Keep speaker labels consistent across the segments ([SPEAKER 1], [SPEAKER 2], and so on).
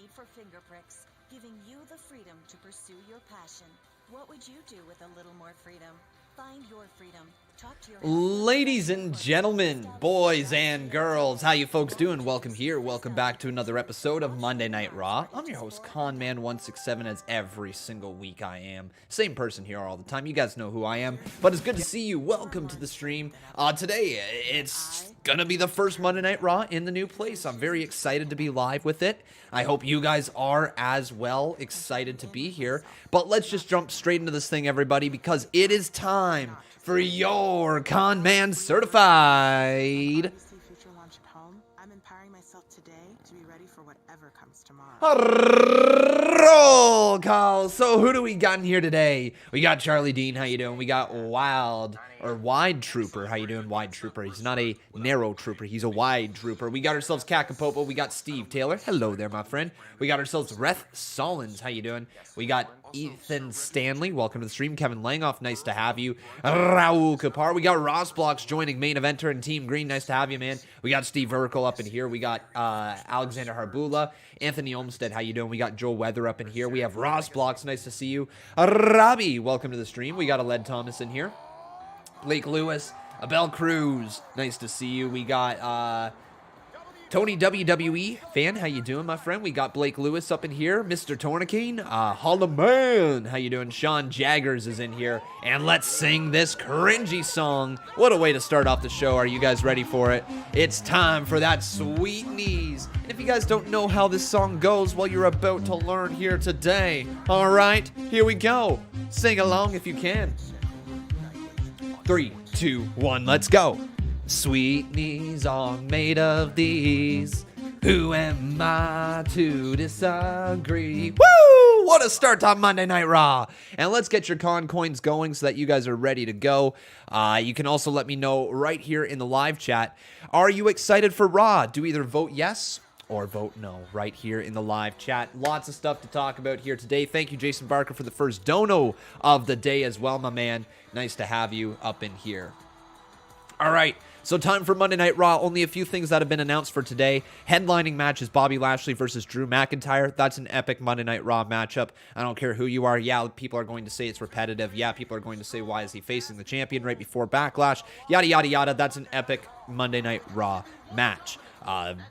[SPEAKER 1] need for finger pricks, giving you the freedom to pursue your passion. What would you do with a little more freedom? Find your freedom. Talk to your
[SPEAKER 2] Ladies and gentlemen, boys and girls, how you folks doing? Welcome here. Welcome back to another episode of Monday Night Raw. I'm your host, Conman167, as every single week I am. Same person here all the time. You guys know who I am, but it's good to see you. Welcome to the stream. Today, it's gonna be the first Monday Night Raw in the new place. I'm very excited to be live with it. I hope you guys are as well excited to be here. But let's just jump straight into this thing, everybody, because it is time for your Con Man Certified.
[SPEAKER 3] I'm empowering myself today to be ready for whatever comes tomorrow.
[SPEAKER 2] Roll call. So who do we got in here today? We got Charlie Dean. How you doing? We got Wide Trooper. How you doing, Wide Trooper? He's not a narrow trooper. He's a wide trooper. We got ourselves Kakapopo. We got Steve Taylor. Hello there, my friend. We got ourselves Reth Solins. How you doing? We got Ethan Stanley. Welcome to the stream. Kevin Langoff. Nice to have you. Raul Kapar. We got Ross Blocks joining main eventer and Team Green. Nice to have you, man. We got Steve Urkel up in here. We got Alexander Harbula. Anthony Olmstead. How you doing? We got Joel Weather up in here. We have Ross Blocks. Nice to see you. Robbie. Welcome to the stream. We got Aled Thomas in here. Blake Lewis, Abel Cruz, nice to see you. We got Tony WWE fan, how you doing, my friend? We got Blake Lewis up in here. Mr. Tornicane, Holla Man, how you doing? Sean Jaggers is in here, and let's sing this cringy song. What a way to start off the show. Are you guys ready for it? It's time for that sweet knees. And if you guys don't know how this song goes, well, you're about to learn here today. All right, here we go. Sing along if you can. 3, 2, 1, let's go. Sweet knees are made of these. Who am I to disagree? Woo! What a start on Monday Night Raw. And let's get your con coins going so that you guys are ready to go. You can also let me know right here in the live chat. Are you excited for Raw? Do either vote yes or vote no right here in the live chat. Lots of stuff to talk about here today. Thank you, Jason Barker, for the first dono of the day as well, my man. Nice to have you up in here. All right, so time for Monday Night Raw. Only a few things that have been announced for today. Headlining match is Bobby Lashley versus Drew McIntyre. That's an epic Monday Night Raw matchup. I don't care who you are. Yeah, people are going to say it's repetitive. Yeah, people are going to say, why is he facing the champion right before Backlash? Yada, yada, yada. That's an epic Monday Night Raw match.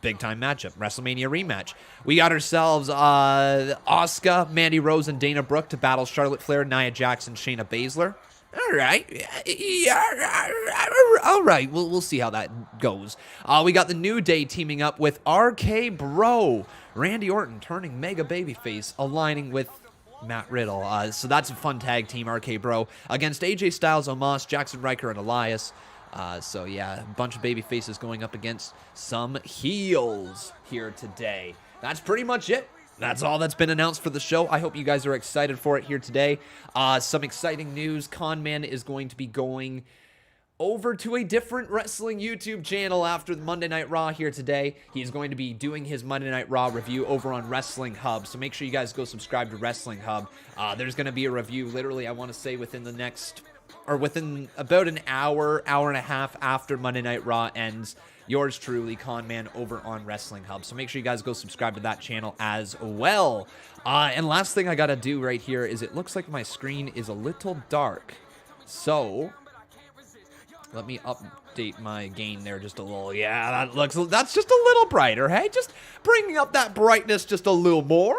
[SPEAKER 2] Big time matchup, WrestleMania rematch. We got ourselves Asuka, Mandy Rose, and Dana Brooke to battle Charlotte Flair, Nia Jax, and Shayna Baszler. All right, all right. We'll see how that goes. We got the New Day teaming up with RK Bro, Randy Orton turning mega babyface, aligning with Matt Riddle. So that's a fun tag team, RK Bro, against AJ Styles, Omos, Jaxson Ryker, and Elias. So yeah, a bunch of baby faces going up against some heels here today. That's pretty much it. That's all that's been announced for the show. I hope you guys are excited for it here today. Some exciting news. Conman is going to be going over to a different wrestling YouTube channel after the Monday Night Raw here today. He's going to be doing his Monday Night Raw review over on Wrestling Hub. So make sure you guys go subscribe to Wrestling Hub. There's going to be a review literally, I want to say, within the next, or within about an hour, hour and a half after Monday Night Raw ends. Yours truly, Conman, over on Wrestling Hub. So make sure you guys go subscribe to that channel as well. And last thing I got to do right here is it looks like my screen is a little dark. So let me update my gain there just a little. Yeah, that's just a little brighter, hey? Just bringing up that brightness just a little more.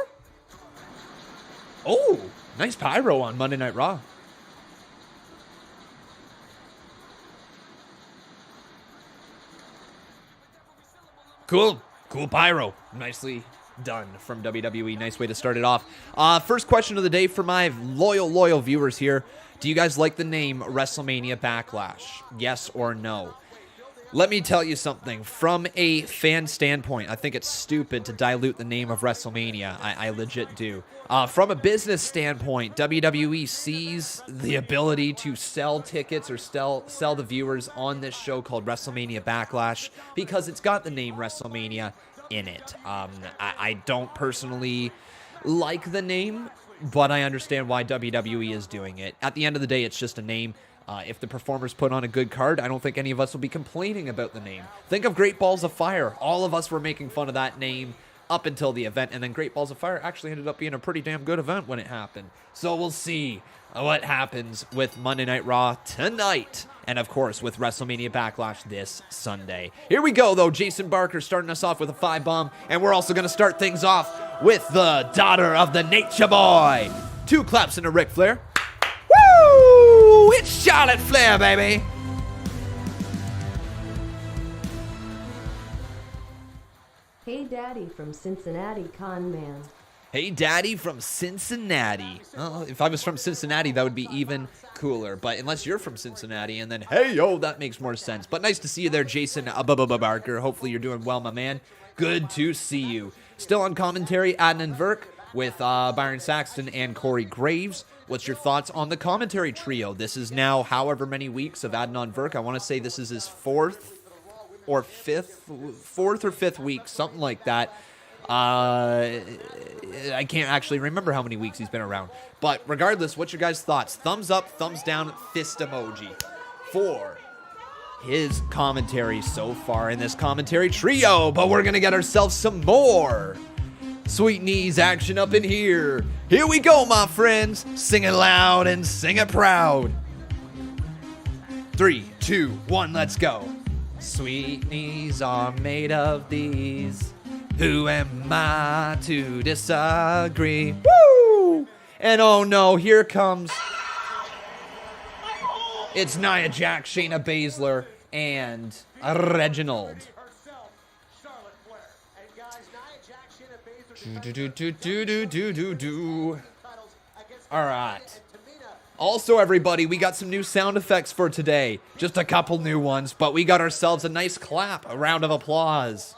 [SPEAKER 2] Oh, nice pyro on Monday Night Raw. Cool pyro. Nicely done from WWE. Nice way to start it off. First question of the day for my loyal viewers here. Do you guys like the name WrestleMania Backlash? Yes or no? Let me tell you something. From a fan standpoint, I think it's stupid to dilute the name of WrestleMania. I legit do. From a business standpoint, WWE sees the ability to sell tickets or sell the viewers on this show called WrestleMania Backlash because it's got the name WrestleMania in it. I don't personally like the name, but I understand why WWE is doing it. At the end of the day, it's just a name. If the performers put on a good card, I don't think any of us will be complaining about the name. Think of Great Balls of Fire. All of us were making fun of that name up until the event, and then Great Balls of Fire actually ended up being a pretty damn good event when it happened. So we'll see what happens with Monday Night Raw tonight, and of course with WrestleMania Backlash this Sunday. Here we go, though. Jason Barker starting us off with a 5-bomb, and we're also going to start things off with the daughter of the Nature Boy. 2 claps into Ric Flair. Woo! It's Charlotte Flair, baby.
[SPEAKER 4] Hey Daddy from Cincinnati, Con Man.
[SPEAKER 2] Hey Daddy from Cincinnati. Well, if I was from Cincinnati, that would be even cooler. But unless you're from Cincinnati, and then hey yo, that makes more sense. But nice to see you there, Jason Barker. Hopefully you're doing well, my man. Good to see you. Still on commentary, Adnan Virk with Byron Saxton and Corey Graves. What's your thoughts on the commentary trio? This is now however many weeks of Adnan Virk. I want to say this is his fourth or fifth week, something like that. I can't actually remember how many weeks he's been around. But regardless, what's your guys' thoughts? Thumbs up, thumbs down, fist emoji for his commentary so far in this commentary trio. But we're going to get ourselves some more Sweet Knees action up in here. Here we go, my friends. Sing it loud and sing it proud. 3, 2, 1, let's go. Sweet knees are made of these. Who am I to disagree? Woo! And oh no, here comes. It's Nia Jax, Shayna Baszler, and Reginald. All right. Also, everybody, we got some new sound effects for today. Just a couple new ones, but we got ourselves a nice clap, a round of applause.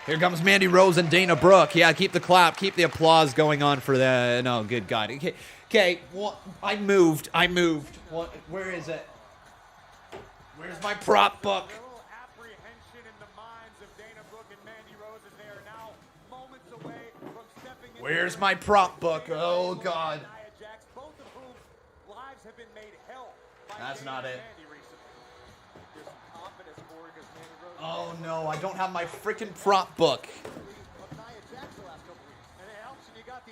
[SPEAKER 2] Here comes Mandy Rose and Dana Brooke. Yeah, keep the clap, keep the applause going on for the... No, good God. Okay, well, I moved. What? Where is it? Where's my prop book? Where's my prop book? Oh, God. That's not it. Oh, no. I don't have my freaking prop book.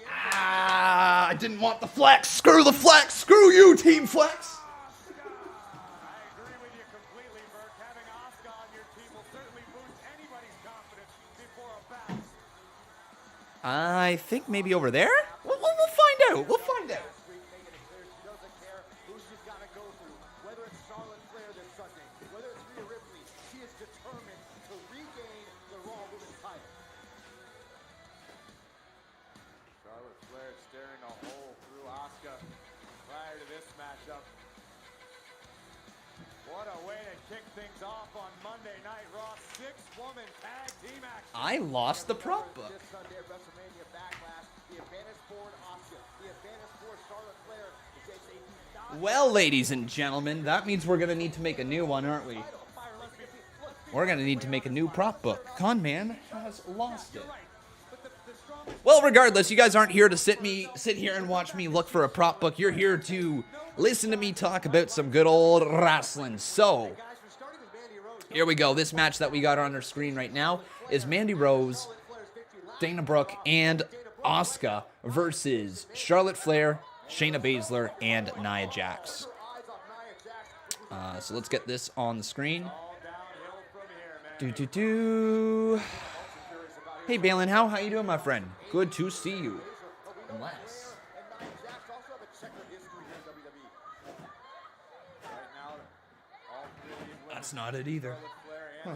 [SPEAKER 2] Ah, I didn't want the flex. Screw the flex. Screw you, Team Flex. I think maybe over there? We'll find out. We'll find out.
[SPEAKER 5] Charlotte Flair staring a hole through Asuka prior to this matchup. What a way to kick things off on Monday Night Raw. 6-woman tag team action.
[SPEAKER 2] I lost the prop book.
[SPEAKER 5] This Sunday at WrestleMania Backlash, the advantage for Asuka, the advantage for Charlotte Flair.
[SPEAKER 2] Well, ladies and gentlemen, that means we're going to need to make a new one, aren't we? We're going to need to make a new prop book. Con Man has lost it. Well, regardless, you guys aren't here to sit here and watch me look for a prop book. You're here to listen to me talk about some good old wrestling. So, here we go. This match that we got on our screen right now is Mandy Rose, Dana Brooke, and Asuka versus Charlotte Flair, Shayna Baszler, and Nia Jax. So let's get this on the screen. Hey, Balin, how you doing, my friend? Good to see you. Unless... That's not it either. Huh.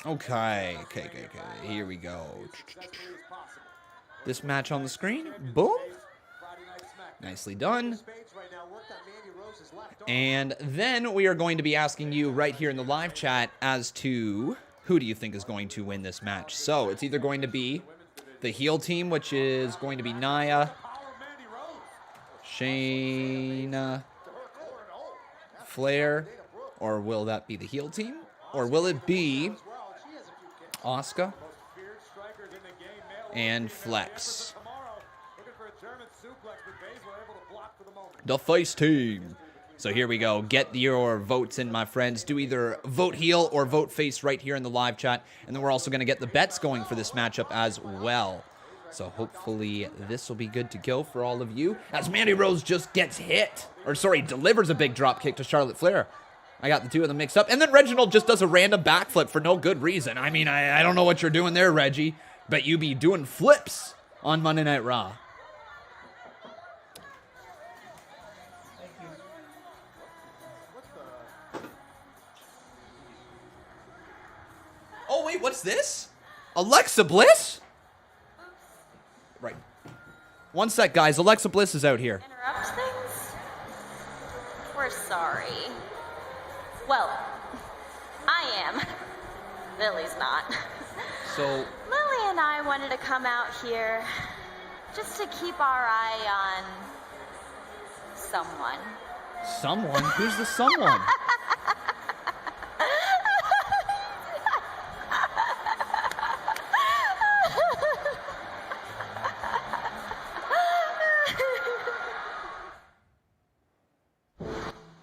[SPEAKER 2] Okay. Here we go. This match on the screen. Boom. Nicely done. And then we are going to be asking you right here in the live chat as to who do you think is going to win this match. So it's either going to be the heel team, which is going to be Nia, Shayna, Flair, or will that be the heel team? Or will it be Asuka and Flex? The face team. So here we go. Get your votes in, my friends. Do either vote heel or vote face right here in the live chat. And then we're also going to get the bets going for this matchup as well. So hopefully this will be good to go for all of you. As Mandy Rose just gets hit. Or sorry, delivers a big drop kick to Charlotte Flair. I got the two of them mixed up. And then Reginald just does a random backflip for no good reason. I mean, I don't know what you're doing there, Reggie. But you be doing flips on Monday Night Raw. Oh, wait, what's this? Alexa Bliss? Right. One sec, guys. Alexa Bliss is out here.
[SPEAKER 6] Interrupt things? We're sorry. Well, I am. Lily's not.
[SPEAKER 2] So,
[SPEAKER 6] Lily and I wanted to come out here just to keep our eye on someone.
[SPEAKER 2] someone? Who's the someone?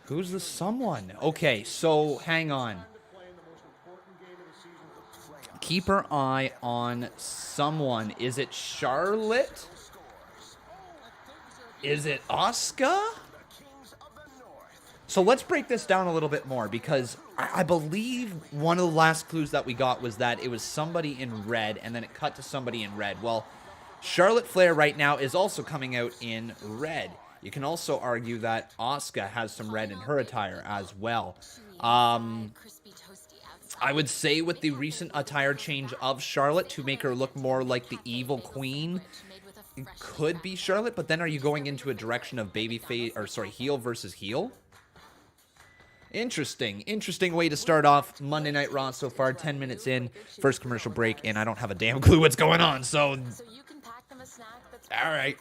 [SPEAKER 2] Who's the someone? Okay, so hang on. Keep her eye on someone. Is it Charlotte? Is it Asuka? So let's break this down a little bit more, because I believe one of the last clues that we got was that it was somebody in red, and then it cut to somebody in red. Well, Charlotte Flair right now is also coming out in red. You can also argue that Asuka has some red in her attire as well. I would say with the recent attire change of Charlotte to make her look more like the evil queen, it could be Charlotte, but then are you going into a direction of babyface, or sorry, heel versus heel? Interesting way to start off Monday Night Raw so far. 10 minutes in, first commercial break, and I don't have a damn clue what's going on, so all right.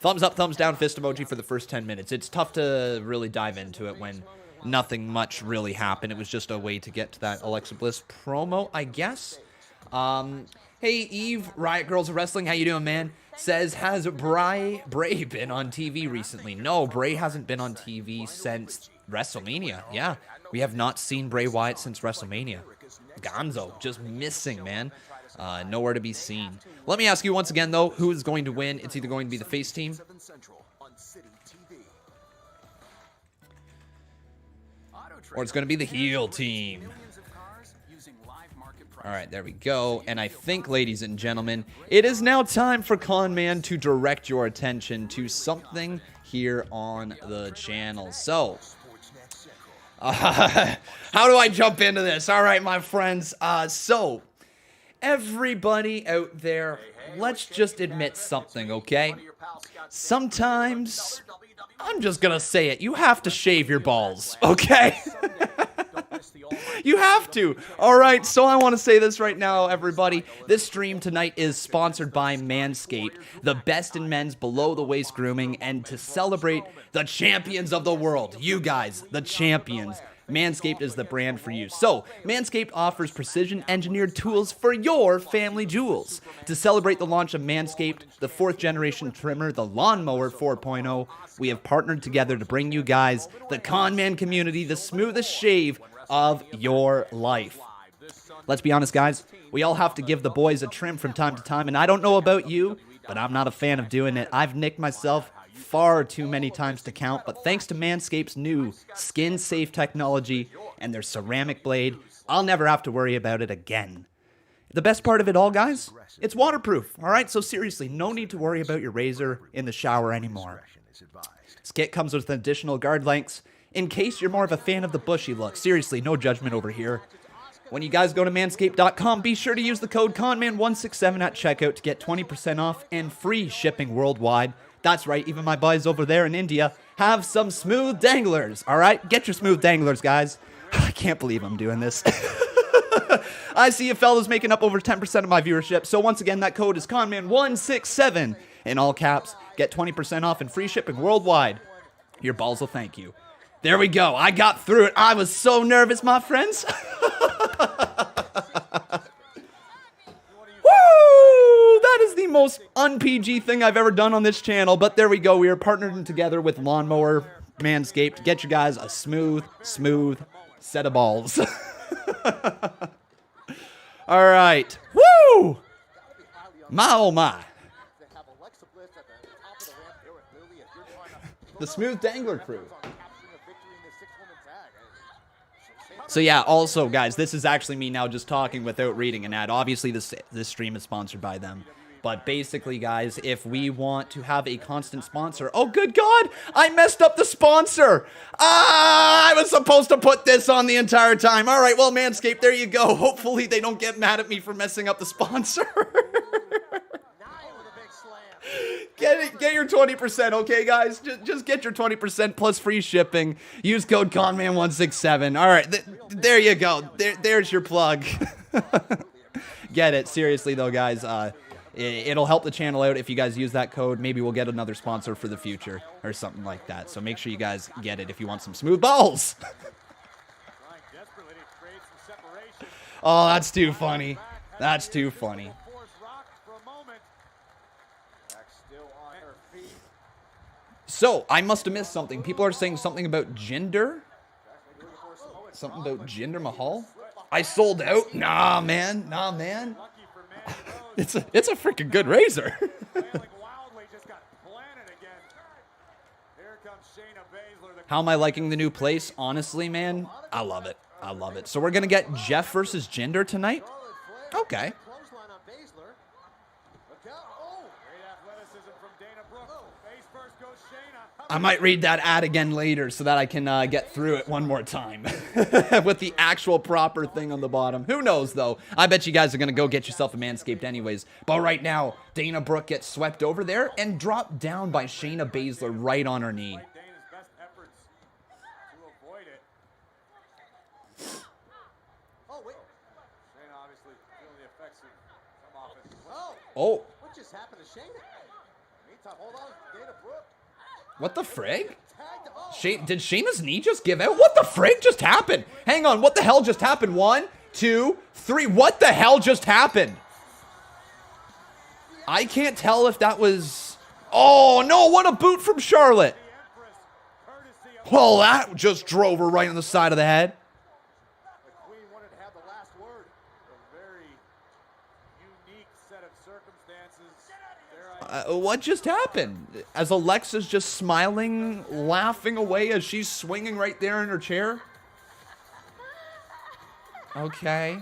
[SPEAKER 2] Thumbs up, thumbs down, fist emoji for the first 10 minutes. It's tough to really dive into it when nothing much really happened. It was just a way to get to that Alexa Bliss promo, I guess. Hey, Eve, Riot Girls of Wrestling, how you doing, man? Says, has Bray been on TV recently? No, Bray hasn't been on TV since WrestleMania. Yeah, we have not seen Bray Wyatt since WrestleMania. Gonzo, just missing, man. Nowhere to be seen. Let me ask you once again, though, who is going to win? It's either going to be the face team or it's going to be the heel team. All right, there we go. And I think, ladies and gentlemen, it is now time for Con Man to direct your attention to something here on the channel. So, how do I jump into this? All right, my friends. So, everybody out there, let's just admit something, okay? Sometimes, I'm just gonna say it, you have to shave your balls, okay? You have to. All right, so I want to say this right now, everybody. This stream tonight is sponsored by Manscaped, the best in men's below-the-waist grooming, and to celebrate the champions of the world, you guys, the champions, Manscaped is the brand for you. So, Manscaped offers precision-engineered tools for your family jewels. To celebrate the launch of Manscaped, the 4th-generation trimmer, the Lawnmower 4.0, we have partnered together to bring you guys, the Con Man community, the smoothest shave of your life. Let's be honest, guys. We all have to give the boys a trim from time to time, and I don't know about you, but I'm not a fan of doing it. I've nicked myself far too many times to count, but thanks to Manscaped's new skin-safe technology and their ceramic blade, I'll never have to worry about it again. The best part of it all, guys, it's waterproof, all right? So seriously, no need to worry about your razor in the shower anymore. This kit comes with additional guard lengths in case you're more of a fan of the bushy look. Seriously, no judgment over here. When you guys go to manscaped.com, be sure to use the code CONMAN167 at checkout to get 20% off and free shipping worldwide. That's right, even my buddies over there in India have some smooth danglers, all right? Get your smooth danglers, guys. I can't believe I'm doing this. I see you fellas making up over 10% of my viewership, so once again, that code is CONMAN167 in all caps. Get 20% off and free shipping worldwide. Your balls will thank you. There we go. I got through it. I was so nervous, my friends. Woo! That is the most un-PG thing I've ever done on this channel, but there we go. We are partnering together with Lawnmower Manscaped to get you guys a smooth set of balls. All right. Woo! My oh my. The Smooth Dangler crew. So yeah, also guys, this is actually me now just talking without reading an ad. Obviously this stream is sponsored by them. But basically guys, if we want to have a constant sponsor, oh good God, I messed up the sponsor. I was supposed to put this on the entire time. All right, well Manscaped, there you go. Hopefully they don't get mad at me for messing up the sponsor. Get your 20%, okay, guys? Just get your 20% plus free shipping. Use code CONMAN167. All right, there you go. There's your plug. Get it. Seriously, though, guys. It'll help the channel out if you guys use that code. Maybe we'll get another sponsor for the future or something like that. So make sure you guys get it if you want some smooth balls. Oh, that's too funny. That's too funny. So, I must have missed something. People are saying something about Jinder. Something about Jinder Mahal. I sold out? Nah, man. Nah, man. It's a freaking good razor. How am I liking the new place? Honestly, man, I love it. I love it. So we're going to get Jeff versus Jinder tonight? Okay. I might read that ad again later so that I can get through it one more time with the actual proper thing on the bottom. Who knows, though? I bet you guys are going to go get yourself a Manscaped anyways. But right now, Dana Brooke gets swept over there and dropped down by Shayna Baszler right on her knee. Oh. What just happened to Shayna? Meantime, hold on, Dana Brooke. What the frig? Did Shayna's knee just give out? What the frig just happened? Hang on, what the hell just happened? 1, 2, 3. What the hell just happened? I can't tell if that was... Oh, no, what a boot from Charlotte. Well, that just drove her right on the side of the head. What just happened? As Alexa's just smiling, laughing away as she's swinging right there in her chair? Okay.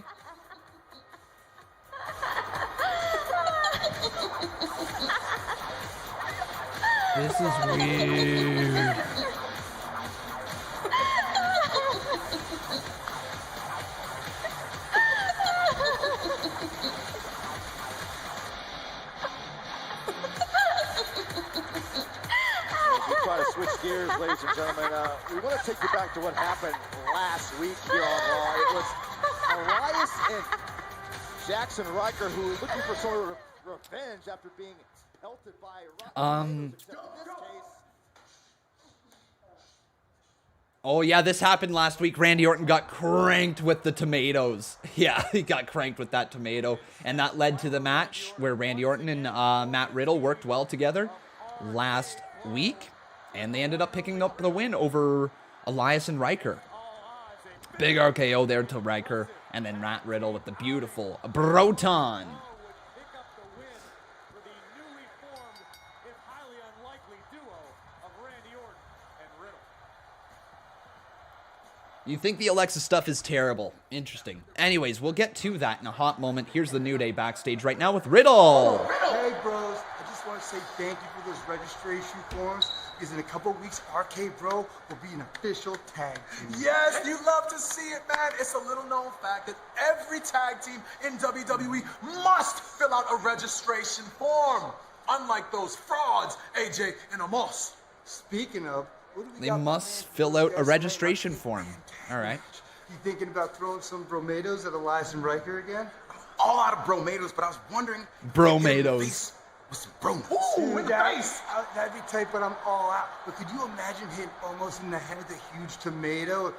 [SPEAKER 2] This is weird.
[SPEAKER 5] Switch gears, ladies and gentlemen. We want to take you back to what happened last week here on Raw. It was Elias and Jaxson Ryker who were looking for some revenge after being pelted by
[SPEAKER 2] Oh, yeah, this happened last week. Randy Orton got cranked with the tomatoes. Yeah, he got cranked with that tomato. And that led to the match where Randy Orton and Matt Riddle worked well together last week. And they ended up picking up the win over Elias and Ryker. Big RKO there to Ryker. And then Matt Riddle with the beautiful Broton. You think the Alexa stuff is terrible. Interesting. Anyways, we'll get to that in a hot moment. Here's the New Day backstage right now with Riddle.
[SPEAKER 7] Hey, bros. I just want to say thank you for those registration forms. Because in a couple weeks, RK Bro will be an official tag team.
[SPEAKER 8] Yes, you love to see it, man. It's a little known fact that every tag team in WWE must fill out a registration form. Unlike those frauds, AJ and Omos.
[SPEAKER 7] Speaking of, what do we
[SPEAKER 2] They
[SPEAKER 7] got
[SPEAKER 2] must fill out a registration form. All right.
[SPEAKER 7] You thinking about throwing some bromados at Elias and Ryker again?
[SPEAKER 8] All out of bromados, but I was wondering...
[SPEAKER 2] Bromados.
[SPEAKER 8] With some bromados.
[SPEAKER 7] Ooh, in the face! That'd be tight, but I'm all out. But could you imagine hitting almost in the head with a huge tomato?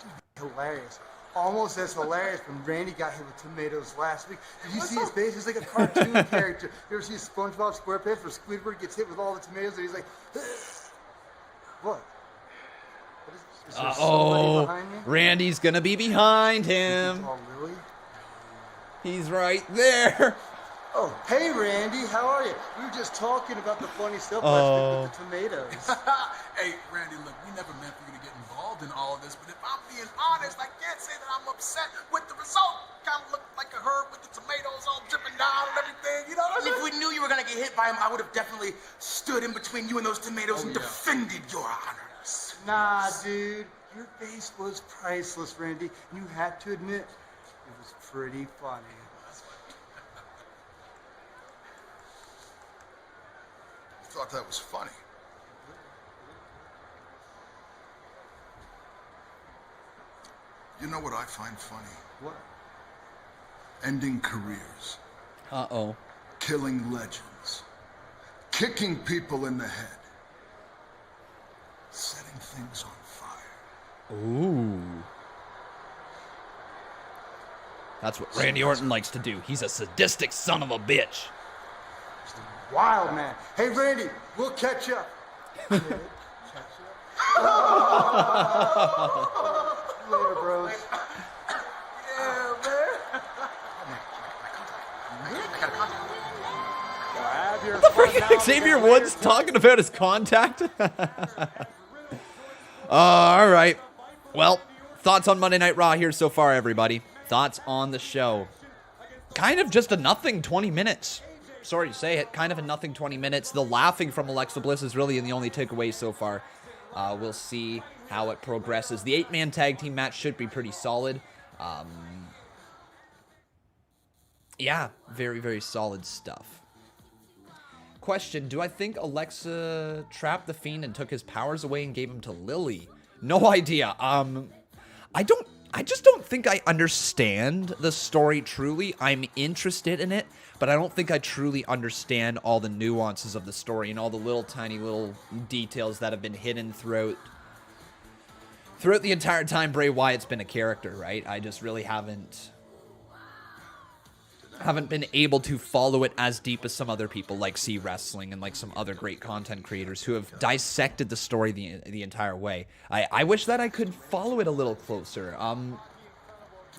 [SPEAKER 7] Dude, hilarious. Almost as hilarious when Randy got hit with tomatoes last week. Did you see his face? He's like a cartoon character. You ever see SpongeBob SquarePants where Squidward gets hit with all the tomatoes and he's like, what? Is there somebody behind me?
[SPEAKER 2] Randy's gonna be behind him.
[SPEAKER 7] Oh, really?
[SPEAKER 2] He's right there.
[SPEAKER 7] Oh, hey Randy, how are you? We were just talking about the funny stuff last week with the tomatoes.
[SPEAKER 8] Hey, Randy, look, we never meant for you to get involved in all of this, but if I'm being honest, I can't say that I'm upset with the result. Kind of looked like a herd with the tomatoes all dripping down and everything, you know what I mean? If we knew you were going to get hit by him, I would have definitely stood in between you and those tomatoes and defended your honors.
[SPEAKER 7] Nah, dude, your face was priceless, Randy. You had to admit, it was pretty funny.
[SPEAKER 8] I thought that was funny. You know what I find funny?
[SPEAKER 7] What?
[SPEAKER 8] Ending careers.
[SPEAKER 2] Uh-oh.
[SPEAKER 8] Killing legends. Kicking people in the head. Setting things on fire.
[SPEAKER 2] Ooh. That's what Randy Orton likes to do. He's a sadistic son of a bitch.
[SPEAKER 7] Wild man. Hey Randy, we'll catch up. Later, bros.
[SPEAKER 8] Yeah, man.
[SPEAKER 2] What the freak? Xavier Woods talking about his contact? All right. Well, thoughts on Monday Night Raw here so far, everybody. Thoughts on the show. Kind of just a nothing 20 minutes. Sorry to say it, kind of a nothing 20 minutes. The laughing from Alexa Bliss is really the only takeaway so far. We'll see how it progresses. The 8-man tag team match should be pretty solid. Yeah, very, very solid stuff. Question, do I think Alexa trapped the Fiend and took his powers away and gave them to Lily? No idea. I just don't think I understand the story truly. I'm interested in it, but I don't think I truly understand all the nuances of the story and all the little tiny little details that have been hidden throughout the entire time Bray Wyatt's been a character, right? I just really haven't been able to follow it as deep as some other people like C Wrestling and like some other great content creators who have dissected the story the entire way. I wish that I could follow it a little closer.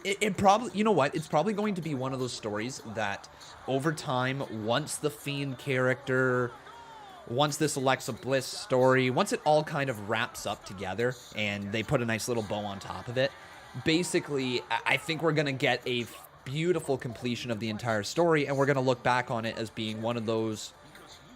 [SPEAKER 2] It probably, you know what? It's probably going to be one of those stories that over time, once the Fiend character, once this Alexa Bliss story, once it all kind of wraps up together and they put a nice little bow on top of it, basically, I think we're going to get a beautiful completion of the entire story, and we're going to look back on it as being one of those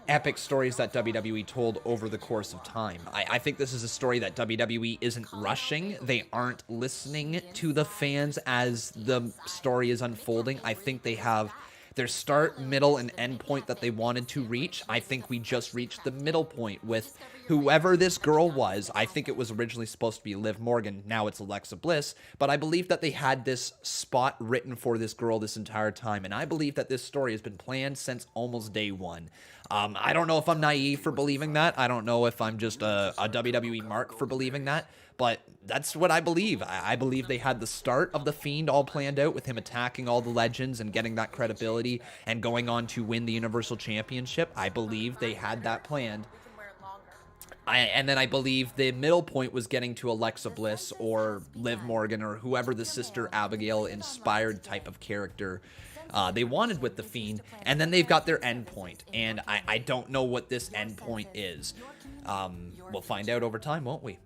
[SPEAKER 2] epic stories that WWE told over the course of time. I think this is a story that WWE isn't rushing. They aren't listening to the fans as the story is unfolding. I think they have their start, middle, and end point that they wanted to reach. I think we just reached the middle point with whoever this girl was. I think it was originally supposed to be Liv Morgan. Now it's Alexa Bliss. But I believe that they had this spot written for this girl this entire time. And I believe that this story has been planned since almost day one. I don't know if I'm naive for believing that. I don't know if I'm just a WWE mark for believing that. But that's what I believe. I believe they had the start of The Fiend all planned out with him attacking all the legends and getting that credibility and going on to win the Universal Championship. I believe they had that planned. And then I believe the middle point was getting to Alexa Bliss or Liv Morgan or whoever the Sister Abigail inspired type of character they wanted with The Fiend. And then they've got their end point. And I don't know what this end point is. We'll find out over time, won't we?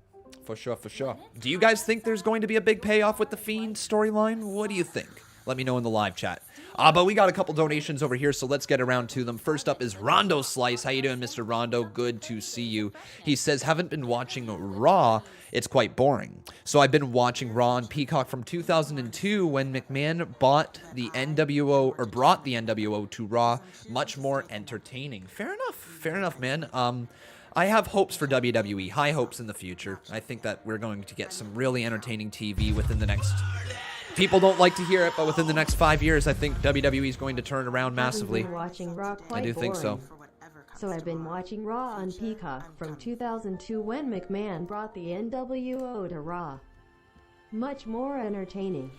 [SPEAKER 2] For sure, for sure. Do you guys think there's going to be a big payoff with the Fiend storyline? What do you think? Let me know in the live chat. But we got a couple donations over here, so let's get around to them. First up is Rondo Slice. How you doing, Mr. Rondo? Good to see you. He says, haven't been watching Raw. It's quite boring. So I've been watching Raw on Peacock from 2002 when McMahon brought the NWO to Raw. Much more entertaining. Fair enough, man. I have hopes for WWE, high hopes in the future. I think that we're going to get some really entertaining TV within the next... People don't like to hear it, but within the next 5 years, I think WWE is going to turn around massively.
[SPEAKER 4] I've been watching Raw quite
[SPEAKER 2] I do think so.
[SPEAKER 4] So I've been watching Raw on Peacock from 2002 when McMahon brought the NWO to Raw. Much more entertaining.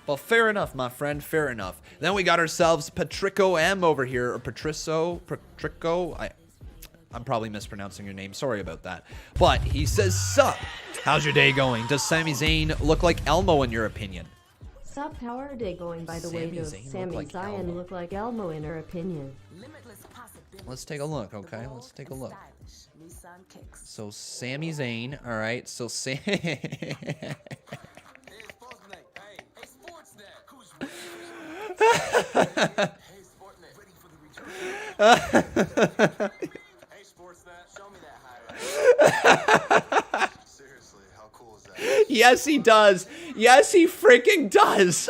[SPEAKER 2] Well, fair enough, my friend, fair enough. Then we got ourselves Patrico M over here, or Patrico. I'm probably mispronouncing your name, sorry about that. But he says, sup, how's your day going? Does Sami Zayn look like Elmo in your opinion?
[SPEAKER 4] Sup, how are they going, by the way? Does Sami Zayn look like Elmo in her opinion?
[SPEAKER 2] Let's take a look, okay? Let's take a look. So, Sami Zayn, all right. So,
[SPEAKER 5] Seriously, how cool is that?
[SPEAKER 2] Yes, he does. Yes, he freaking does.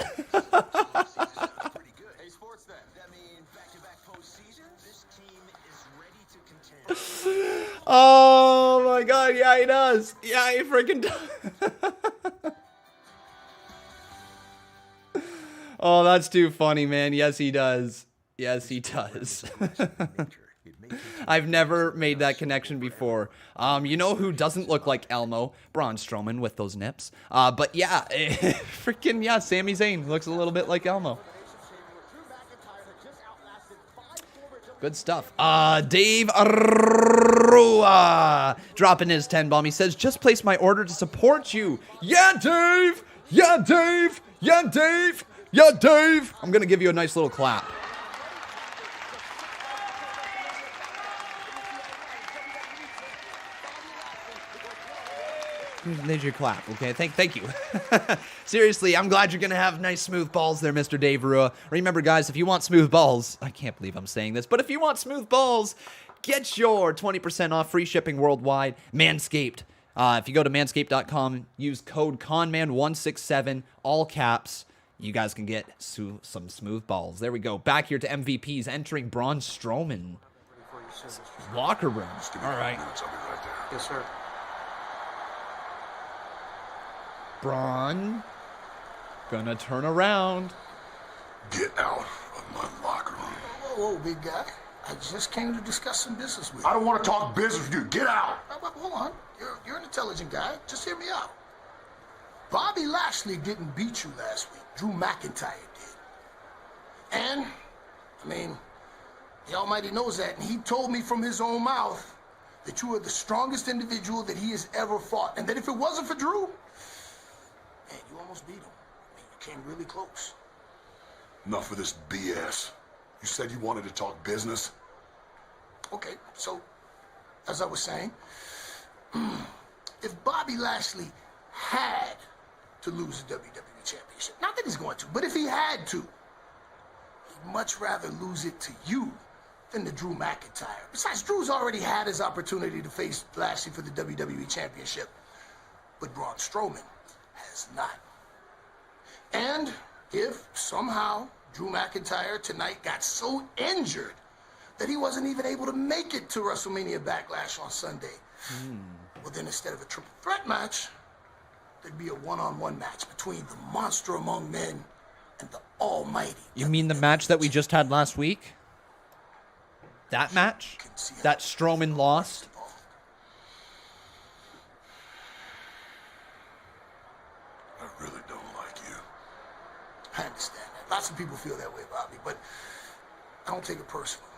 [SPEAKER 2] Oh my god, yeah, he does. Yeah, he freaking does. Oh, that's too funny, man. Yes, he does. Yes, he does. I've never made that connection before. You know who doesn't look like Elmo? Braun Strowman with those nips. But yeah, freaking yeah, Sami Zayn looks a little bit like Elmo. Good stuff. Dave Arrua dropping his 10 bomb. He says, just placed my order to support you. Yeah, Dave! Yeah, Dave! Yeah, Dave! Yeah, Dave! I'm going to give you a nice little clap. There's your clap, okay? Thank you. Seriously, I'm glad you're going to have nice smooth balls there, Mr. Dave Rua. Remember, guys, if you want smooth balls, I can't believe I'm saying this, but if you want smooth balls, get your 20% off free shipping worldwide, Manscaped. If you go to manscaped.com, use code CONMAN167, all caps, you guys can get some smooth balls. There we go. Back here to MVPs entering Braun Strowman. Locker room. All right.
[SPEAKER 7] Yes, sir.
[SPEAKER 2] Braun, gonna turn around.
[SPEAKER 8] Get out of my locker room.
[SPEAKER 9] Whoa, big guy. I just came to discuss some business with you.
[SPEAKER 8] I don't want to talk business with you. Get out.
[SPEAKER 9] Hold on. You're an intelligent guy. Just hear me out. Bobby Lashley didn't beat you last week. Drew McIntyre did. And, I mean, the Almighty knows that. And he told me from his own mouth that you are the strongest individual that he has ever fought. And that if it wasn't for Drew, man, you almost beat him. I mean, you came really close.
[SPEAKER 8] Enough of this BS. You said you wanted to talk business.
[SPEAKER 9] Okay, so, as I was saying, if Bobby Lashley had to lose the WWE Championship, not that he's going to, but if he had to, he'd much rather lose it to you than to Drew McIntyre. Besides, Drew's already had his opportunity to face Lashley for the WWE Championship, but Braun Strowman has not. And if somehow Drew McIntyre tonight got so injured that he wasn't even able to make it to WrestleMania Backlash on Sunday, well then instead of a triple threat match, there'd be a one-on-one match between the monster among men and the almighty.
[SPEAKER 2] You mean the match that we just had last week? That match? That Strowman lost?
[SPEAKER 8] I really don't like you.
[SPEAKER 9] I understand that. Lots of people feel that way, Bobby, but I don't take it personal.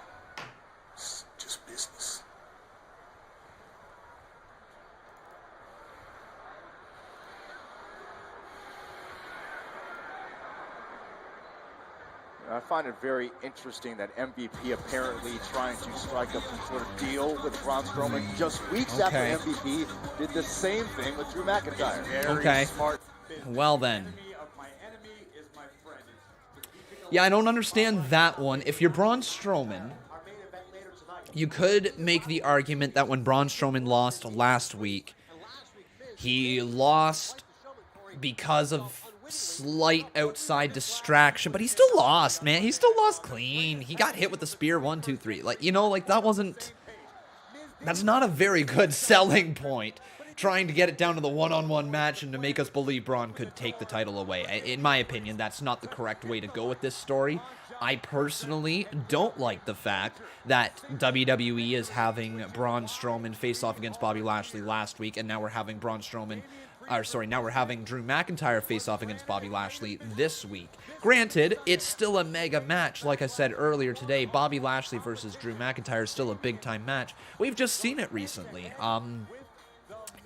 [SPEAKER 9] It's just business.
[SPEAKER 5] I find it very interesting that MVP apparently trying to strike up some sort of deal with Braun Strowman just weeks after MVP did the same thing with Drew McIntyre.
[SPEAKER 2] Okay. Well then. Yeah, I don't understand that one. If you're Braun Strowman, you could make the argument that when Braun Strowman lost last week, he lost because of slight outside distraction, but he still lost, man. He still lost clean. He got hit with the spear 1, 2, 3. Like, you know, like that's not a very good selling point. Trying to get it down to the one-on-one match and to make us believe Braun could take the title away. In my opinion, that's not the correct way to go with this story. I personally don't like the fact that WWE is having Braun Strowman face off against Bobby Lashley last week, and now we're having Braun Strowman Now we're having Drew McIntyre face off against Bobby Lashley this week. Granted, it's still a mega match. Like I said earlier today, Bobby Lashley versus Drew McIntyre is still a big-time match. We've just seen it recently. And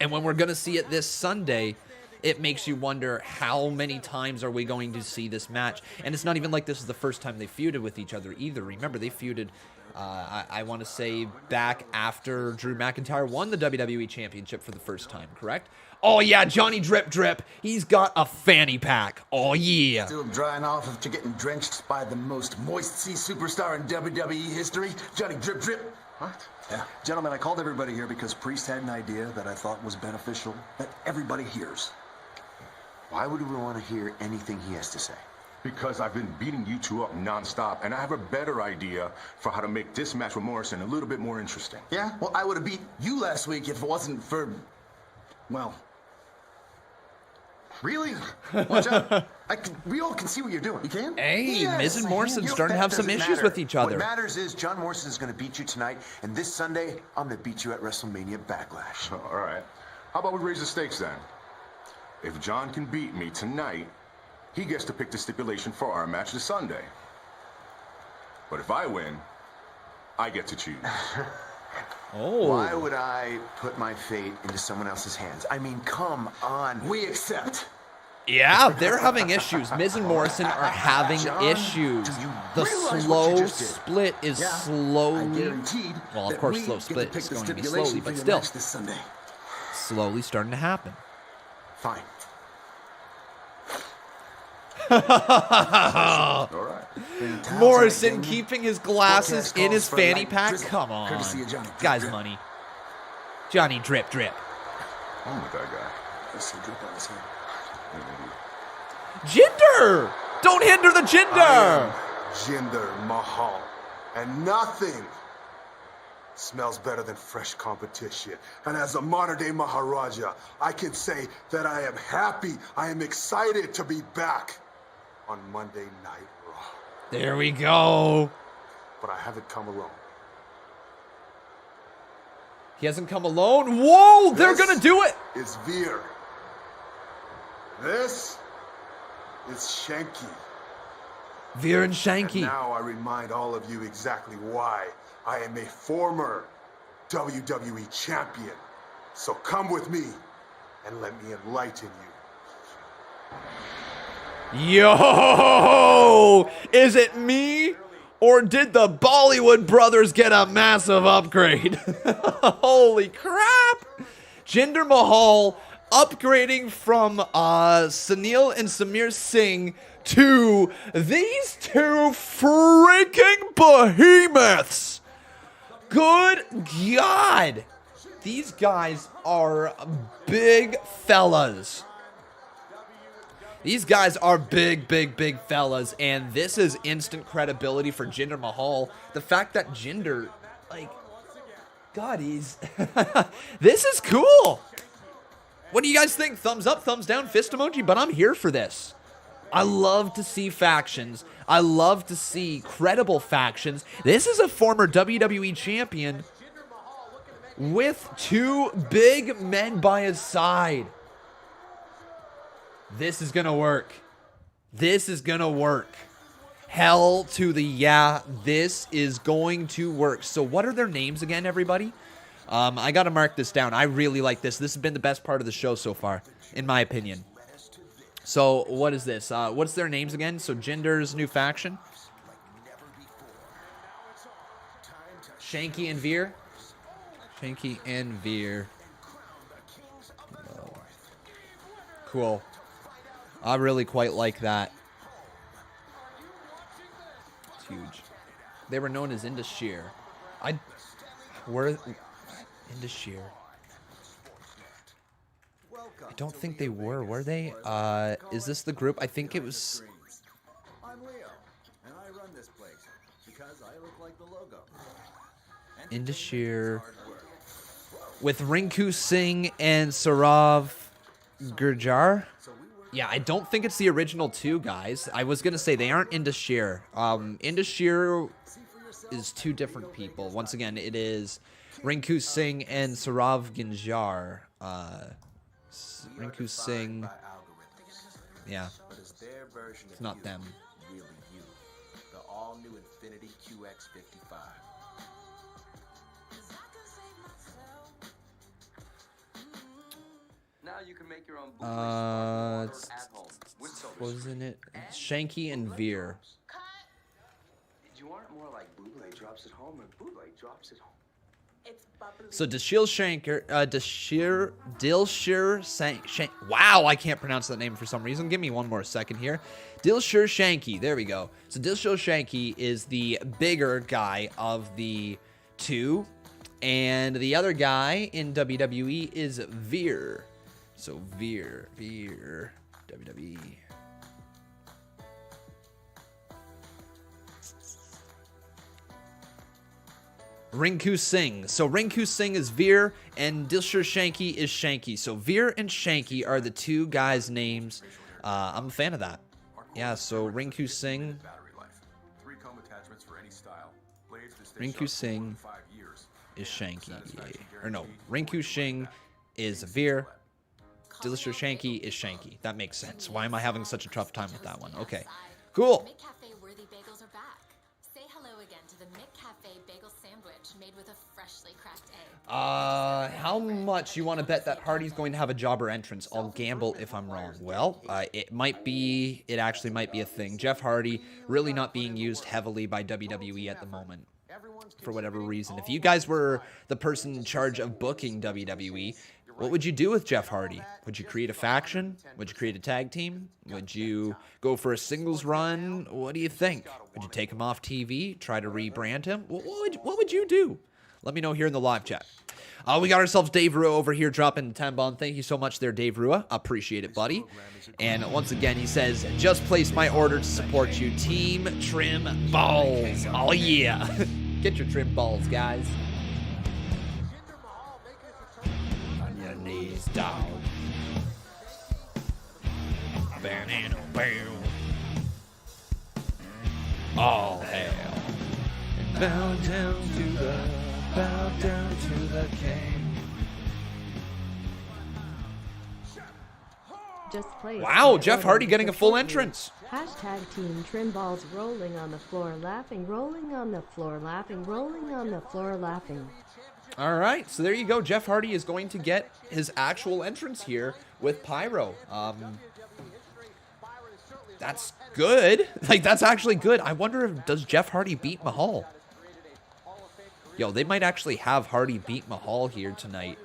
[SPEAKER 2] when we're going to see it this Sunday, it makes you wonder how many times are we going to see this match. And it's not even like this is the first time they feuded with each other either. Remember, they feuded, I want to say, back after Drew McIntyre won the WWE Championship for the first time, correct? Oh, yeah, Johnny Drip Drip. He's got a fanny pack. Oh, yeah.
[SPEAKER 9] Still drying off after getting drenched by the most moist sea superstar in WWE history, Johnny Drip Drip.
[SPEAKER 10] What? Yeah. Gentlemen, I called everybody here because Priest had an idea that I thought was beneficial that everybody hears.
[SPEAKER 11] Why would we want to hear anything he has to say?
[SPEAKER 12] Because I've been beating you two up nonstop, and I have a better idea for how to make this match with Morrison a little bit more interesting.
[SPEAKER 9] Yeah? Well, I would have beat you last week if it wasn't for, well... Really? Watch out. We all can see what you're doing. You can?
[SPEAKER 2] Hey, yes, Miz and Morrison starting to have some issues with each other.
[SPEAKER 11] What matters is John Morrison is going to beat you tonight, and this Sunday, I'm going to beat you at WrestleMania Backlash.
[SPEAKER 12] All right. How about we raise the stakes then? If John can beat me tonight, he gets to pick the stipulation for our match this Sunday. But if I win, I get to choose.
[SPEAKER 2] Oh.
[SPEAKER 11] Why would I put my fate into someone else's hands? I mean, come on.
[SPEAKER 9] We accept.
[SPEAKER 2] Yeah, they're having issues. Miz and Morrison are having issues. The slow split is slowly... Well, of course, slow split is going to be slowly, but still. Slowly starting to happen.
[SPEAKER 11] Fine.
[SPEAKER 12] All right.
[SPEAKER 2] Morrison keeping his glasses in his fanny pack? Come on. Guy's money. Johnny Drip Drip.
[SPEAKER 12] I'm with that guy.
[SPEAKER 9] Let's see drip on his head.
[SPEAKER 2] Jinder! Don't hinder the Jinder!
[SPEAKER 13] Jinder Mahal. And nothing smells better than fresh competition. And as a modern-day Maharaja, I can say that I am happy, I am excited to be back on Monday Night Raw.
[SPEAKER 2] There we go.
[SPEAKER 13] But I haven't come alone.
[SPEAKER 2] He hasn't come alone? Whoa, they're gonna do it!
[SPEAKER 13] It's Veer. This is Shanky.
[SPEAKER 2] Veer and Shanky.
[SPEAKER 13] And now I remind all of you exactly why I am a former WWE champion. So come with me and let me enlighten you.
[SPEAKER 2] Yo! Is it me? Or did the Bollywood brothers get a massive upgrade? Holy crap! Jinder Mahal upgrading from Sunil and Samir Singh to these two freaking behemoths. Good God. These guys are big fellas. These guys are big fellas, and this is instant credibility for Jinder Mahal. The fact that Jinder, like, God, he's... This is cool. What do you guys think? Thumbs up, thumbs down, fist emoji? But I'm here for this. I love to see factions. I love to see credible factions. This is a former WWE champion with two big men by his side. This is going to work. This is going to work. Hell to the yeah, this is going to work. So what are their names again, everybody? I got to mark this down. I really like this. This has been the best part of the show so far, in my opinion. So what is this? What's their names again? So Jinder's new faction. Shanky and Veer. Shanky and Veer. Cool. I really quite like that. It's huge. They were known as Indus-Shear. Indus-Shear. I don't think they were they? Is this the group? I think it was...
[SPEAKER 14] I'm Leo, and I run this place because I look like the logo.
[SPEAKER 2] Indus-Shear. With Rinku Singh and Saurav Gurjar. Yeah, I don't think it's the original two, guys. I was going to say they aren't Indus-Shear. Indus-Shear is two different people. Once again, it is Rinku Singh and Saurav Gunjar. Rinku Singh. Yeah.
[SPEAKER 14] But it's their version
[SPEAKER 2] It's
[SPEAKER 14] of
[SPEAKER 2] not
[SPEAKER 14] you,
[SPEAKER 2] them.
[SPEAKER 14] really you. The all-new Infinity QX55. Now you can make your own
[SPEAKER 2] Wasn't it Shanky and Veer?
[SPEAKER 14] You aren't more like Buble drops at home or Buble drops at home.
[SPEAKER 2] So Dilshir Shank. Wow, I can't pronounce that name for some reason. Give me one more second here. Dilshir Shanky. There we go. So Dilshir Shanky is the bigger guy of the two, and the other guy in WWE is Veer. So Veer, WWE. Rinku Singh. So Rinku Singh is Veer, and Dilshir Shanky is Shanky. So Veer and Shanky are the two guys' names. I'm a fan of that. Yeah, so Rinku Singh. Rinku Singh is Shanky. Or no, Rinku Singh is Veer. Dilshir Shanky is Shanky. That makes sense. Why am I having such a tough time with that one? Okay, cool.
[SPEAKER 15] McCafe worthy bagels are back. Say hello again to the McCafe bagel sandwich made with a freshly cracked egg.
[SPEAKER 2] How much you want to bet that Hardy's going to have a jobber entrance? I'll gamble if I'm wrong. Well, it actually might be a thing. Jeff Hardy really not being used heavily by WWE at the moment, for whatever reason. If you guys were the person in charge of booking WWE, what would you do with Jeff Hardy? Would you create a faction? Would you create a tag team? Would you go for a singles run? What do you think? Would you take him off TV? Try to rebrand him? What would you do? Let me know here in the live chat. We got ourselves Dave Rua over here dropping the 10 bomb. Thank you so much there, Dave Rua. Appreciate it, buddy. And once again, he says, just placed my order to support you. Team Trim Balls. Oh, yeah. Get your trim balls, guys. On your knees, dog. All hail. Bow down to the king.
[SPEAKER 4] Just play.
[SPEAKER 2] Wow, Jeff Hardy getting a full entrance.
[SPEAKER 4] Hashtag Team Trim Balls rolling on the floor, laughing, rolling on the floor, laughing, rolling on the floor, laughing.
[SPEAKER 2] All right, so there you go. Jeff Hardy is going to get his actual entrance here with Pyro. That's good. Like, that's actually good. I wonder if, does Jeff Hardy beat Mahal? Yo, they might actually have Hardy beat Mahal here tonight.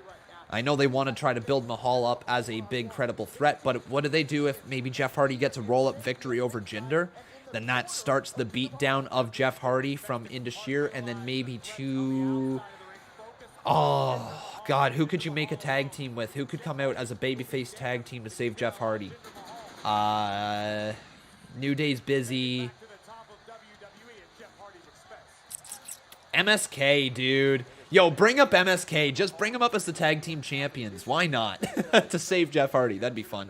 [SPEAKER 2] I know they want to try to build Mahal up as a big, credible threat, but what do they do if maybe Jeff Hardy gets a roll-up victory over Jinder? Then that starts the beatdown of Jeff Hardy from Indashir, and then maybe to... Oh, God, who could you make a tag team with? Who could come out as a babyface tag team to save Jeff Hardy? New Day's busy. MSK, dude. Yo, bring up MSK. Just bring him up as the tag team champions. Why not? To save Jeff Hardy. That'd be fun.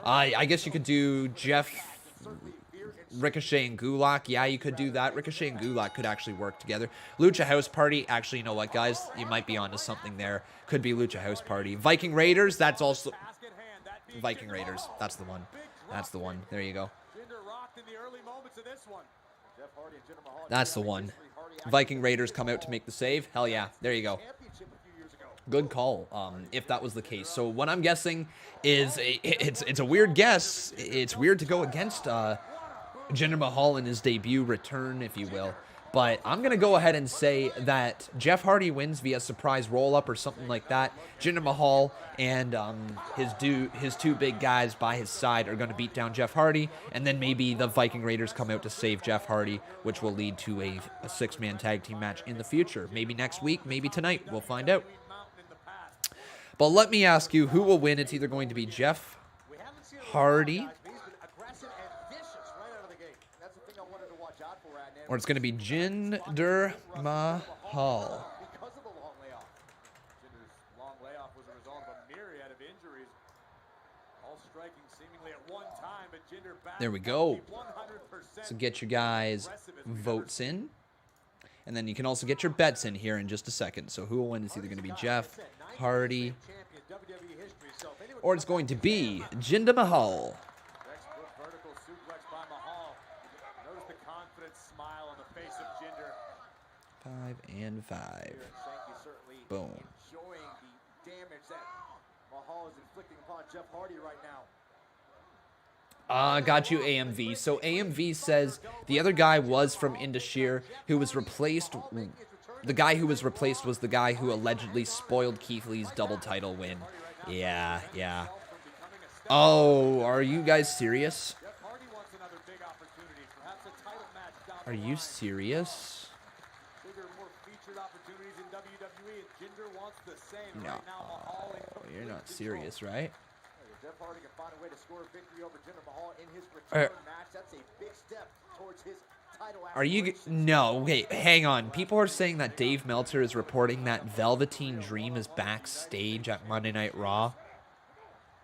[SPEAKER 2] I guess you could do Jeff, Ricochet, and Gulak. Yeah, you could do that. Ricochet and Gulak could actually work together. Lucha House Party. Actually, you know what, guys? You might be onto something there. Could be Lucha House Party. Viking Raiders. That's also... Viking Raiders. That's the one. That's the one. There you go. That's the one. Viking Raiders come out to make the save. Hell yeah. There you go. Good call, if that was the case. So what I'm guessing is, it's a weird guess. It's weird to go against Jinder Mahal in his debut return, if you will. But I'm going to go ahead and say that Jeff Hardy wins via surprise roll-up or something like that. Jinder Mahal and his two big guys by his side are going to beat down Jeff Hardy. And then maybe the Viking Raiders come out to save Jeff Hardy, which will lead to a six-man tag team match in the future. Maybe next week, maybe tonight. We'll find out. But let me ask you, who will win? It's either going to be Jeff Hardy, or it's going to be Jinder Mahal. There we go. So get your guys' votes in. And then you can also get your bets in here in just a second. So who will win? It's either going to be Jeff Hardy or it's going to be Jinder Mahal.
[SPEAKER 16] Textbook vertical suplex by Mahal. Notice the confident smile on the face of Jinder.
[SPEAKER 2] 5 and 5. Boom.
[SPEAKER 5] Enjoying the damage that Mahal is inflicting upon Jeff Hardy right now.
[SPEAKER 2] Got you, AMV. So AMV says the other guy was from Indashir, who was replaced. The guy who was replaced was the guy who allegedly spoiled Keith Lee's double title win. Yeah. Oh, are you guys serious? Are you serious? No, you're not serious, right?
[SPEAKER 5] Jeff Hardy can find a way to score a victory over Jinder Mahal in his return match. That's a big step towards his title.
[SPEAKER 2] Are you? No, wait, hang on. People are saying that Dave Meltzer is reporting that Velveteen Dream is backstage at Monday Night Raw.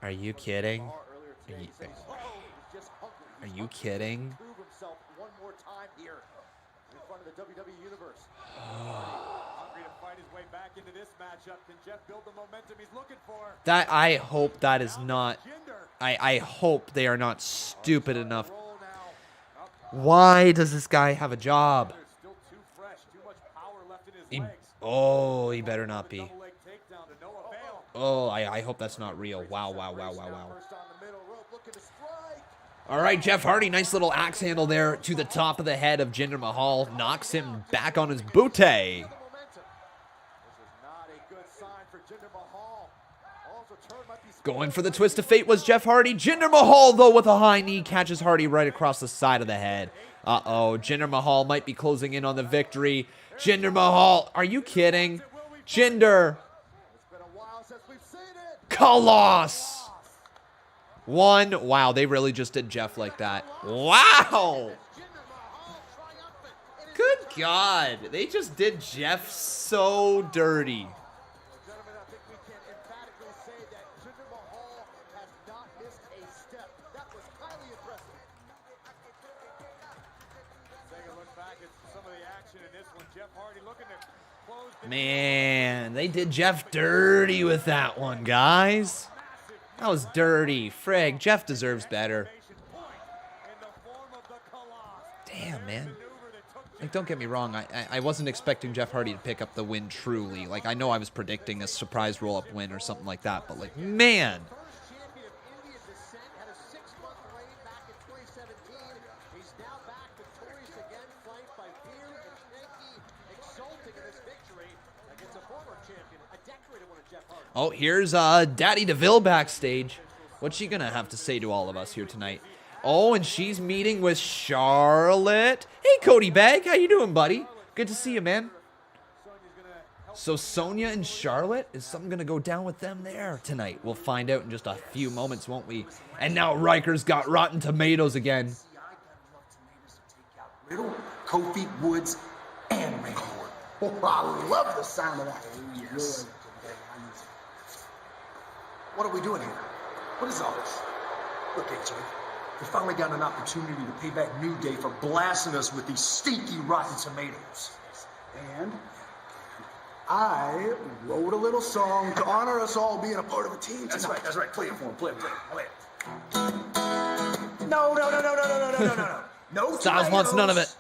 [SPEAKER 2] Are you kidding? Are you kidding?
[SPEAKER 5] Prove himself one more time here in front of the WWE Universe. Hungry to fight his way back into this matchup. Can Jeff build the momentum he's looking for?
[SPEAKER 2] That I hope that is not. I hope they are not stupid enough. Why does this guy have a job? He better not be. Oh, I hope that's not real. Wow. All right, Jeff Hardy, nice little axe handle there to the top of the head of Jinder Mahal. Knocks him back on his booty. Going for the twist of fate was Jeff Hardy. Jinder Mahal, though, with a high knee, catches Hardy right across the side of the head. Uh-oh, Jinder Mahal might be closing in on the victory. Jinder Mahal, are you kidding? Jinder. Koloss. 1. Wow, they really just did Jeff like that. Wow. Good God. They just did Jeff so dirty. Man, they did Jeff dirty with that one, guys. That was dirty. Frig, Jeff deserves better. Damn, man. Like, don't get me wrong. I wasn't expecting Jeff Hardy to pick up the win truly. Like, I know I was predicting a surprise roll-up win or something like that. But, like, man. Oh, here's Daddy DeVille backstage. What's she going to have to say to all of us here tonight? Oh, and she's meeting with Charlotte. Hey, Cody Bagg. How you doing, buddy? Good to see you, man. So Sonya and Charlotte, is something going to go down with them there tonight? We'll find out in just a few moments, won't we? And now Riker's got Rotten Tomatoes again.
[SPEAKER 9] Riddle, Kofi, Woods, and Randy Orton. Oh, I love the sound of that. Oh, yes. What are we doing here? What is all this? Look, AJ, we finally got an opportunity to pay back New Day for blasting us with these stinky Rotten Tomatoes. And I wrote a little song to honor us all being a part of a team tonight. That's right. Play it for him. Play it. No. No
[SPEAKER 2] Styles wants none of it.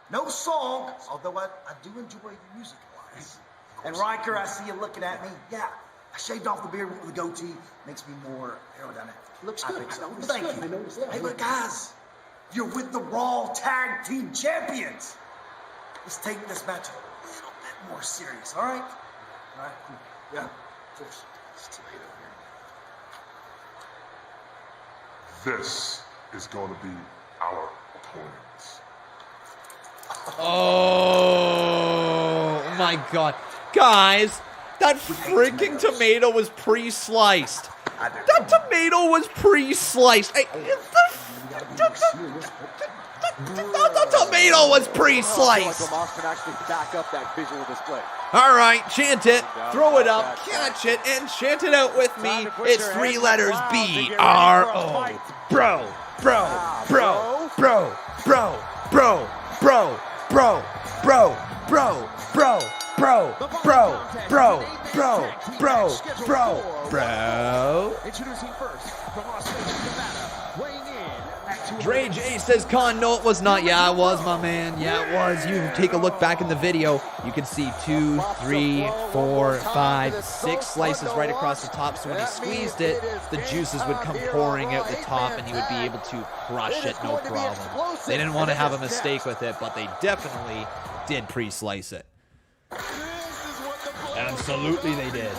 [SPEAKER 9] No song, although I do enjoy your music, Elias. And Riker, I see you looking at me. Yeah. I shaved off the beard with the goatee. Makes me more aerodynamic. Looks good. Thank you. Hey, look, guys. You're with the Raw Tag Team Champions. Let's take this match a little bit more serious, all right? All right? Yeah.
[SPEAKER 13] This is going to be our opponents.
[SPEAKER 2] Oh, my God. Guys. That freaking tomato was pre-sliced. That tomato was pre-sliced. The tomato was pre-sliced. All right, chant it, throw it up, catch it, and chant it out with me. It's 3 letters B-R-O. Bro. bro.
[SPEAKER 16] Introducing first from Las Vegas, Nevada, weighing in at
[SPEAKER 2] Dre J says, Con, no, it was not. Yeah, it was, my man. Yeah, it was. You take a look back in the video. You can see 2, 3, 4, 5, 6 slices right across the top. So when he squeezed it, the juices would come pouring out the top, and he would be able to crush it, no problem. They didn't want to have a mistake with it, but they definitely did pre-slice it. Absolutely they did.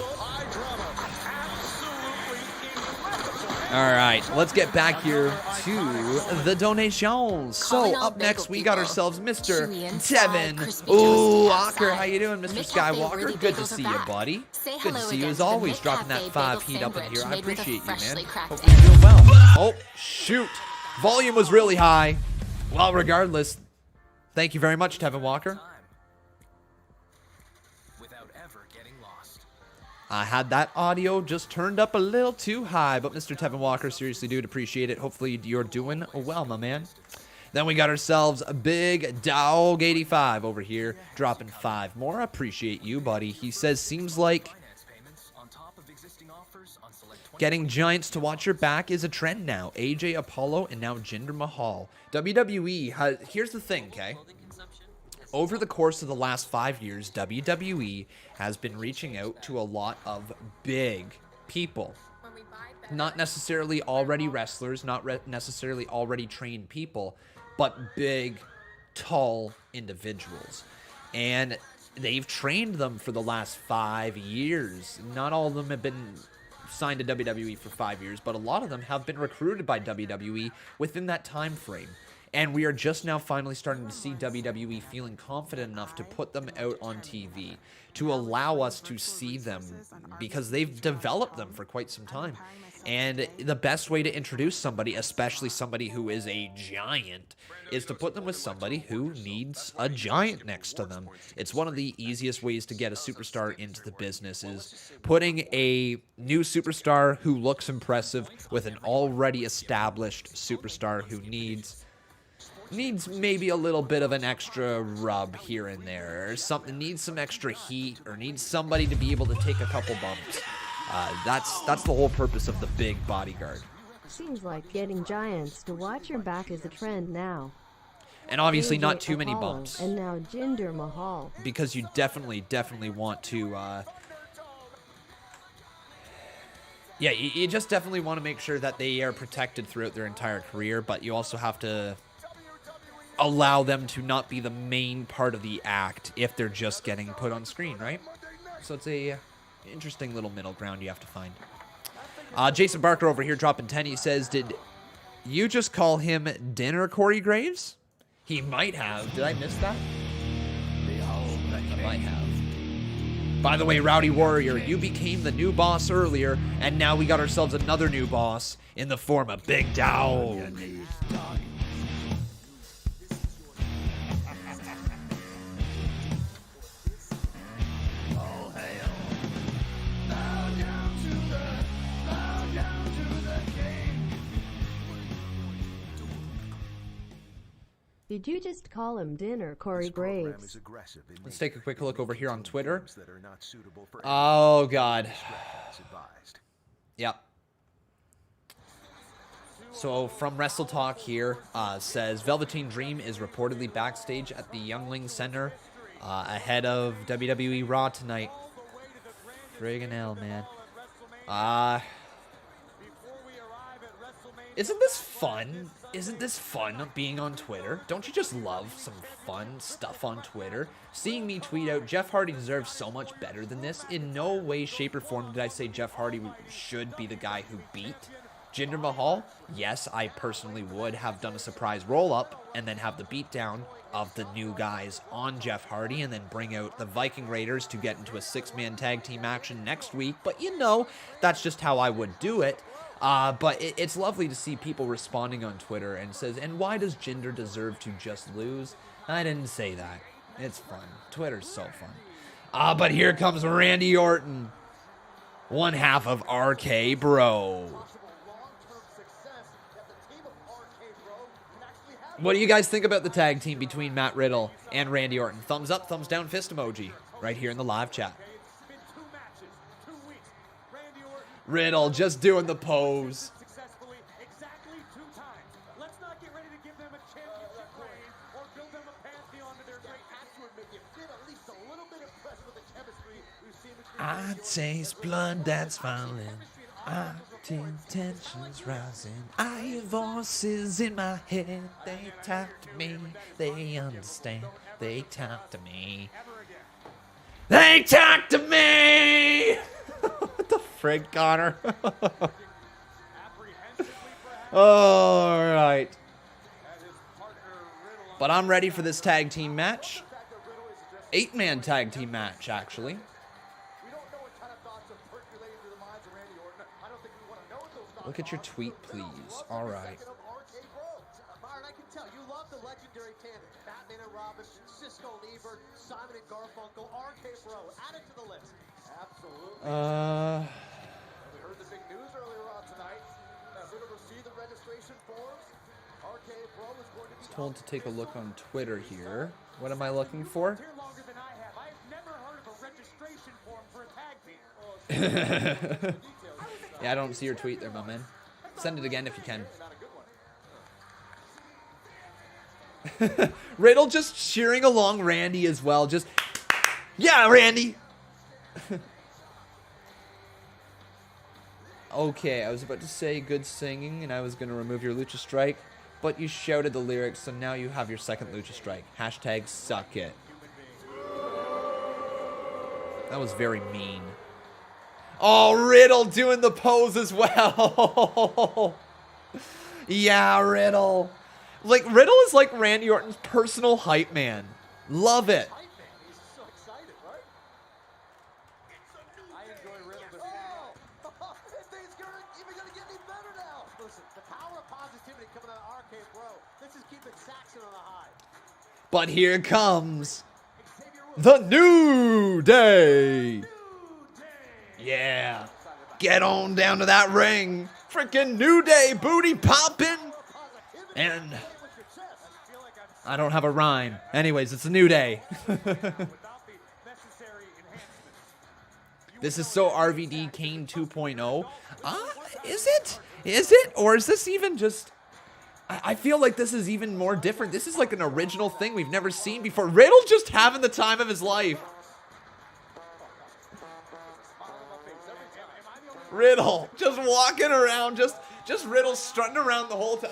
[SPEAKER 2] All right, let's get back here to the donations. So up next, we got ourselves Mr. Tevin Walker. How you doing, Mr. Skywalker? Good to see you, buddy. Good to see you as always, dropping that 5 heat up in here. I appreciate you, man. Hope you're doing well. Oh, shoot. Volume was really high. Well, regardless, thank you very much, Tevin Walker. I had that audio just turned up a little too high, but Mr. Tevin Walker, seriously, dude, appreciate it. Hopefully you're doing well, my man. Then we got ourselves a big dog 85 over here, dropping 5 more. Appreciate you, buddy. He says, seems like getting giants to watch your back is a trend now. AJ Apollo and now Jinder Mahal. WWE has, here's the thing, okay? Over the course of the last 5 years, WWE has been reaching out to a lot of big people. Not necessarily already wrestlers, not necessarily already trained people, but big, tall individuals. And they've trained them for the last 5 years. Not all of them have been signed to WWE for 5 years, but a lot of them have been recruited by WWE within that time frame. And we are just now finally starting to see WWE feeling confident enough to put them out on TV, to allow us to see them, because they've developed them for quite some time. And the best way to introduce somebody, especially somebody who is a giant, is to put them with somebody who needs a giant next to them. It's one of the easiest ways to get a superstar into the business, is putting a new superstar who looks impressive with an already established superstar who needs maybe a little bit of an extra rub here and there, or something, needs some extra heat, or needs somebody to be able to take a couple bumps. That's the whole purpose of the big bodyguard.
[SPEAKER 4] Seems like getting giants to watch your back is a trend now.
[SPEAKER 2] And obviously
[SPEAKER 4] AJ
[SPEAKER 2] not too many
[SPEAKER 4] Apollo,
[SPEAKER 2] bumps.
[SPEAKER 4] And now Jinder Mahal.
[SPEAKER 2] Because you definitely want to... yeah, you just definitely want to make sure that they are protected throughout their entire career, but you also have to allow them to not be the main part of the act if they're just getting put on screen, right? So it's a interesting little middle ground you have to find. Jason Barker over here dropping 10. He says, did you just call him Dinner Corey Graves? He might have. Did I miss that? I might have. By the way, Rowdy Warrior, you became the new boss earlier, and now we got ourselves another new boss in the form of Big Dog.
[SPEAKER 4] Did you just call him Dinner Corey Graves?
[SPEAKER 2] Let's take a quick look over here on Twitter. Oh, God. Yep. So from Wrestle Talk here, says Velveteen Dream is reportedly backstage at the Youngling Center ahead of WWE RAW tonight. Friggin' hell, man. Isn't this fun? Isn't this fun being on Twitter? Don't you just love some fun stuff on Twitter? Seeing me tweet out, Jeff Hardy deserves so much better than this. In no way, shape, or form did I say Jeff Hardy should be the guy who beat Jinder Mahal. Yes, I personally would have done a surprise roll-up and then have the beatdown of the new guys on Jeff Hardy and then bring out the Viking Raiders to get into a 6-man tag team action next week. But you know, that's just how I would do it. But it's lovely to see people responding on Twitter and says, and why does Jinder deserve to just lose? I didn't say that. It's fun. Twitter's so fun. But here comes Randy Orton, one half of RK Bro. What do you guys think about the tag team between Matt Riddle and Randy Orton? Thumbs up, thumbs down, fist emoji right here in the live chat. Riddle just doing the pose.
[SPEAKER 16] Successfully exactly 2 times. Let's not get ready to give them a championship reign or build them a pantheon to their great.
[SPEAKER 5] I have to admit, you feel at least a little bit impressed with the chemistry we've seen between
[SPEAKER 2] I taste blood that's falling. I feel tensions rising. I hear voices in my head. They talk to me. They understand. They talk to me. They talk to me! What the frig, Connor? Alright. But I'm ready for this tag team match. 8-man tag team match, actually. Look at your tweet, please. All right.
[SPEAKER 5] Byron, I can tell you love the legendary tandem. Batman and Robin, Cisco and Ebert, Simon and Garfunkel, RK-Bro. Add it to the list. Absolutely. We heard the big news earlier on tonight. Riddle received the registration forms. RK-Bro is going to be
[SPEAKER 2] Told to take a look on Twitter here. What am I looking for?
[SPEAKER 16] Here longer than I have. I've never heard of a registration form for a tag team.
[SPEAKER 2] Yeah, I don't see your tweet there, my man. Send it again if you can. Riddle just cheering along Randy as well. Just, yeah, Randy. Okay, I was about to say good singing, and I was going to remove your Lucha Strike, but you shouted the lyrics, so now you have your second Lucha Strike. Hashtag suck it. That was very mean. Oh, Riddle doing the pose as well. Yeah, Riddle. Like, Riddle is like Randy Orton's personal hype man. Love it.
[SPEAKER 5] He's so excited, right? I enjoy Riddle. Things are even going to get any better now. Listen, the power of positivity coming out of RK-Bro. This is keeping Jaxson on the high.
[SPEAKER 2] But here comes the New Day. Yeah. Get on down to that ring. Freaking New Day booty popping. And I don't have a rhyme. Anyways, it's a New Day. This is so RVD Kane 2.0. Is it? Is it? Or is this even just... I feel like this is even more different. This is like an original thing we've never seen before. Riddle just having the time of his life. Riddle just walking around, just Riddle strutting around the whole time.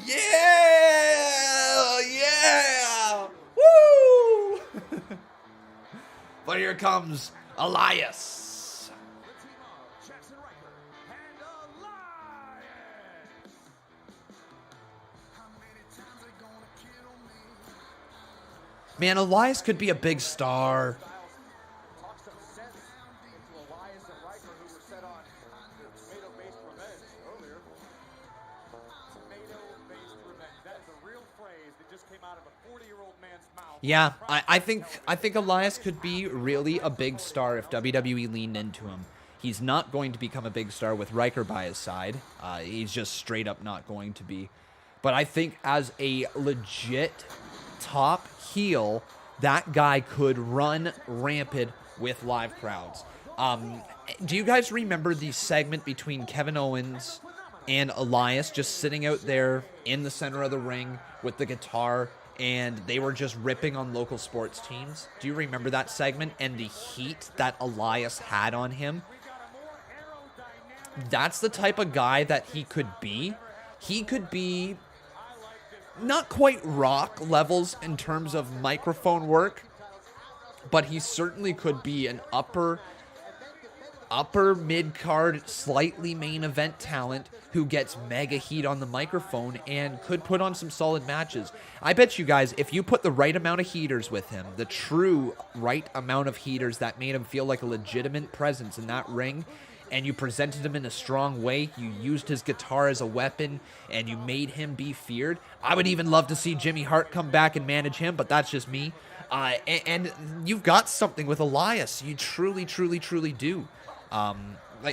[SPEAKER 2] Yeah, yeah, woo! But here comes Elias.
[SPEAKER 16] Jaxson Ryker and Elias.
[SPEAKER 2] Man, Elias could be a big star. Yeah, I think Elias could be really a big star if WWE leaned into him. He's not going to become a big star with Ryker by his side. He's just straight up not going to be. But I think as a legit top heel, that guy could run rampant with live crowds. Do you guys remember the segment between Kevin Owens and Elias just sitting out there in the center of the ring with the guitar, and they were just ripping on local sports teams? Do you remember that segment and the heat that Elias had on him? That's the type of guy that he could be. He could be not quite Rock levels in terms of microphone work, but he certainly could be an upper mid-card, slightly main event talent who gets mega heat on the microphone and could put on some solid matches. I bet you guys, if you put the right amount of heaters with him, the true right amount of heaters that made him feel like a legitimate presence in that ring, and you presented him in a strong way, you used his guitar as a weapon, and you made him be feared, I would even love to see Jimmy Hart come back and manage him, but that's just me. And you've got something with Elias. You truly, truly, truly do. I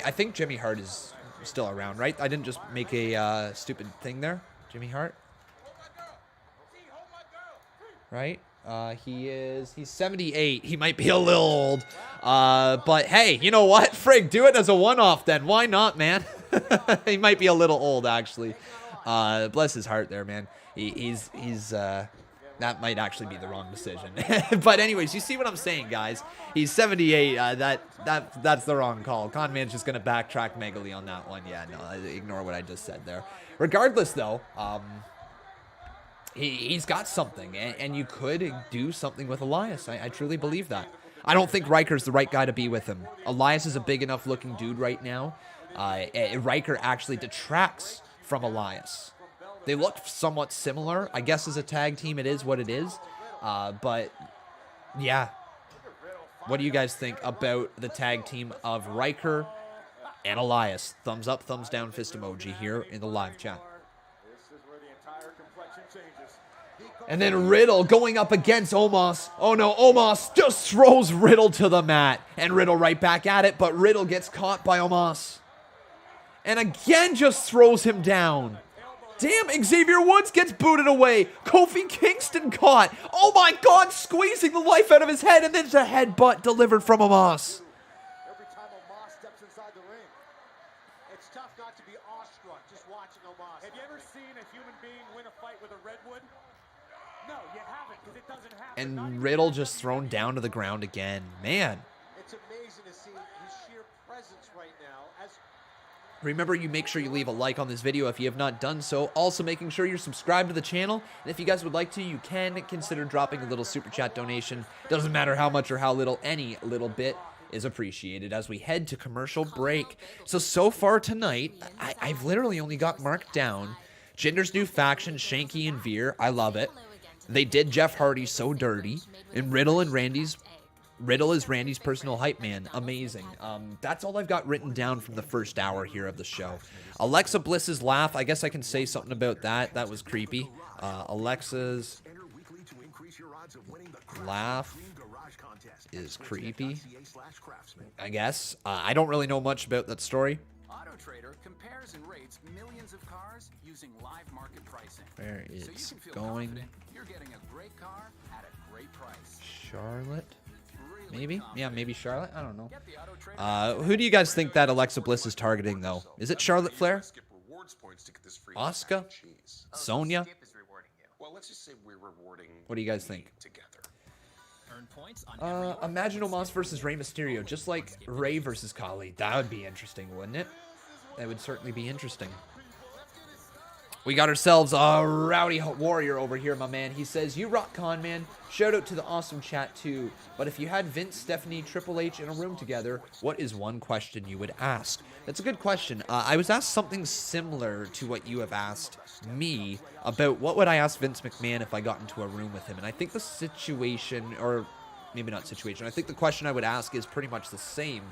[SPEAKER 2] think Jimmy Hart is still around, right? I didn't just make a stupid thing there. Jimmy Hart, right? He's 78. He might be a little old. But hey, you know what? Frig, do it as a one-off then. Why not, man? He might be a little old, actually. Bless his heart there, man. He's that might actually be the wrong decision. But anyways, you see what I'm saying, guys. He's 78. That's the wrong call. Conman's just going to backtrack megally on that one. Yeah, no, ignore what I just said there. Regardless, though, he's got something, and you could do something with Elias. I truly believe that. I don't think Ryker's the right guy to be with him. Elias is a big enough looking dude right now. Ryker actually detracts from Elias. They look somewhat similar. I guess as a tag team, it is what it is. But, yeah. What do you guys think about the tag team of Ryker and Elias? Thumbs up, thumbs down, fist emoji here in the live chat. And then Riddle going up against Omos. Oh no, Omos just throws Riddle to the mat. And Riddle right back at it, but Riddle gets caught by Omos. And again just throws him down. Damn, Xavier Woods gets booted away. Kofi Kingston caught. Oh my God, squeezing the life out of his head, and then a headbutt delivered from Omos.
[SPEAKER 5] Every time Omos steps inside the ring, it's tough not to be awestruck just watching Omos.
[SPEAKER 16] Have you ever seen a human being win a fight with a redwood? No, you haven't, because it doesn't happen.
[SPEAKER 2] And Riddle just thrown down to the ground again. Man.
[SPEAKER 5] It's amazing to see his sheer presence right now.
[SPEAKER 2] Remember, you make sure you leave a like on this video if you have not done so. Also, making sure you're subscribed to the channel. And if you guys would like to, you can consider dropping a little super chat donation. Doesn't matter how much or how little, any little bit is appreciated as we head to commercial break. So far tonight, I've literally only got marked down Jinder's new faction, Shanky and Veer. I love it. They did Jeff Hardy so dirty. And Riddle is Randy's personal hype man. Amazing. That's all I've got written down from the first hour here of the show. Alexa Bliss's laugh. I guess I can say something about that. That was creepy. Alexa's laugh is creepy, I guess. I don't really know much about that story.
[SPEAKER 17] AutoTrader compares and rates millions of cars using live market pricing.
[SPEAKER 2] Where it's going.
[SPEAKER 17] You're getting a great car at a great price.
[SPEAKER 2] Charlotte? Maybe? Yeah, maybe Charlotte? I don't know. Who do you guys think that Alexa Bliss is targeting, though? Is it Charlotte Flair? Asuka? Sonya?
[SPEAKER 18] Well, let's just say we're rewarding.
[SPEAKER 2] What do you guys think? Imagine Omos versus Rey Mysterio, just like Rey versus Kali. That would be interesting, wouldn't it? That would certainly be interesting. We got ourselves a rowdy warrior over here, my man. He says, "You rock, con man." Shout out to the awesome chat too. But if you had Vince, Stephanie, Triple H in a room together, what is one question you would ask? That's a good question. I was asked something similar to what you have asked me about what would I ask Vince McMahon if I got into a room with him. And I think the situation, or maybe not situation, I think the question I would ask is pretty much the same.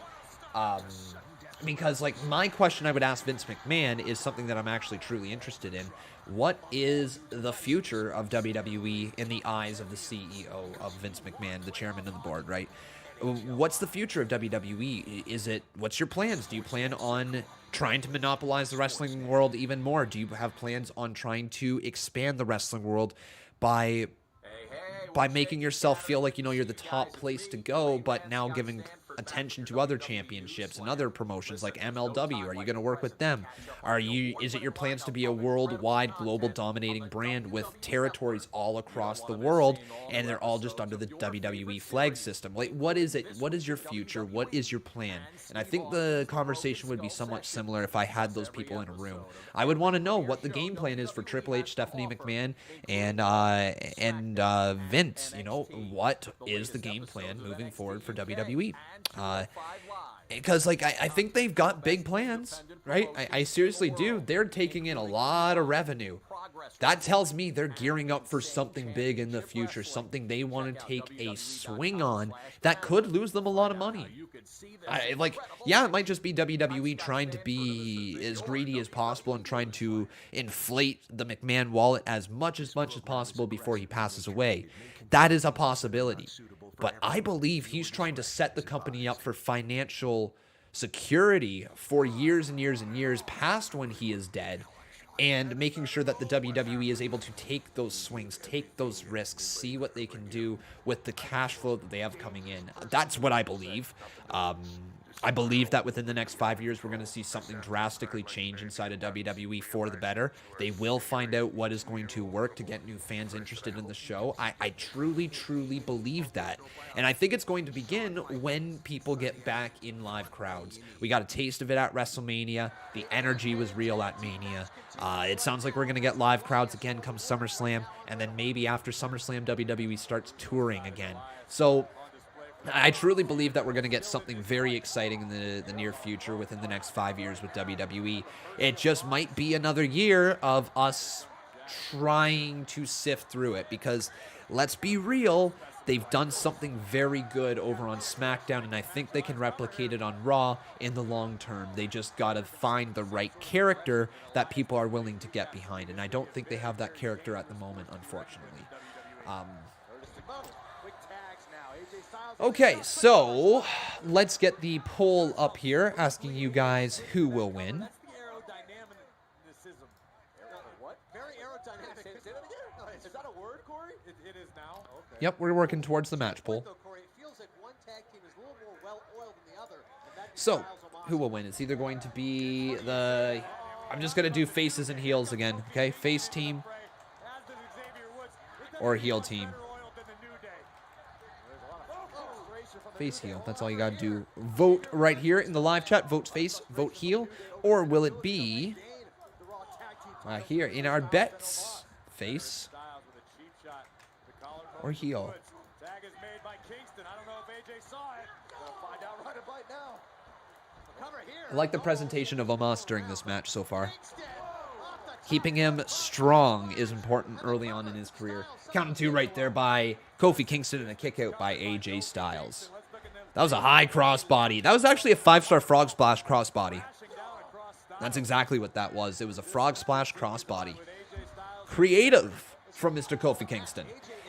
[SPEAKER 2] Because, like, my question I would ask Vince McMahon is something that I'm actually truly interested in. What is the future of WWE in the eyes of the CEO of Vince McMahon, the chairman of the board, right? What's the future of WWE? What's your plans? Do you plan on trying to monopolize the wrestling world even more? Do you have plans on trying to expand the wrestling world by making yourself feel like, you know, you're the top place to go, but now giving attention to other championships and other promotions like MLW? Are you going to work with them? Is it your plans to be a worldwide global dominating brand with territories all across the world, and they're all just under the WWE flag system? Like, what is it? What is your future? What is your plan? And I think the conversation would be somewhat similar if I had those people in a room. I would want to know what the game plan is for Triple H, Stephanie McMahon, and Vince. You know, what is the game plan moving forward for WWE? Because, like, I think they've got big plans, right? I seriously do. They're taking in a lot of revenue. That tells me they're gearing up for something big in the future, something they want to take a swing on that could lose them a lot of money. Yeah, it might just be WWE trying to be as greedy as possible and trying to inflate the McMahon wallet as much as possible before he passes away. That is a possibility. But I believe he's trying to set the company up for financial security for years and years and years past when he is dead. and making sure that the WWE is able to take those swings, take those risks, see what they can do with the cash flow that they have coming in. That's what I believe. I believe that within the next 5 years, we're going to see something drastically change inside of WWE for the better. They will find out what is going to work to get new fans interested in the show. I truly, truly believe that. And I think it's going to begin when people get back in live crowds. We got a taste of it at WrestleMania. The energy was real at Mania. It sounds like we're going to get live crowds again come SummerSlam. And then maybe after SummerSlam, WWE starts touring again. So I truly believe that we're going to get something very exciting in the near future within the next 5 years with WWE. It just might be another year of us trying to sift through it because, let's be real, they've done something very good over on SmackDown, and I think they can replicate it on Raw in the long term. They just got to find the right character that people are willing to get behind, and I don't think they have that character at the moment, unfortunately. Okay, so let's get the poll up here asking you guys who will win. Yep, we're working towards the match poll. So, who will win? It's either going to be the... I'm just going to do faces and heels again, okay? Face team or heel team. Face heel. That's all you got to do. Vote right here in the live chat. Vote face, vote heel. Or will it be here in our bets? Face or heel? I like the presentation of Omos during this match so far. Keeping him strong is important early on in his career. Count of 2 right there by Kofi Kingston and a kick out by AJ Styles. That was a high crossbody. That was actually a 5-star frog splash crossbody. That's exactly what that was. It was a frog splash crossbody. Creative from Mr. Kofi Kingston.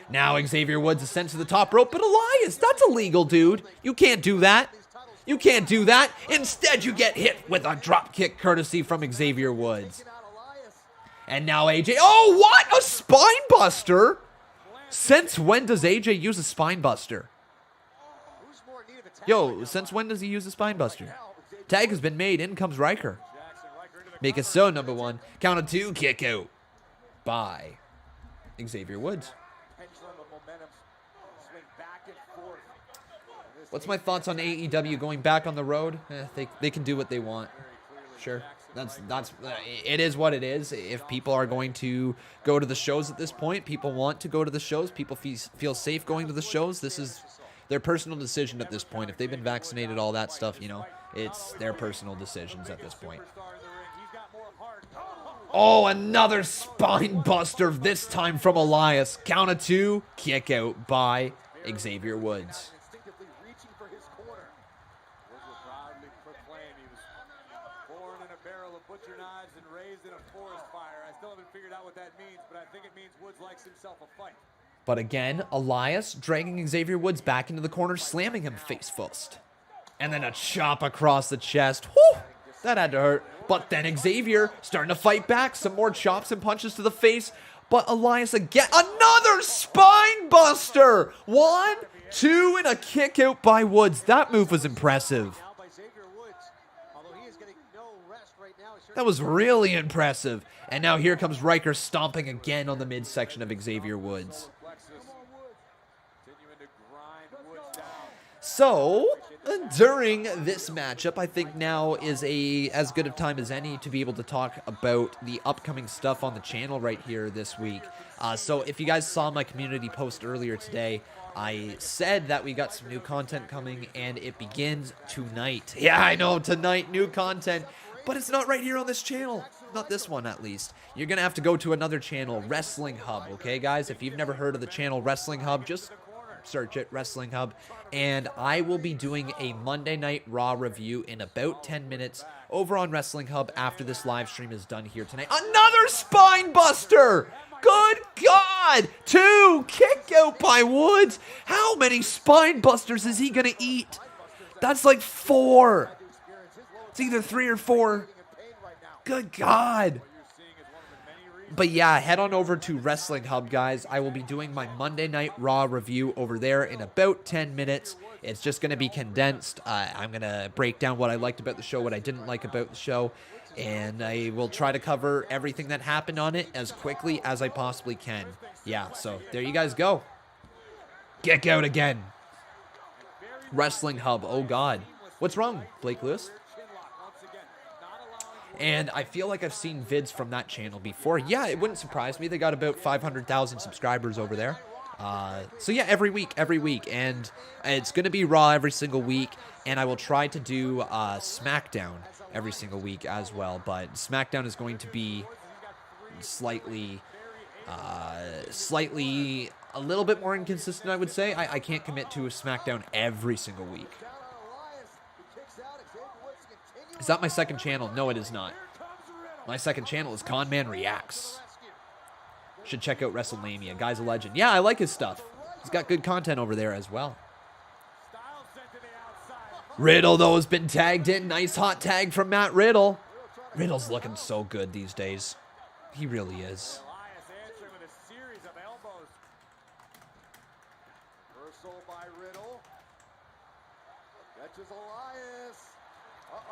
[SPEAKER 2] Now Xavier Woods is sent to the top rope, but Elias, that's illegal, dude. You can't do that. You can't do that. Instead, you get hit with a drop kick courtesy from Xavier Woods. And now AJ, oh, what? A spine buster? Since when does AJ use a spine buster? Yo, since when does he use a spine buster? Tag has been made. In comes Ryker. Make it so, number 1. Count of 2, kick out by Xavier Woods. What's my thoughts on AEW going back on the road? They can do what they want. Sure. It is what it is. If people are going to go to the shows at this point, people want to go to the shows. People feel safe going to the shows. This is their personal decision at this point. If they've been vaccinated, all that stuff, you know, it's their personal decisions at this point. Oh, another spine buster, this time from Elias. Count of 2, kick out by Xavier Woods. But again, Elias dragging Xavier Woods back into the corner, slamming him face first. And then a chop across the chest. Whew! That had to hurt. But then Xavier starting to fight back. Some more chops and punches to the face. But Elias again. Another spine buster! 1, 2, and a kick out by Woods. That move was impressive. That was really impressive. And now here comes Ryker stomping again on the midsection of Xavier Woods. So, during this matchup, I think now is as good of time as any to be able to talk about the upcoming stuff on the channel right here this week. So if you guys saw my community post earlier today, I said that we got some new content coming, and it begins tonight. Yeah, I know, tonight, new content. But it's not right here on this channel. Not this one, at least. You're going to have to go to another channel, Wrestling Hub, okay, guys? If you've never heard of the channel Wrestling Hub, just search it, Wrestling Hub. And I will be doing a Monday Night Raw review in about 10 minutes over on Wrestling Hub after this live stream is done here tonight. Another spine buster! Good God! 2, kick out by Woods. How many spine busters is he going to eat? That's like 4. It's either 3 or 4. Good God. But yeah, head on over to Wrestling Hub, guys. I will be doing my Monday Night Raw review over there in about 10 minutes. It's just going to be condensed. I'm going to break down what I liked about the show, what I didn't like about the show, and I will try to cover everything that happened on it as quickly as I possibly can. Yeah, so there you guys go. Kick out again. Wrestling Hub. Oh, God. What's wrong, Blake Lewis? And I feel like I've seen vids from that channel before. Yeah, it wouldn't surprise me. They got about 500,000 subscribers over there. So yeah, every week. And it's going to be Raw every single week. And I will try to do SmackDown every single week as well. But SmackDown is going to be slightly a little bit more inconsistent, I would say. I can't commit to a SmackDown every single week. Is that my second channel? No, it is not. My second channel is Conman Reacts. Should check out WrestleMania. Guy's a legend. Yeah, I like his stuff. He's got good content over there as well. Riddle, though, has been tagged in. Nice hot tag from Matt Riddle. Riddle's looking so good these days. He really is.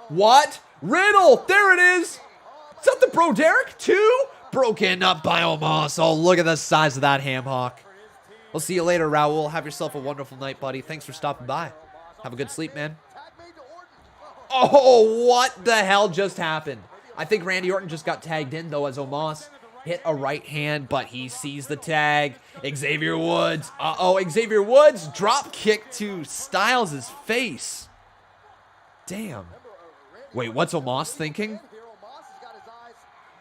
[SPEAKER 2] What? Riddle! There it is! Is that the Bro Derek? 2? Broken up by Omos. Oh, look at the size of that ham hock. We'll see you later, Raul. Have yourself a wonderful night, buddy. Thanks for stopping by. Have a good sleep, man. Oh, what the hell just happened? I think Randy Orton just got tagged in, though, as Omos hit a right hand, but he sees the tag. Xavier Woods. Uh-oh, Xavier Woods. Drop kick to Styles' face. Damn. Wait, what's Omos thinking?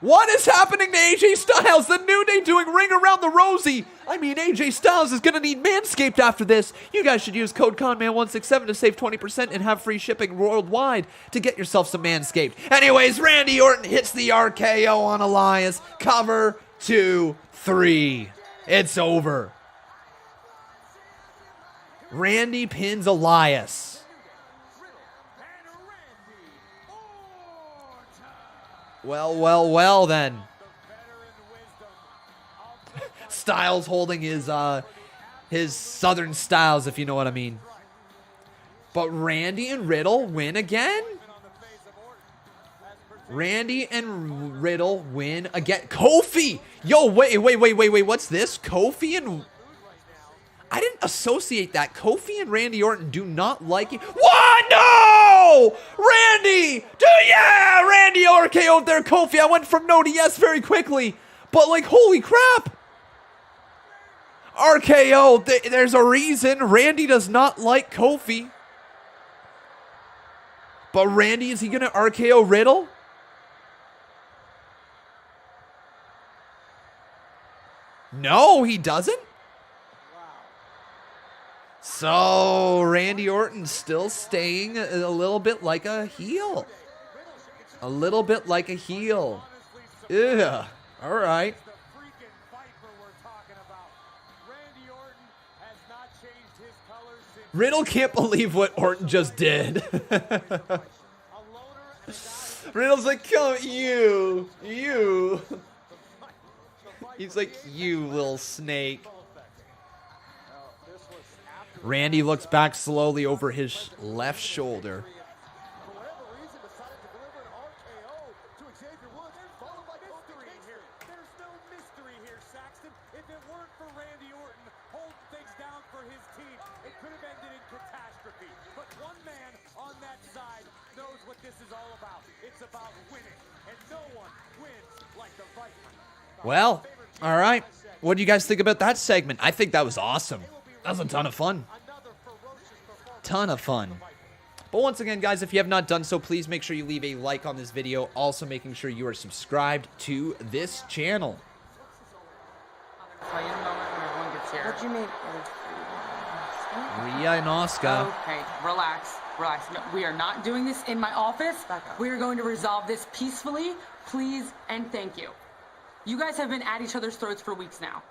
[SPEAKER 2] What is happening to AJ Styles? The New Day doing Ring Around the Rosie. I mean, AJ Styles is going to need Manscaped after this. You guys should use code CONMAN167 to save 20% and have free shipping worldwide to get yourself some Manscaped. Anyways, Randy Orton hits the RKO on Elias. Cover, 2, 3. It's over. Randy pins Elias. Well, then. Styles holding his Southern Styles, if you know what I mean. But Randy and Riddle win again? Randy and Riddle win again. Kofi! Yo, wait, what's this? Kofi and... I didn't associate that. Kofi and Randy Orton do not like it. What? No! Randy! Yeah! Randy RKO'd there, Kofi. I went from no to yes very quickly. But, like, holy crap. RKO, there's a reason. Randy does not like Kofi. But Randy, is he going to RKO Riddle? No, he doesn't. So, Randy Orton still staying a little bit like a heel. A little bit like a heel. Yeah. All right. Riddle can't believe what Orton just did. Riddle's like, come, you. He's like, you little snake. Randy looks back slowly over his left shoulder.
[SPEAKER 16] There's no mystery here, Saxton. If it weren't for Randy Orton holding things down for his team, it could have ended in catastrophe. But one man on that side knows what this is all about. It's about winning, and no one wins like the Viper.
[SPEAKER 2] Well, all right. What do you guys think about that segment? I think that was awesome. That was a ton of fun. Ton of fun. But once again, guys, if you have not done so, please make sure you leave a like on this video. Also, making sure you are subscribed to this channel.
[SPEAKER 19] What do you mean?
[SPEAKER 2] Rhea and Asuka.
[SPEAKER 19] Okay, relax. No, we are not doing this in my office. We are going to resolve this peacefully, please, and thank you. You guys have been at each other's throats for weeks now.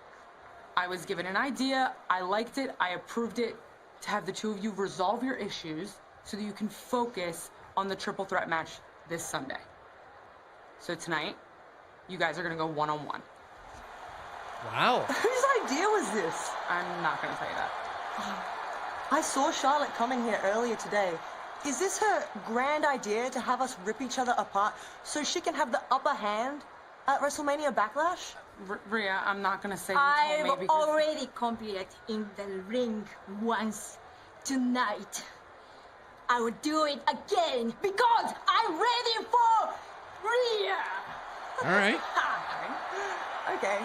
[SPEAKER 19] I was given an idea, I liked it, I approved it, to have the two of you resolve your issues so that you can focus on the triple threat match this Sunday. So tonight, you guys are gonna go one-on-one.
[SPEAKER 2] Wow.
[SPEAKER 20] Whose idea was this?
[SPEAKER 19] I'm not going to tell you that.
[SPEAKER 20] I saw Charlotte coming here earlier today. Is this her grand idea to have us rip each other apart so she can have the upper hand at WrestleMania Backlash?
[SPEAKER 19] Rhea, I'm not going to say
[SPEAKER 6] I've
[SPEAKER 19] you told me because...
[SPEAKER 6] already competed in the ring once. Tonight, I will do it again because I'm ready for Rhea.
[SPEAKER 2] All right.
[SPEAKER 20] Okay.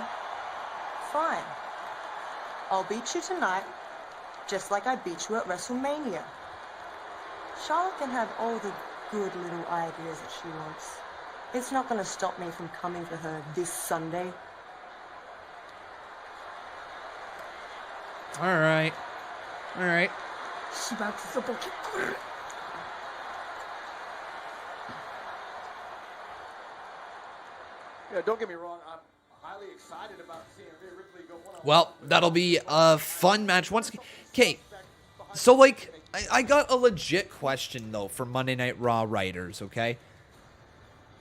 [SPEAKER 20] Fine. I'll beat you tonight, just like I beat you at WrestleMania. Charlotte can have all the good little ideas that she wants. It's not going to stop me from coming for her this Sunday.
[SPEAKER 2] All right. All right.
[SPEAKER 5] Yeah, don't get me wrong. I'm highly excited about seeing Rhea Ripley go one-on-one.
[SPEAKER 2] Well, that'll be a fun match. Once, okay. So like, I got a legit question though for Monday Night Raw writers. Okay.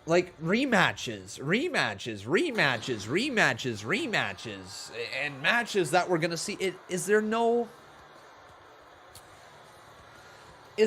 [SPEAKER 2] Like rematches, and matches that we're gonna see. Is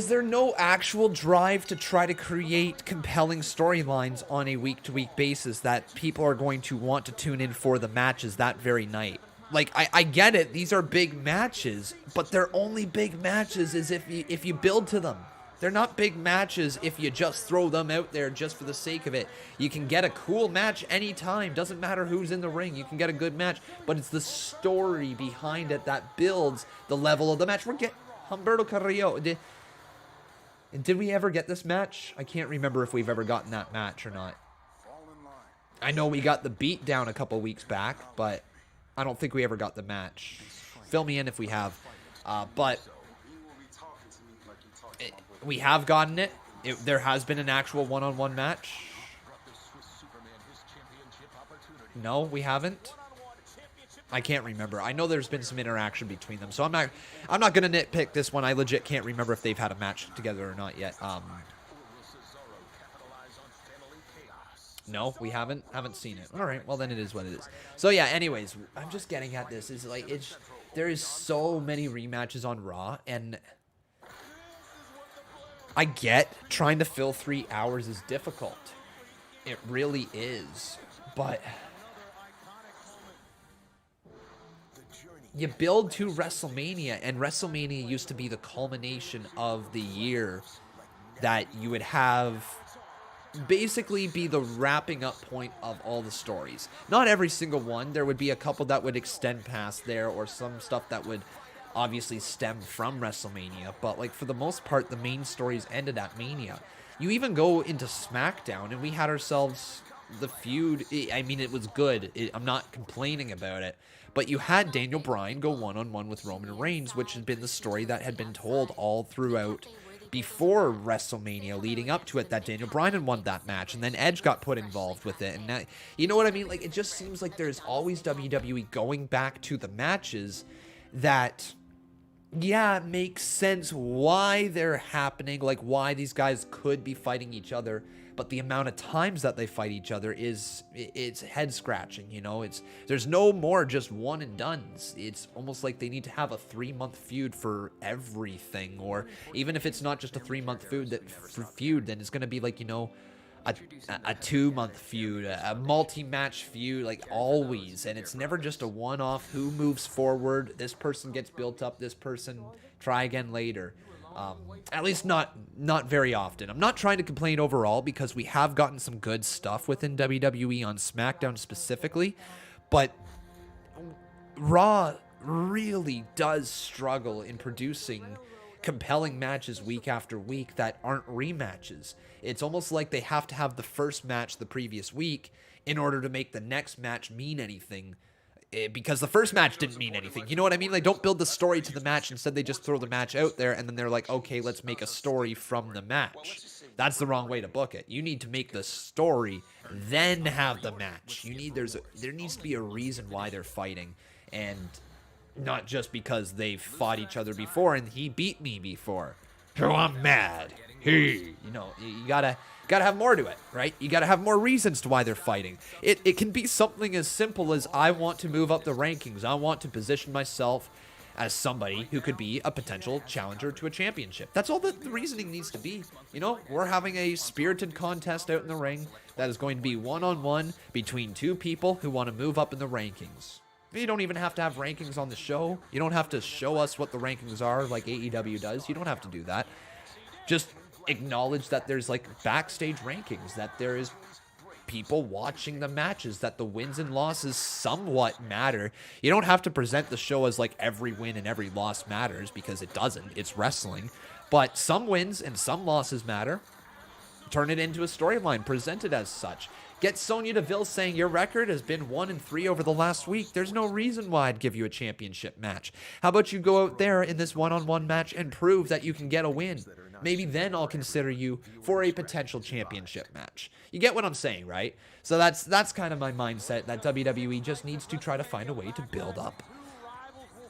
[SPEAKER 2] there no actual drive to try to create compelling storylines on a week-to-week basis that people are going to want to tune in for the matches that very night? Like, I get it, these are big matches, but they're only big matches as if you build to them. They're not big matches if you just throw them out there just for the sake of it. You can get a cool match anytime. Doesn't matter who's in the ring. You can get a good match, but it's the story behind it that builds the level of the match. We're getting Humberto Carrillo. Did we ever get this match? I can't remember if we've ever gotten that match or not. I know we got the beat down a couple weeks back, but I don't think we ever got the match. Fill me in if we have. But we have gotten it. There has been an actual one-on-one match. No, we haven't. I can't remember. I know there's been some interaction between them, so I'm not gonna nitpick this one. I legit can't remember if they've had a match together or not yet. No, we haven't seen it. All right, well then it is what it is. So yeah, anyways, I'm just getting at this is like there is so many rematches on Raw, and I get trying to fill 3 hours is difficult. It really is, but you build to WrestleMania, and WrestleMania used to be the culmination of the year that you would have basically be the wrapping up point of all the stories. Not every single one. There would be a couple that would extend past there, or some stuff that would obviously stem from WrestleMania, but like for the most part, the main stories ended at Mania. You even go into SmackDown, and we had ourselves the feud. I mean, it was good. I'm not complaining about it. But you had Daniel Bryan go one-on-one with Roman Reigns, which had been the story that had been told all throughout before WrestleMania, leading up to it, that Daniel Bryan had won that match, and then Edge got put involved with it. And that, you know what I mean? Like, it just seems like there's always WWE going back to the matches that, yeah, it makes sense why they're happening, like why these guys could be fighting each other, but the amount of times that they fight each other it's head scratching, you know. There's no more just one and dones. It's almost like they need to have a 3-month feud for everything, or even if it's not just a 3-month feud, then it's going to be like, you know, a 2-month feud, a multi-match feud, like always. And it's never just a one-off who moves forward, this person gets built up, this person try again later. At least not very often. I'm not trying to complain overall, because we have gotten some good stuff within WWE on SmackDown specifically, but Raw really does struggle in producing compelling matches week after week that aren't rematches. It's almost like they have to have the first match the previous week in order to make the next match mean anything, because the first match didn't mean anything. You know what I mean? Like, don't build the story to the match. Instead, they just throw the match out there, and then they're like, okay, let's make a story from the match. That's the wrong way to book it. You need to make the story, then have the match. There needs to be a reason why they're fighting, and not just because they've fought each other before and he beat me before. So I'm mad. Hey, you know, you gotta got to have more to it, right? You got to have more reasons to why they're fighting. It can be something as simple as I want to move up the rankings. I want to position myself as somebody who could be a potential challenger to a championship. That's all the reasoning needs to be. You know, we're having a spirited contest out in the ring that is going to be one-on-one between two people who want to move up in the rankings. You don't even have to have rankings on the show. You don't have to show us what the rankings are like AEW does. You don't have to do that. Just acknowledge that there's like backstage rankings, that there is people watching the matches, that the wins and losses somewhat matter. You don't have to present the show as like every win and every loss matters, because it doesn't. It's wrestling. But some wins and some losses matter. Turn it into a storyline, present it as such. Get Sonya Deville saying your record has been 1-3 over the last week. There's no reason why I'd give you a championship match. How about you go out there in this one-on-one match and prove that you can get a win? Maybe then I'll consider you for a potential championship match. You get what I'm saying, right? So that's kind of my mindset, that WWE just needs to try to find a way to build up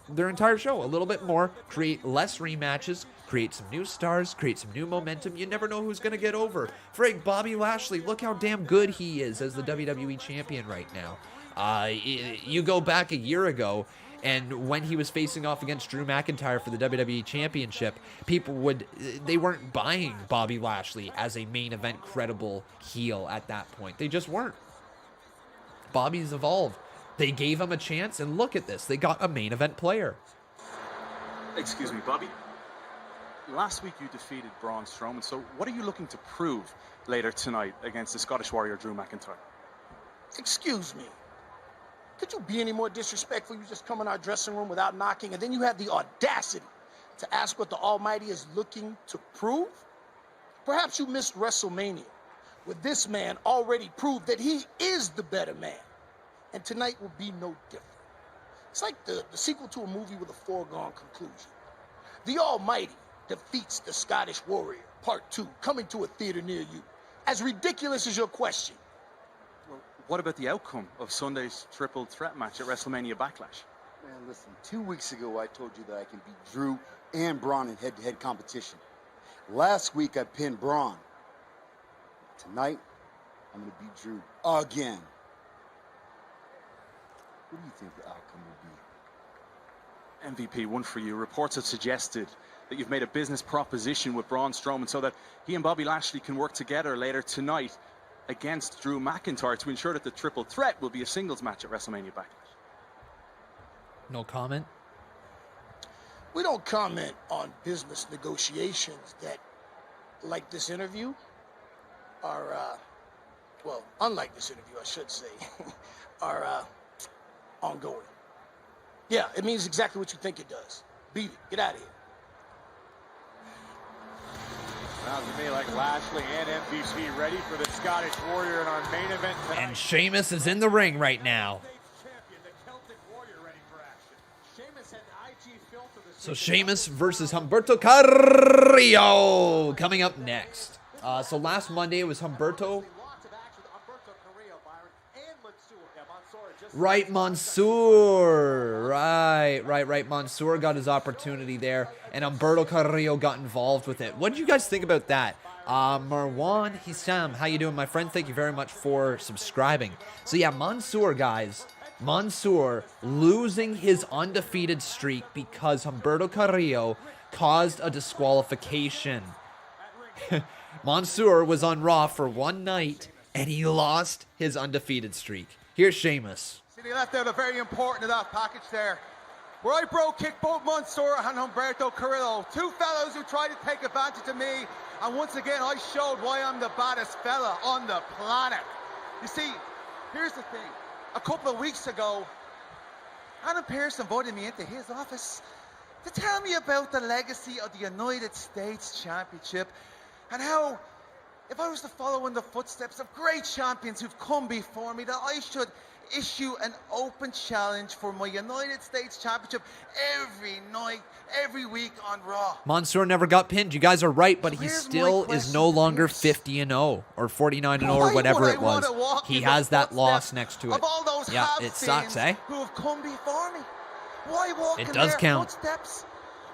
[SPEAKER 2] their entire show a little bit more, create less rematches, create some new stars, create some new momentum. You never know who's going to get over. Frig, Bobby Lashley, look how damn good he is as the WWE Champion right now. You go back a year ago, and when he was facing off against Drew McIntyre for the WWE Championship, they weren't buying Bobby Lashley as a main event credible heel at that point. They just weren't. Bobby's evolved. They gave him a chance, and look at this. They got a main event player.
[SPEAKER 21] Excuse me, Bobby. Last week you defeated Braun Strowman, so what are you looking to prove later tonight against the Scottish Warrior Drew McIntyre?
[SPEAKER 9] Excuse me. Could you be any more disrespectful? You just come in our dressing room without knocking, and then you have the audacity to ask what the Almighty is looking to prove? Perhaps you missed WrestleMania, where this man already proved that he is the better man. And tonight will be no different. It's like the sequel to a movie with a foregone conclusion. The Almighty defeats the Scottish Warrior, Part 2, coming to a theater near you. As ridiculous as your question.
[SPEAKER 21] Well, what about the outcome of Sunday's Triple Threat match at WrestleMania Backlash?
[SPEAKER 22] Man, listen, 2 weeks ago I told you that I can beat Drew and Braun in head-to-head competition. Last week I pinned Braun. Tonight, I'm going to beat Drew again. What do you think the outcome will be?
[SPEAKER 21] MVP, one for you. Reports have suggested that you've made a business proposition with Braun Strowman so that he and Bobby Lashley can work together later tonight against Drew McIntyre to ensure that the Triple Threat will be a singles match at WrestleMania Backlash.
[SPEAKER 2] No comment?
[SPEAKER 9] We don't comment on business negotiations that, like this interview, are, well, unlike this interview, I should say, are, ongoing. Yeah, it means exactly what you think it does. Beat it. Get out of here.
[SPEAKER 16] Sounds to me like Lashley and MVP ready for the Scottish Warrior in our main event tonight.
[SPEAKER 2] And Sheamus is in the ring right now. So Sheamus versus Humberto Carrillo coming up next. So last Monday it was Humberto. Right, Mansoor. Right. Mansoor got his opportunity there, and Humberto Carrillo got involved with it. What did you guys think about that? Marwan Hissam, how you doing, my friend? Thank you very much for subscribing. So yeah, Mansoor, guys. Mansoor losing his undefeated streak because Humberto Carrillo caused a disqualification. Mansoor was on Raw for one night, and he lost his undefeated streak. Here's Sheamus.
[SPEAKER 23] See, they left out a very important enough package there, where I bro kicked both Mansoor and Humberto Carrillo, two fellows who tried to take advantage of me, and once again I showed why I'm the baddest fella on the planet. You see, here's the thing. A couple of weeks ago, Adam Pearce invited me into his office to tell me about the legacy of the United States Championship and how, if I was to follow in the footsteps of great champions who've come before me, that I should issue an open challenge for my United States Championship every night, every week on Raw.
[SPEAKER 2] Mansoor never got pinned. You guys are right, but he still is no longer 50-0 or 49-0 or whatever it was. He has that loss next to it. Yeah, it sucks, eh?
[SPEAKER 23] Who have come before me. Why walk in
[SPEAKER 2] does
[SPEAKER 23] their
[SPEAKER 2] count.
[SPEAKER 23] footsteps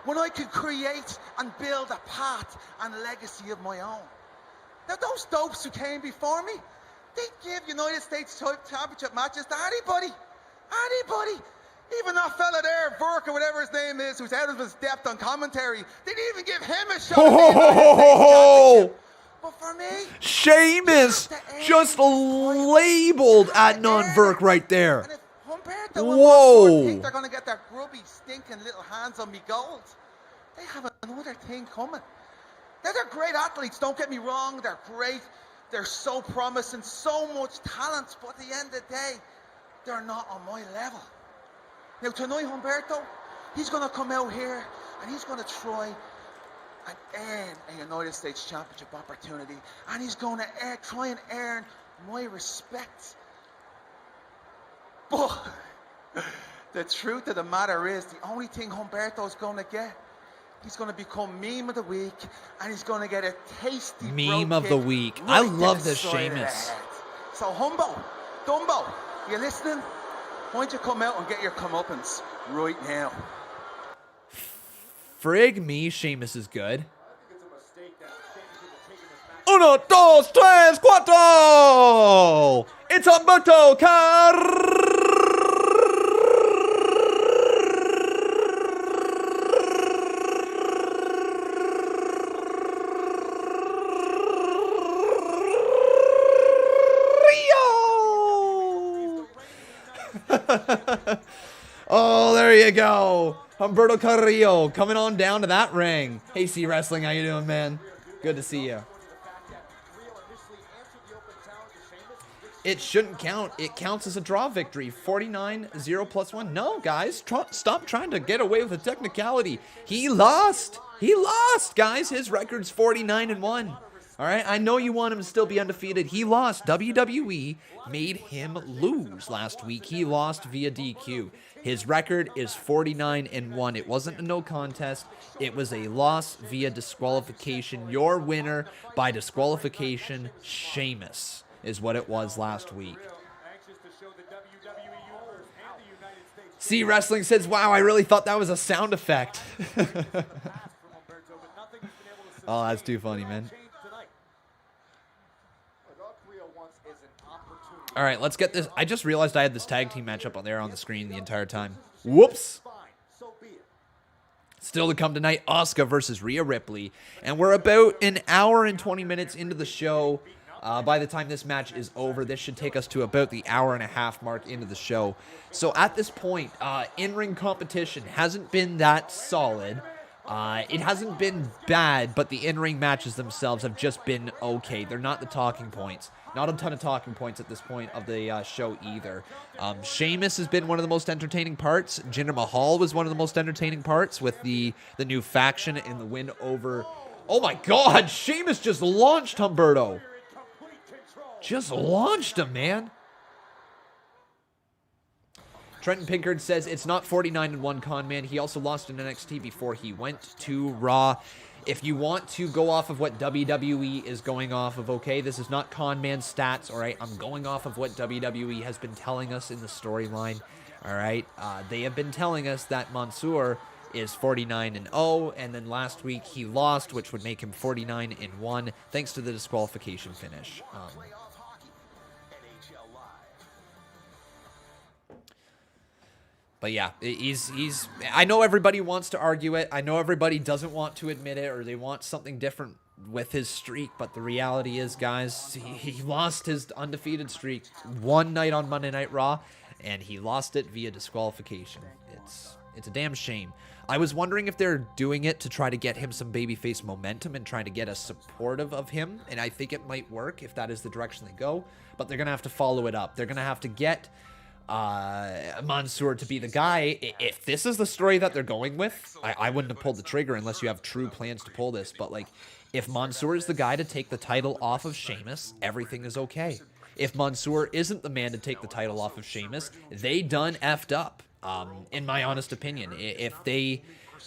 [SPEAKER 23] when I could create and build a path and legacy of my own? Now, those dopes who came before me, they give United States Championship matches to anybody. Anybody. Even that fella there, Burke or whatever his name is, who's out of his depth on commentary, they didn't even give him a shot. But for me,
[SPEAKER 2] Sheamus just labeled Adnan Burke right there.
[SPEAKER 23] Whoa! Think they're gonna get their grubby, stinking little hands on me gold. They have another thing coming. They're great athletes. Don't get me wrong. They're great. They're so promising, so much talent. But at the end of the day, they're not on my level. Now tonight, Humberto, he's gonna come out here and he's gonna try and earn a United States Championship opportunity, and he's gonna try and earn my respect. But the truth of the matter is, the only thing Humberto's gonna get, he's gonna become meme of the week, and he's gonna get a tasty
[SPEAKER 2] meme of the week. I love this Sheamus.
[SPEAKER 23] So Humbo, Dumbo, you listening? Why don't you come out and get your comeuppance right now?
[SPEAKER 2] Frig me, Sheamus is good. Uno, dos, tres, cuatro! It's Humberto Carrillo! Oh, there you go. Humberto Carrillo coming on down to that ring. Hey, C Wrestling, how you doing, man? Good to see you. It shouldn't count. It counts as a draw victory. 49-0 plus 1. No, guys, stop trying to get away with a technicality. He lost. He lost, guys. His record's 49-1. All right, I know you want him to still be undefeated. He lost. WWE made him lose last week. He lost via DQ. His record is 49-1. It wasn't a no contest. It was a loss via disqualification. Your winner by disqualification, Sheamus, is what it was last week. C Wrestling says, wow, I really thought that was a sound effect. Oh, that's too funny, man. All right, let's get this. I just realized I had this tag team matchup on there on the screen the entire time. Whoops. Still to come tonight, Asuka versus Rhea Ripley. And we're about an hour and 20 minutes into the show. By the time this match is over, this should take us to about the hour and a half mark into the show. So at this point, in-ring competition hasn't been that solid. It hasn't been bad, but the in-ring matches themselves have just been okay. They're not the talking points. Not a ton of talking points at this point of the show either. Sheamus has been one of the most entertaining parts. Jinder Mahal was one of the most entertaining parts with the new faction and the win over... Oh my God, Sheamus just launched Humberto. Just launched him, man. Trenton Pinkard says it's not 49-1 con man. He also lost in NXT before he went to Raw. If you want to go off of what WWE is going off of, okay, this is not con man stats, all right? I'm going off of what WWE has been telling us in the storyline, all right? They have been telling us that Mansoor is 49-0, and then last week he lost, which would make him 49-1, thanks to the disqualification finish. But yeah, he's. I know everybody wants to argue it. I know everybody doesn't want to admit it, or they want something different with his streak. But the reality is, guys, he lost his undefeated streak one night on Monday Night Raw, and he lost it via disqualification. It's a damn shame. I was wondering if they're doing it to try to get him some babyface momentum and trying to get us supportive of him, and I think it might work if that is the direction they go. But they're gonna have to follow it up. They're gonna have to get Mansoor to be the guy. If this is the story that they're going with, I wouldn't have pulled the trigger unless you have true plans to pull this. But like, if Mansoor is the guy to take the title off of Sheamus, everything is okay. If Mansoor isn't the man to take the title off of Sheamus, they done effed up, in my honest opinion. If they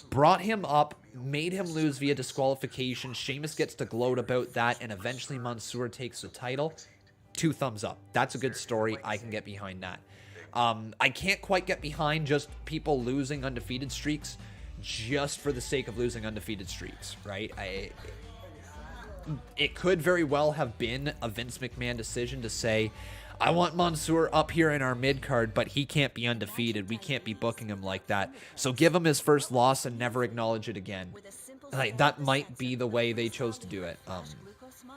[SPEAKER 2] brought him up, made him lose via disqualification, Sheamus gets to gloat about that, and eventually Mansoor takes the title, 2 thumbs up. That's a good story. I can get behind that. I can't quite get behind just people losing undefeated streaks just for the sake of losing undefeated streaks, right? it could very well have been a Vince McMahon decision to say, I want Mansoor up here in our mid-card, but he can't be undefeated. We can't be booking him like that. So give him his first loss and never acknowledge it again. Like, that might be the way they chose to do it,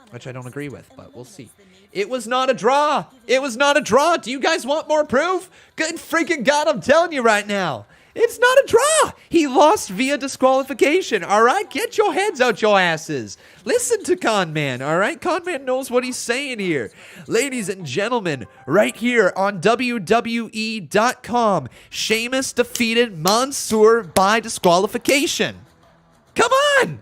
[SPEAKER 2] which I don't agree with, but we'll see. It was not a draw. It was not a draw. Do you guys want more proof? Good freaking God, I'm telling you right now. It's not a draw. He lost via disqualification, all right? Get your heads out your asses. Listen to Con Man, all right? Con Man knows what he's saying here. Ladies and gentlemen, right here on WWE.com, Sheamus defeated Mansoor by disqualification. Come on.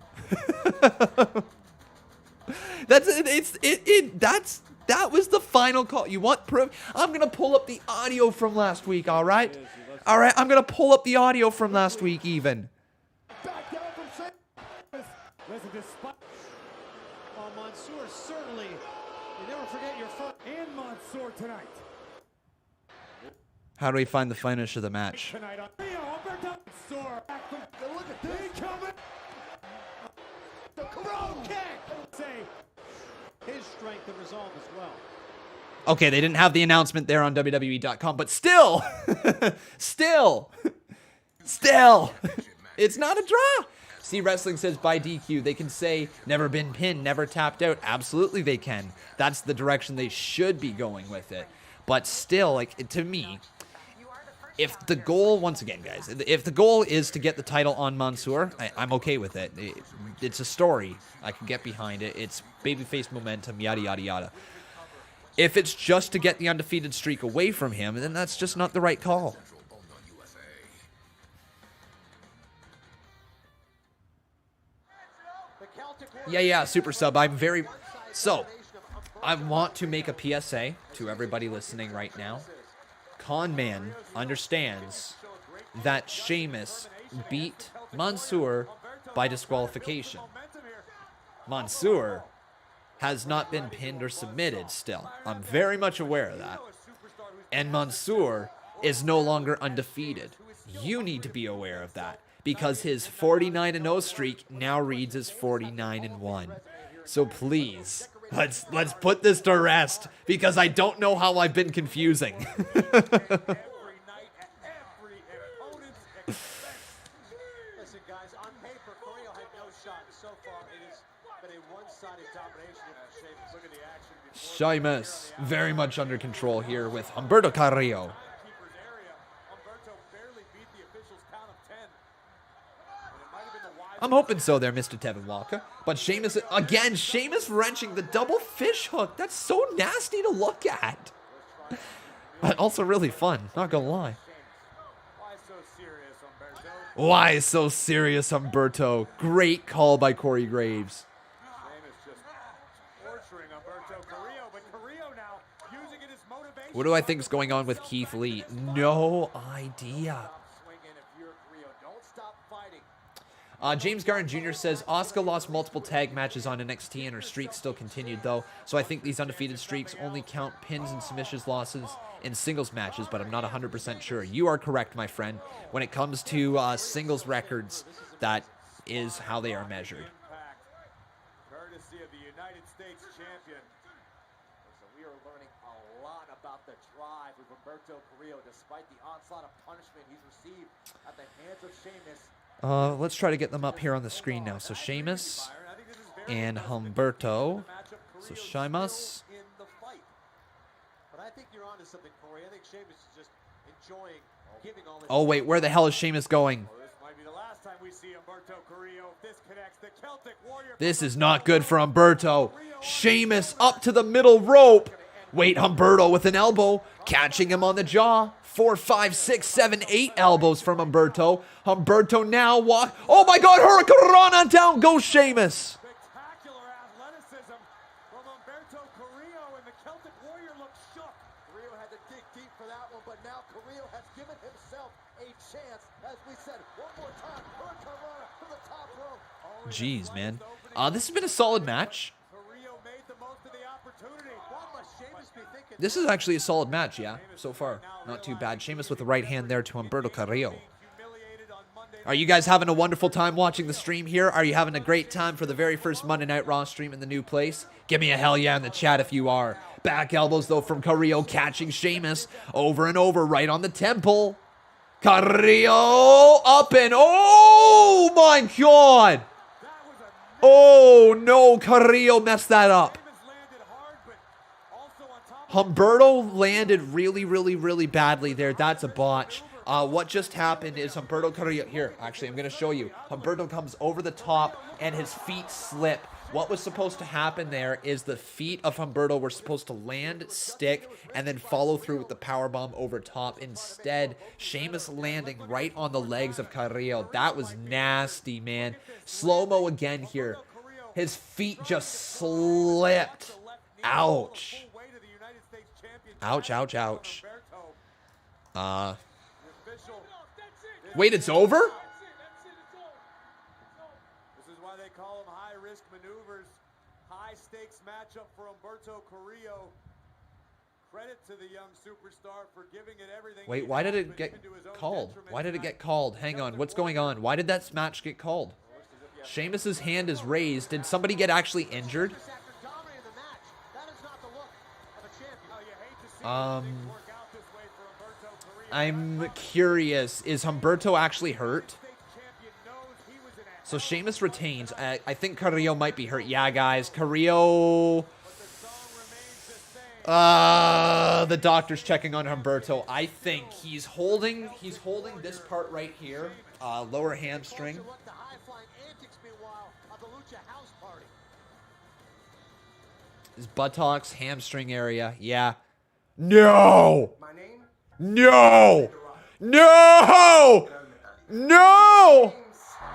[SPEAKER 2] That was the final call. You want proof? I'm going to pull up the audio from last week, all right? All right, I'm going to pull up the audio from last week even.
[SPEAKER 16] Listen, despite Mansoor, certainly, you never forget your first and Mansoor tonight.
[SPEAKER 2] How do we find the finish of the match?
[SPEAKER 16] Tonight on Mansoor. Look at this. Coming. The Crow kick. Say his strength and resolve as well.
[SPEAKER 2] Okay, they didn't have the announcement there on WWE.com, but still, still, it's not a draw. See, Wrestling says by DQ, they can say never been pinned, never tapped out. Absolutely they can. That's the direction they should be going with it. But still, like, to me, if the goal, once again, guys, if the goal is to get the title on Mansoor, I'm okay with it. It's a story. I can get behind it. It's babyface momentum, yada, yada, yada. If it's just to get the undefeated streak away from him, then that's just not the right call. Yeah, super sub. So, I want to make a PSA to everybody listening right now. Con Man understands that Sheamus beat Mansoor by disqualification. Mansoor has not been pinned or submitted still. I'm very much aware of that. And Mansoor is no longer undefeated. You need to be aware of that because his 49-0 streak now reads as 49-1. So please, let's put this to rest because I don't know how I've been confusing. Sheamus very much under control here with Humberto Carrillo. I'm hoping so there, Mr. Tevin Walker. But Sheamus, again, Sheamus wrenching the double fish hook. That's so nasty to look at. But also really fun, not gonna lie. Why so serious, Humberto? Great call by Corey Graves. What do I think is going on with Keith Lee? No idea. James Garden Jr. says, Asuka lost multiple tag matches on NXT and her streak still continued though. So I think these undefeated streaks only count pins and submissions losses in singles matches, but I'm not 100% sure. You are correct, my friend. When it comes to singles records, that is how they are measured.
[SPEAKER 16] Courtesy of the United States champion. So we are learning a lot about the drive with Humberto Carrillo, despite the onslaught of punishment he's received at the hands of Sheamus.
[SPEAKER 2] Let's try to get them up here on the screen now. So Sheamus and Humberto. So Sheamus. Oh wait, where the hell is Sheamus going? This is not good for Humberto. Sheamus up to the middle rope. Wait, Humberto with an elbow, catching him on the jaw. 4, 5, 6, 7, 8 elbows from Humberto. Humberto now walk. Oh my God, Hurricanrana down goes Sheamus.
[SPEAKER 16] Spectacular athleticism from Humberto Carrillo, and the Celtic Warrior looks shook.
[SPEAKER 5] Carrillo had to dig deep for that one, but now Carrillo has given himself a chance. As we said, one more time, Hurricanrana from the top rope.
[SPEAKER 2] Jeez, man. This has been a solid match. This is actually a solid match, yeah, so far. Not too bad. Sheamus with the right hand there to Humberto Carrillo. Are you guys having a wonderful time watching the stream here? Are you having a great time for the very first Monday Night Raw stream in the new place? Give me a hell yeah in the chat if you are. Back elbows, though, from Carrillo, catching Sheamus over and over, right on the temple. Carrillo up and, oh my God. Oh no, Carrillo messed that up. Humberto landed really badly there. That's a botch. What just happened is Humberto Carrillo, here, actually, I'm going to show you. Humberto comes over the top and his feet slip. What was supposed to happen there is the feet of Humberto were supposed to land, stick, and then follow through with the powerbomb over top. Instead, Sheamus landing right on the legs of Carrillo. That was nasty, man. Slow-mo again here. His feet just slipped. Ouch. Ouch, ouch, ouch. Wait, it's over?
[SPEAKER 16] This is why they call them high-risk maneuvers. High-stakes matchup for Humberto Carrillo. Credit to the young superstar for giving it everything.
[SPEAKER 2] Wait, why did it get called? Why did it get called? Hang on, what's going on? Why did that match get called? Sheamus's hand is raised. Did somebody get actually injured? I'm curious. Is Humberto actually hurt? So Sheamus retains. I think Carrillo might be hurt. Yeah, guys. Carrillo. The doctor's checking on Humberto. I think he's holding this part right here. Lower hamstring. His buttocks, hamstring area. Yeah. No! No! No! No!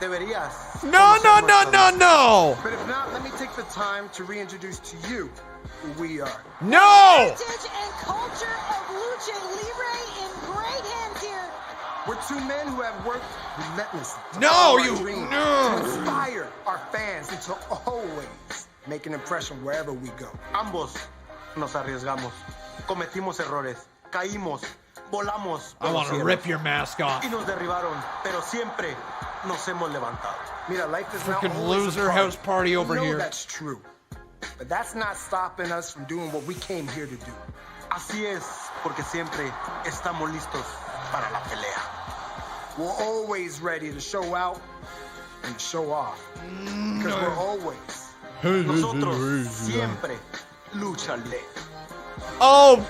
[SPEAKER 1] Deberías.
[SPEAKER 2] No, no, no, no, no!
[SPEAKER 1] But if not, let me take the time to reintroduce to you who we are.
[SPEAKER 2] No!
[SPEAKER 6] Heritage and culture of Lucha Libre in great hands here.
[SPEAKER 1] We're two men who have worked relentlessly.
[SPEAKER 2] No,
[SPEAKER 1] to inspire our fans and to always make an impression wherever we go. Ambos nos arriesgamos. Cometimos errores. Caímos. Volamos.
[SPEAKER 2] I want to rip your mask off.
[SPEAKER 1] Y nos derribaron, pero siempre nos hemos levantado. Mira, life is not
[SPEAKER 2] Freaking
[SPEAKER 1] always
[SPEAKER 2] loser
[SPEAKER 1] a party.
[SPEAKER 2] house party over
[SPEAKER 1] We know
[SPEAKER 2] here.
[SPEAKER 1] That's true. But that's not stopping us from doing what we came here to do. Así es, porque siempre estamos listos para la pelea. We're always ready to show out and to show off. Because we're always. Nosotros siempre lucharle.
[SPEAKER 2] Oh.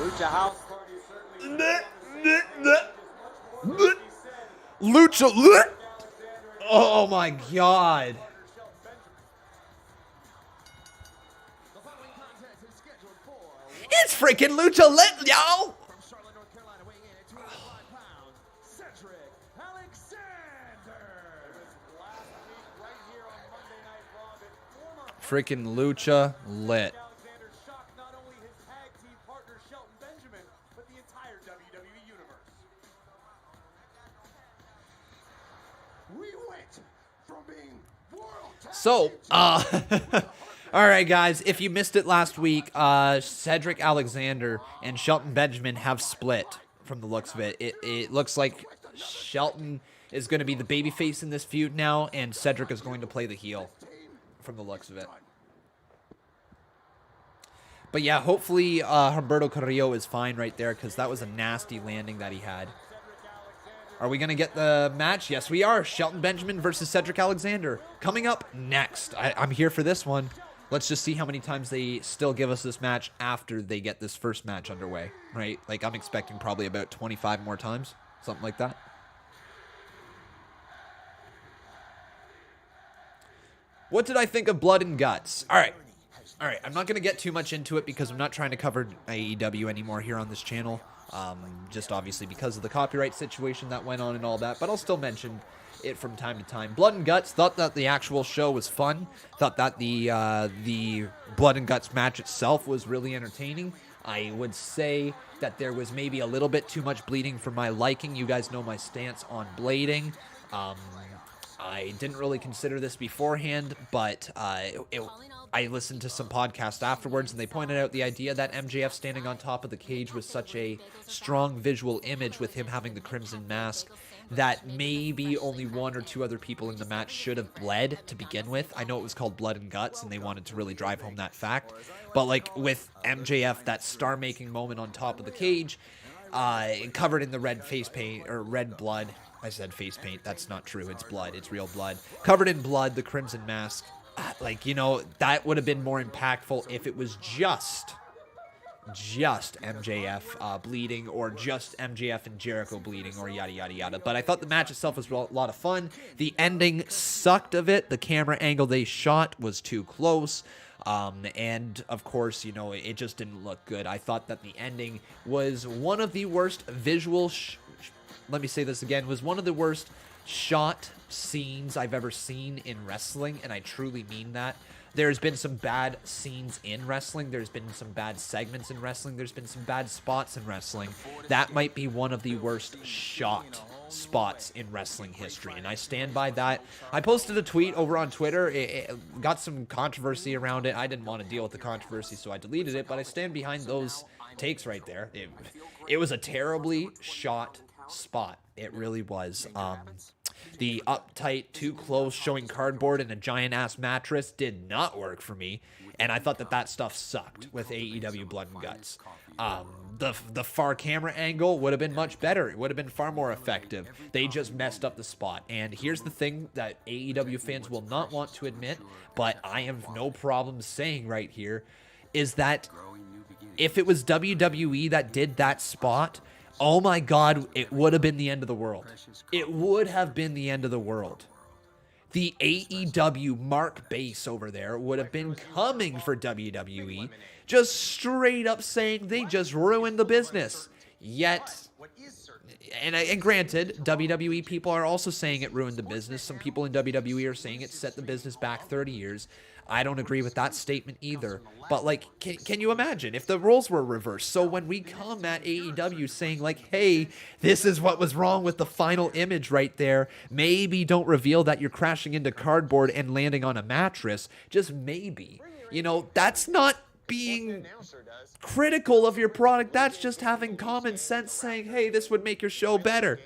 [SPEAKER 1] Lucha house
[SPEAKER 2] Lucha. Oh my God. It's freaking Lucha Lit, y'all. Freaking Lucha Lit. So, all right, guys, if you missed it last week, Cedric Alexander and Shelton Benjamin have split from the looks of it. It looks like Shelton is going to be the babyface in this feud now, and Cedric is going to play the heel from the looks of it. But yeah, hopefully Humberto Carrillo is fine right there, because that was a nasty landing that he had. Are we going to get the match? Yes, we are. Shelton Benjamin versus Cedric Alexander. Coming up next. I'm here for this one. Let's just see how many times they still give us this match after they get this first match underway, right? Like, I'm expecting probably about 25 more times. Something like that. What did I think of Blood and Guts? All right. All right, I'm not going to get too much into it because I'm not trying to cover AEW anymore here on this channel. Just obviously because of the copyright situation that went on and all that, but I'll still mention it from time to time. Blood and Guts, thought that the actual show was fun. Thought that the Blood and Guts match itself was really entertaining. I would say that there was maybe a little bit too much bleeding for my liking. You guys know my stance on blading. I didn't really consider this beforehand, but I listened to some podcasts afterwards, and they pointed out the idea that MJF standing on top of the cage was such a strong visual image with him having the crimson mask that maybe only one or two other people in the match should have bled to begin with. I know it was called Blood and Guts, and they wanted to really drive home that fact. But like with MJF, that star-making moment on top of the cage, covered in the red face paint, or red blood. I said face paint. That's not true. It's blood. It's real blood. Covered in blood, the crimson mask. Like, you know, that would have been more impactful if it was just MJF bleeding, or just MJF and Jericho bleeding, or yada, yada, yada. But I thought the match itself was a lot of fun. The ending sucked of it. The camera angle they shot was too close. And of course, you know, it just didn't look good. I thought that the ending was one of the worst visual, let me say this again, was one of the worst shot scenes I've ever seen in wrestling, and I truly mean that. There's been some bad scenes in wrestling. There's been some bad segments in wrestling. There's been some bad spots in wrestling. That might be one of the worst shot spots in wrestling history, and I stand by that. I posted a tweet over on Twitter. It got some controversy around it. I didn't want to deal with the controversy, so I deleted it, but I stand behind those takes right there. It was a terribly shot spot. It really was. The uptight, too close, showing cardboard and a giant-ass mattress did not work for me, and I thought that stuff sucked with AEW Blood and Guts. The far camera angle would have been much better. It would have been far more effective. They just messed up the spot. And here's the thing that AEW fans will not want to admit, but I have no problem saying right here, is that if it was WWE that did that spot, oh my God, it would have been the end of the world. It would have been the end of the world. The AEW Mark Base over there would have been coming for WWE, just straight up saying they just ruined the business. Yet, and granted, WWE people are also saying it ruined the business. Some people in WWE are saying it set the business back 30 years. I don't agree with that statement either. But, like, can you imagine if the roles were reversed? So when we come at AEW saying, like, hey, this is what was wrong with the final image right there, maybe don't reveal that you're crashing into cardboard and landing on a mattress. Just maybe. You know, that's not being critical of your product. That's just having common sense saying, hey, this would make your show better.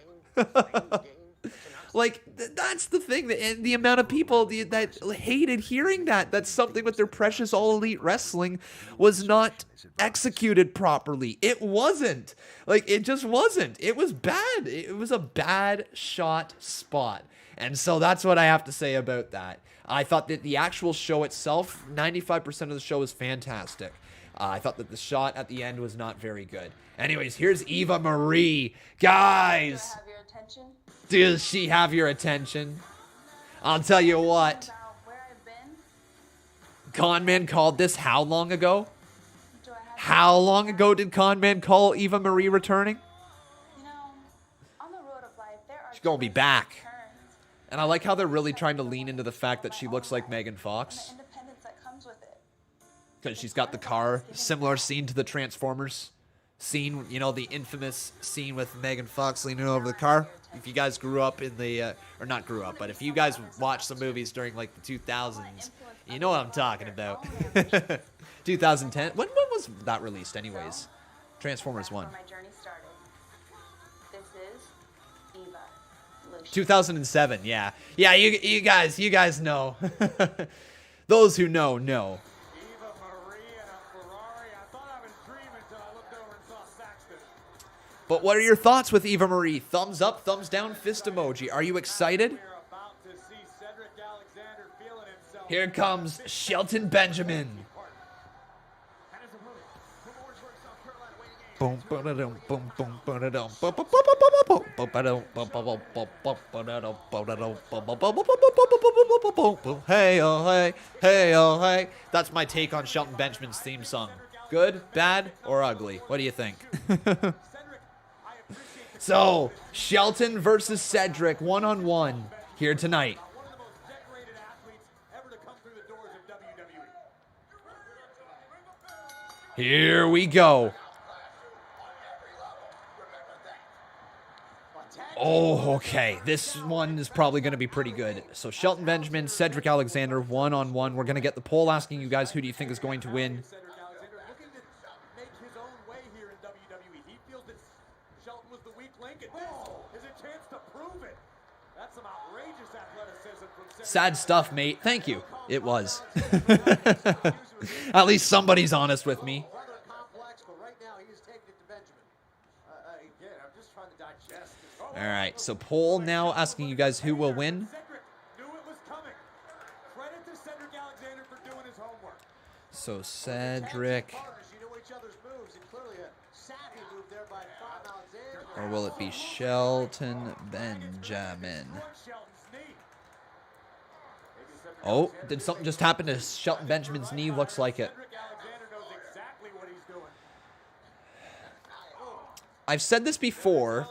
[SPEAKER 2] Like, that's the thing, and the amount of people that hated hearing that's something with their precious All Elite Wrestling was not executed properly. It wasn't. Like, it just wasn't. It was bad. It was a bad shot spot. And so that's what I have to say about that. I thought that the actual show itself, 95% of the show was fantastic. I thought that the shot at the end was not very good. Anyways, here's Eva Marie. Guys! Does she have your attention? I'll tell you what. Conman called this how long ago? How long ago did Conman call Eva Marie returning? She's gonna be back. And I like how they're really trying to lean into the fact that she looks like Megan Fox. Because she's got the car. Similar scene to the Transformers scene, you know, the infamous scene with Megan Fox leaning over the car. If you guys grew up in the, or not grew up, but if you guys watched some movies during like the 2000s, you know what I'm talking about. 2010. When was that released anyways? Transformers 1. 2007, yeah. Yeah, you guys know. Those who know. But what are your thoughts with Eva Marie? Thumbs up, thumbs down, fist emoji. Are you excited? Here comes Shelton Benjamin. Hey, oh, hey, hey, oh, hey. That's my take on Shelton Benjamin's theme song. Good, bad, or ugly? What do you think? So, Shelton versus Cedric, one-on-one here tonight. Here we go. Oh, okay. This one is probably going to be pretty good. So Shelton Benjamin, Cedric Alexander, one-on-one. We're going to get the poll asking you guys who do you think is going to win.
[SPEAKER 16] Cedric Alexander looking to make his own way here in WWE. He feels that Shelton was the weak link, and this is a chance to prove it. That's some outrageous athleticism from Cedric.
[SPEAKER 2] Sad stuff, mate. Thank you. It was. At least somebody's honest with me. All right, so poll now asking you guys who will win. So Cedric, or will it be Shelton Benjamin? Oh, did something just happen to Shelton Benjamin's knee? Looks like it. I've said this before,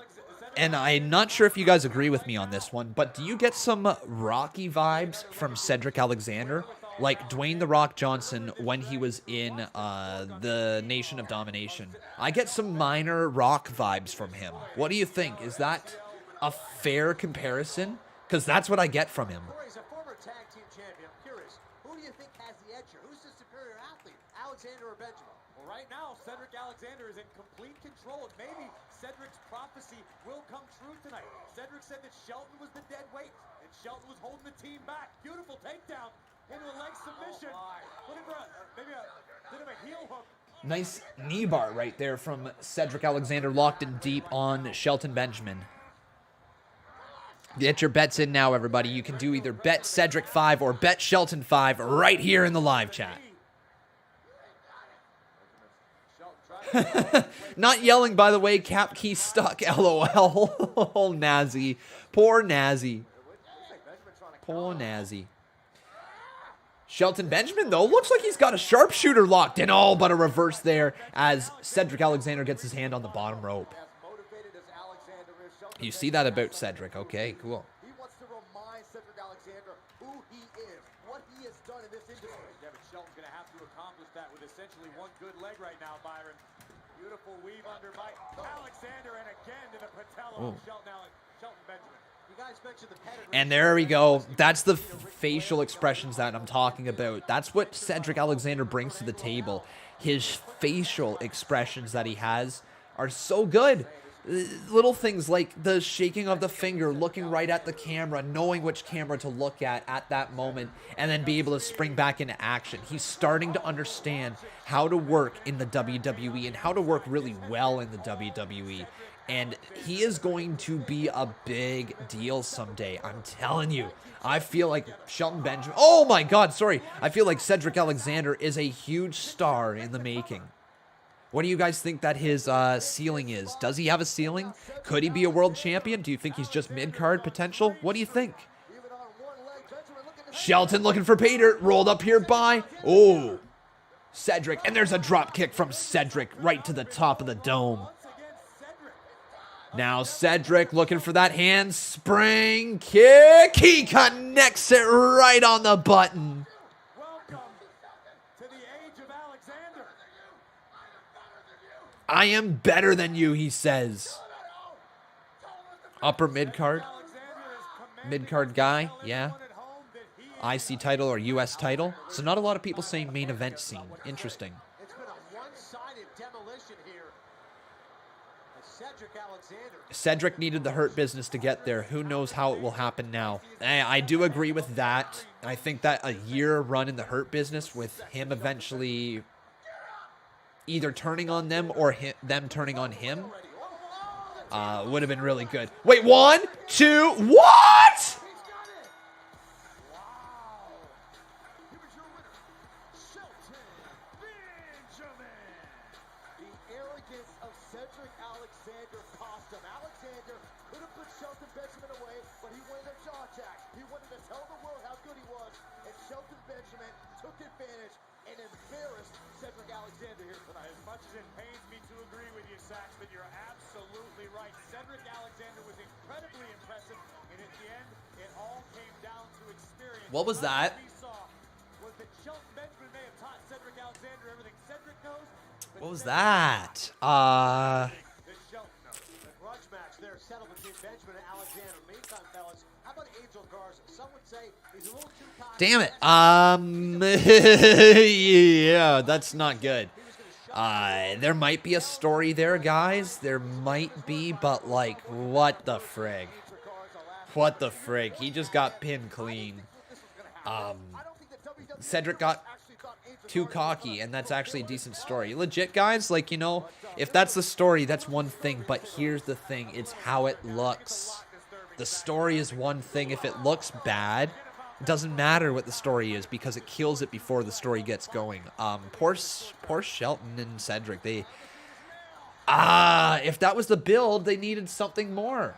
[SPEAKER 2] and I'm not sure if you guys agree with me on this one, but do you get some Rocky vibes from Cedric Alexander? Like Dwayne "The Rock" Johnson when he was in the Nation of Domination. I get some minor Rock vibes from him. What do you think? Is that a fair comparison? Because that's what I get from him.
[SPEAKER 5] He's a former tag team champion. I'm curious, who do you think has the edge here? Who's the superior athlete, Alexander or Benjamin?
[SPEAKER 16] Well, right now, Cedric Alexander is in complete control. Maybe Cedric's prophecy will come true tonight. Cedric said that Shelton was the dead weight, and Shelton was holding the team back. Beautiful takedown into a leg submission. Looking for maybe a bit of a heel hook.
[SPEAKER 2] Nice knee bar right there from Cedric Alexander, locked in deep on Shelton Benjamin. Get your bets in now, everybody. You can do either bet Cedric 5 or bet Shelton 5 right here in the live chat. Not yelling, by the way. Cap key stuck. LOL. Oh, Nazi. Poor Nazi. Poor Nazi. Shelton Benjamin, though, looks like he's got a sharpshooter locked in. Oh, but a reverse there as Cedric Alexander gets his hand on the bottom rope. You see that about Cedric. Okay, cool.
[SPEAKER 5] He wants to remind Cedric Alexander who he is, what he has done in this industry.
[SPEAKER 16] Yeah, but Shelton's going to have to accomplish that with essentially one good leg right now, Byron. Beautiful weave under by Alexander, and again to the patella of Shelton Benjamin. You guys mentioned the pedigree.
[SPEAKER 2] And there we go. That's the facial expressions that I'm talking about. That's what Cedric Alexander brings to the table. His facial expressions that he has are so good. Little things like the shaking of the finger, looking right at the camera, knowing which camera to look at that moment, and then be able to spring back into action. He's starting to understand how to work in the WWE and how to work really well in the WWE. And he is going to be a big deal someday. I'm telling you. I feel like Shelton Benjamin... Oh my God, sorry. I feel like Cedric Alexander is a huge star in the making. What do you guys think that his ceiling is? Does he have a ceiling? Could he be a world champion? Do you think he's just mid-card potential? What do you think? Shelton looking for pay dirt. Rolled up here by... Oh, Cedric. And there's a drop kick from Cedric right to the top of the dome. Now Cedric looking for that handspring kick. He connects it right on the button. I am better than you, he says. Upper mid-card. Mid-card guy, yeah. IC title or US title. So not a lot of people saying main event scene. Interesting.
[SPEAKER 5] It's been a one-sided demolition here. Cedric Alexander.
[SPEAKER 2] Cedric needed the Hurt Business to get there. Who knows how it will happen now. I do agree with that. I think that a year run in the Hurt Business with him eventually either turning on them or them turning on him would have been really good. Wait, 1, 2, what? What was that? What was that?
[SPEAKER 5] The grudge match there settled between Benjamin
[SPEAKER 2] Damn it. Yeah, that's not good. There might be a story there, guys. There might be, but like, what the frig? What the frig? He just got pinned clean. Cedric got too cocky, and that's actually a decent story. Legit, guys, like, you know, if that's the story, that's one thing, but here's the thing. It's how it looks. The story is one thing. If it looks bad, it doesn't matter what the story is because it kills it before the story gets going. Poor Shelton and Cedric. They, if that was the build, they needed something more.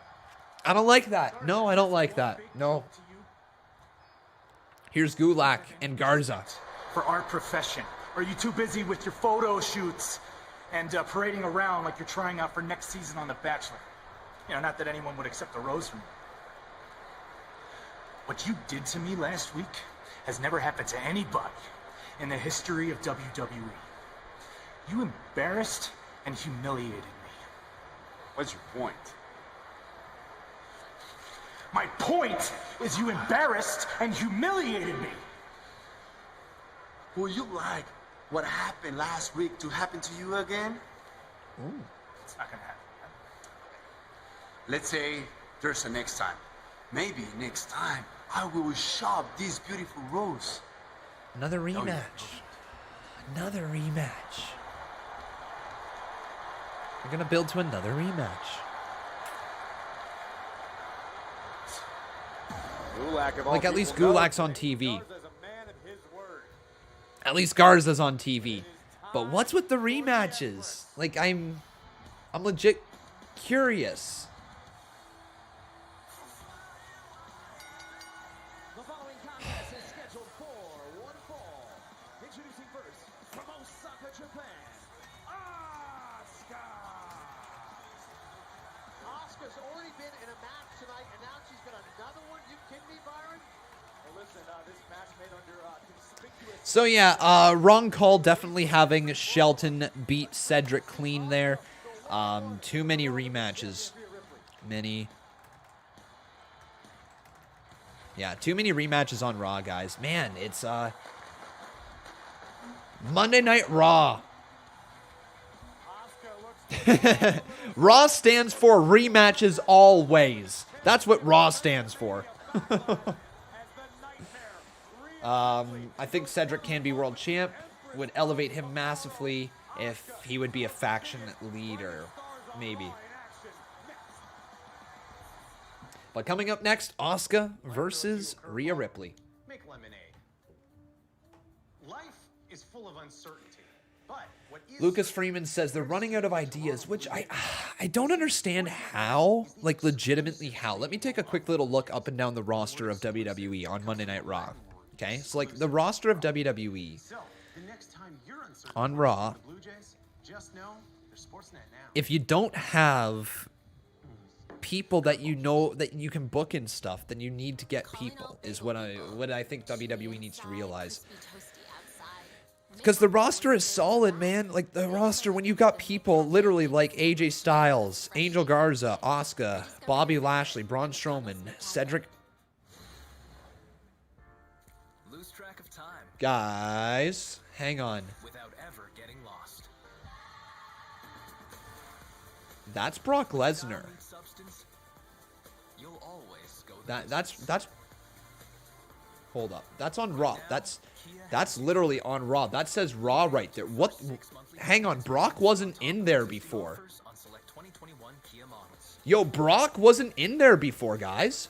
[SPEAKER 2] I don't like that. No, I don't like that. No. Here's Gulak and Garza.
[SPEAKER 3] For our profession? Or are you too busy with your photo shoots and parading around like you're trying out for next season on The Bachelor? You know, not that anyone would accept a rose from you. What you did to me last week has never happened to anybody in the history of WWE. You embarrassed and humiliated me.
[SPEAKER 17] What's your point?
[SPEAKER 3] My point is you embarrassed and humiliated me.
[SPEAKER 7] Would you like what happened last week to happen to you again?
[SPEAKER 3] Ooh. It's not gonna happen.
[SPEAKER 7] Let's say there's a next time. Maybe next time I will shop this beautiful rose.
[SPEAKER 2] Another rematch. Another rematch. We're gonna build to another rematch. Like, at least Gulak's on TV. At least Garza's on TV. But what's with the rematches? Like, I'm legit curious.
[SPEAKER 16] The following contest is scheduled for one fall. Introducing first from Osaka, Japan, Asuka.
[SPEAKER 5] Asuka's already been in a match tonight, and now she's got another one. You kidding me, Byron?
[SPEAKER 16] Well, listen, this match made under conspicuous.
[SPEAKER 2] So yeah, wrong call. Definitely having Shelton beat Cedric clean there. Too many rematches. Yeah, too many rematches on Raw, guys. Man, it's Monday Night Raw. Raw stands for rematches always. That's what Raw stands for. I think Cedric can be world champ. Would elevate him massively if he would be a faction leader, maybe. But coming up next, Asuka versus Rhea Ripley.
[SPEAKER 8] Make lemonade. Life is full of uncertainty. But what is
[SPEAKER 2] Lucas Freeman says they're running out of ideas, which I don't understand how, like legitimately how. Let me take a quick little look up and down the roster of WWE on Monday Night Raw. Okay, so like the roster of WWE on Raw, if you don't have people that you know that you can book and stuff, then you need to get people, is what I think WWE needs to realize. Because the roster is solid, man. Like the roster, when you got people literally like AJ Styles, Angel Garza, Asuka, Bobby Lashley, Braun Strowman, Cedric.
[SPEAKER 17] Lose track of time.
[SPEAKER 2] Guys, hang on.
[SPEAKER 17] Without ever getting lost.
[SPEAKER 2] That's Brock Lesnar.
[SPEAKER 17] You'll always go
[SPEAKER 2] That's hold up. That's on Raw. That's literally on Raw. That says Raw right there. What? Hang on. Brock wasn't in there before. Yo, Brock wasn't in there before, guys.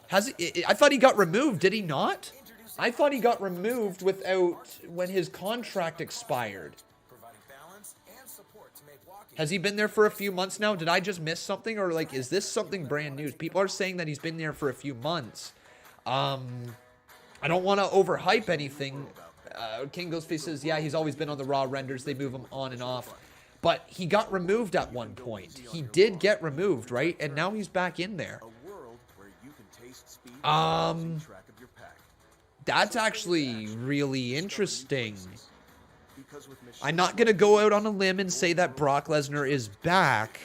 [SPEAKER 2] Has he? I thought he got removed. Did he not? I thought he got removed when his contract expired. Has he been there for a few months now? Did I just miss something? Or like, is this something brand new? People are saying that he's been there for a few months. I don't want to overhype anything. King Ghostface says, yeah, he's always been on the Raw renders. They move him on and off. But he got removed at one point. He did get removed, right? And now he's back in there. That's actually really interesting. I'm not going to go out on a limb and say that Brock Lesnar is back.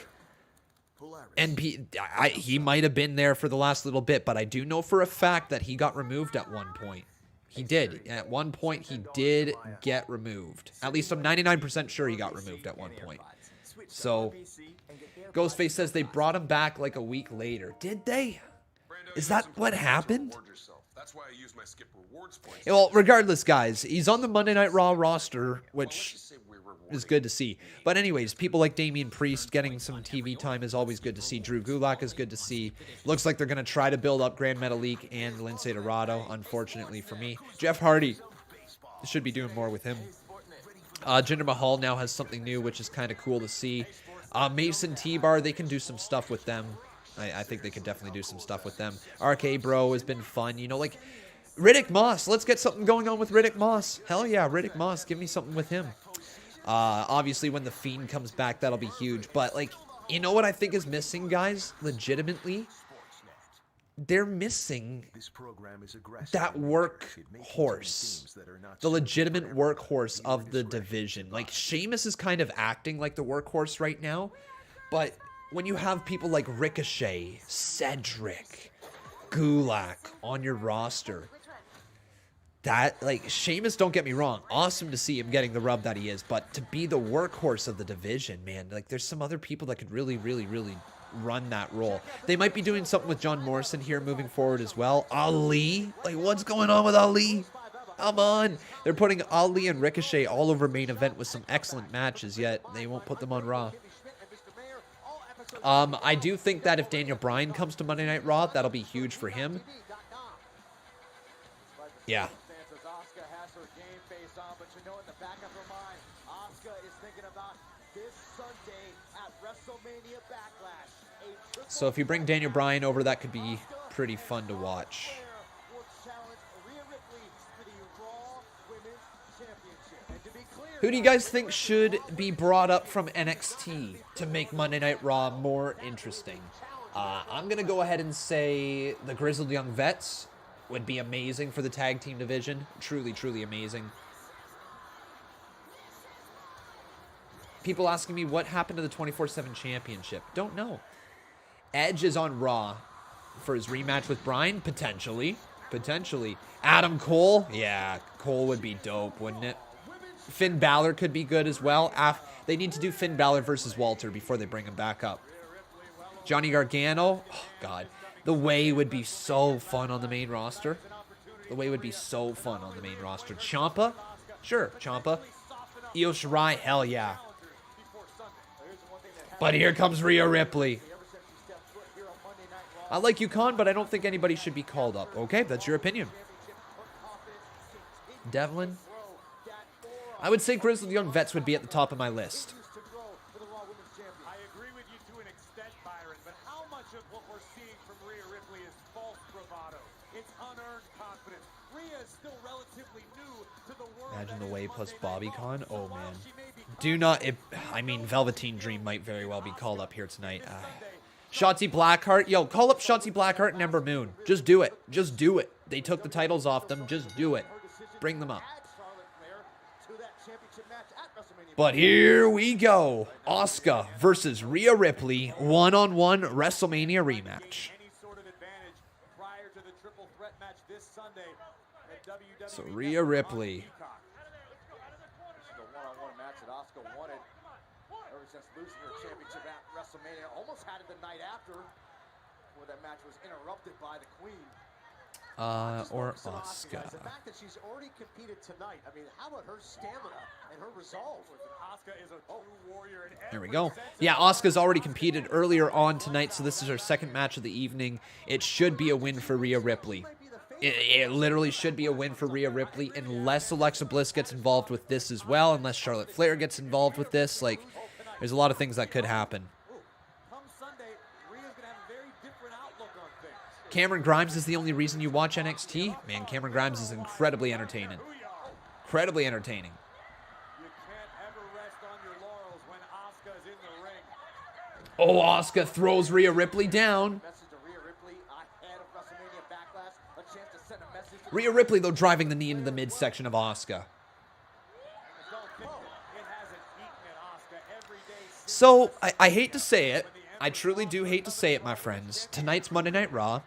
[SPEAKER 2] And he might have been there for the last little bit, but I do know for a fact that he got removed at one point. He did. At one point, he did get removed. At least I'm 99% sure he got removed at one point. So, Ghostface says they brought him back like a week later. Did they? Is that what happened? Well, regardless, guys, he's on the Monday Night Raw roster, which is good to see. But anyways, people like Damian Priest getting some TV time is always good to see. Drew Gulak is good to see. Looks like they're going to try to build up Grand Metalik and Lince Dorado, unfortunately for me. Jeff Hardy should be doing more with him. Jinder Mahal now has something new, which is kind of cool to see. Mason T-Bar, they can do some stuff with them. I think they can definitely do some stuff with them. RK Bro has been fun. You know, like Riddick Moss. Let's get something going on with Riddick Moss. Hell yeah, Riddick Moss. Give me something with him. Obviously, when The Fiend comes back, that'll be huge. But, like, you know what I think is missing, guys? Legitimately? They're missing that workhorse. The legitimate workhorse of the division. Like, Sheamus is kind of acting like the workhorse right now. But when you have people like Ricochet, Cedric, Gulak on your roster, that, like, Sheamus, don't get me wrong, awesome to see him getting the rub that he is, but to be the workhorse of the division, man, like, there's some other people that could really, really, really run that role. They might be doing something with John Morrison here moving forward as well. Ali, like, what's going on with Ali? Come on. They're putting Ali and Ricochet all over main event with some excellent matches, yet they won't put them on Raw. I do think that if Daniel Bryan comes to Monday Night Raw, that'll be huge for him. Yeah. So if you bring Daniel Bryan over, that could be pretty fun to watch. Who do you guys think should be brought up from NXT to make Monday Night Raw more interesting? I'm going to go ahead and say the Grizzled Young Vets would be amazing for the tag team division. Truly, truly amazing. People asking me what happened to the 24/7 championship. Don't know. Edge is on Raw for his rematch with Bryan, potentially. Potentially. Adam Cole, yeah, Cole would be dope, wouldn't it? Finn Balor could be good as well. They need to do Finn Balor versus Walter before they bring him back up. Johnny Gargano, oh God, The Way would be so fun on the main roster. The Way would be so fun on the main roster. Ciampa, sure, Ciampa. Io Shirai, hell yeah. But here comes Rhea Ripley. I like you, Khan, but I don't think anybody should be called up. Okay, that's your opinion. Devlin. I would say Grizzled Young Vets would be at the top of my list.
[SPEAKER 16] I agree with you to an extent, Byron, but how much of what we're seeing from Rhea Ripley is false bravado? It's unearned confidence. Rhea is still relatively new to the world.
[SPEAKER 2] Imagine The Way plus Bobby Con. Oh, man. Do not... I mean, Velveteen Dream might very well be called up here tonight. Shotzi Blackheart. Yo, call up Shotzi Blackheart and Ember Moon. Just do it. Just do it. They took the titles off them. Just do it. Bring them up. But here we go. Asuka versus Rhea Ripley. One-on-one WrestleMania rematch. So Rhea Ripley.
[SPEAKER 5] This is the one-on-one match that Asuka wanted ever since losing her championship at WrestleMania. Almost had it the night after, where that match was interrupted by the Queen.
[SPEAKER 2] Or Asuka.
[SPEAKER 5] The fact that she's already competed tonight. I mean, how about her stamina and her resolve?
[SPEAKER 16] Asuka is a true warrior.
[SPEAKER 2] There we go. Yeah, Asuka's already competed earlier on tonight, so this is her second match of the evening. It should be a win for Rhea Ripley. It literally should be a win for Rhea Ripley unless Alexa Bliss gets involved with this as well, unless Charlotte Flair gets involved with this. Like, there's a lot of things that could happen. Cameron Grimes is the only reason you watch NXT. Man, Cameron Grimes is incredibly entertaining. Incredibly entertaining. Oh, Asuka throws Rhea Ripley down. Rhea Ripley, though, driving the knee into the midsection of Asuka. So, I hate to say it, I truly do hate to say it, my friends. Tonight's Monday Night Raw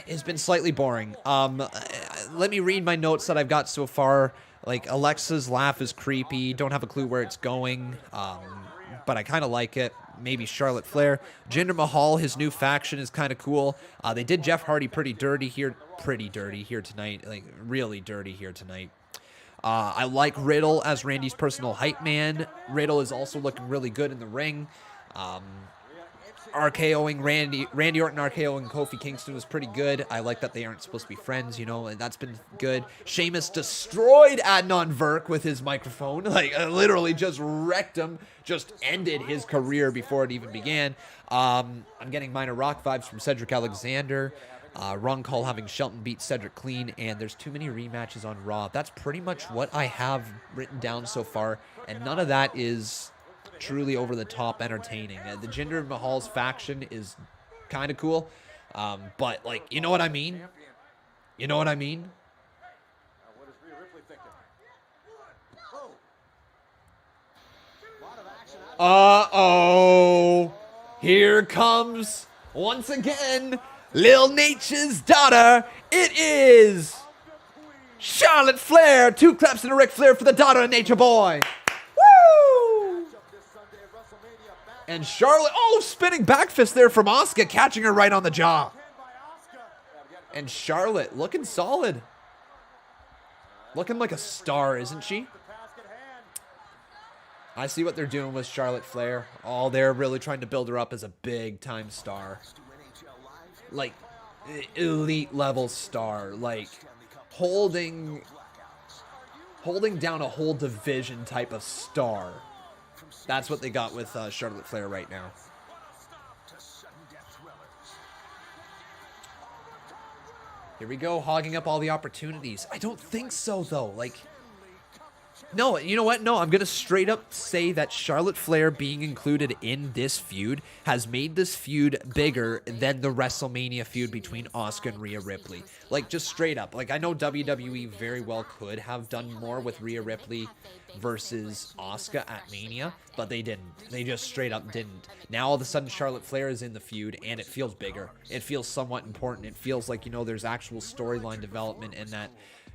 [SPEAKER 2] has been slightly boring. Let me read my notes that I've got so far. Like, Alexa's laugh is creepy. Don't have a clue where it's going. But I kind of like it. Maybe Charlotte Flair. Jinder Mahal, his new faction is kind of cool. They did Jeff Hardy pretty dirty here tonight. Like, really dirty here tonight. I like Riddle as Randy's personal hype man. Riddle is also looking really good in the ring. RKOing Randy Orton RKOing Kofi Kingston was pretty good. I like that they aren't supposed to be friends, you know, and that's been good. Sheamus destroyed Adnan Virk with his microphone. Like, literally just wrecked him. Just ended his career before it even began. I'm getting minor Rock vibes from Cedric Alexander. Ron Cole having Shelton beat Cedric clean, and there's too many rematches on Raw. That's pretty much what I have written down so far, and none of that is truly over-the-top entertaining. The Jinder Mahal's faction is kind of cool, but, like, you know what I mean? You know what I mean? Uh-oh. Here comes, once again, Lil Nature's daughter. It is Charlotte Flair. 2 claps and a Ric Flair for the daughter of Nature Boy. Woo! And Charlotte, spinning back fist there from Asuka, catching her right on the jaw. And Charlotte looking solid. Looking like a star, isn't she? I see what they're doing with Charlotte Flair. They're really trying to build her up as a big-time star. Like, elite level star. Like, holding down a whole division type of star. That's what they got with Charlotte Flair right now. Here we go, hogging up all the opportunities. I don't think so, though. Like, no, you know what? No, I'm going to straight up say that Charlotte Flair being included in this feud has made this feud bigger than the WrestleMania feud between Asuka and Rhea Ripley. Like, just straight up. Like, I know WWE very well could have done more with Rhea Ripley versus Asuka at Mania, but they didn't. They just straight up didn't. Now, all of a sudden, Charlotte Flair is in the feud, and it feels bigger. It feels somewhat important. It feels like, you know, there's actual storyline development in that.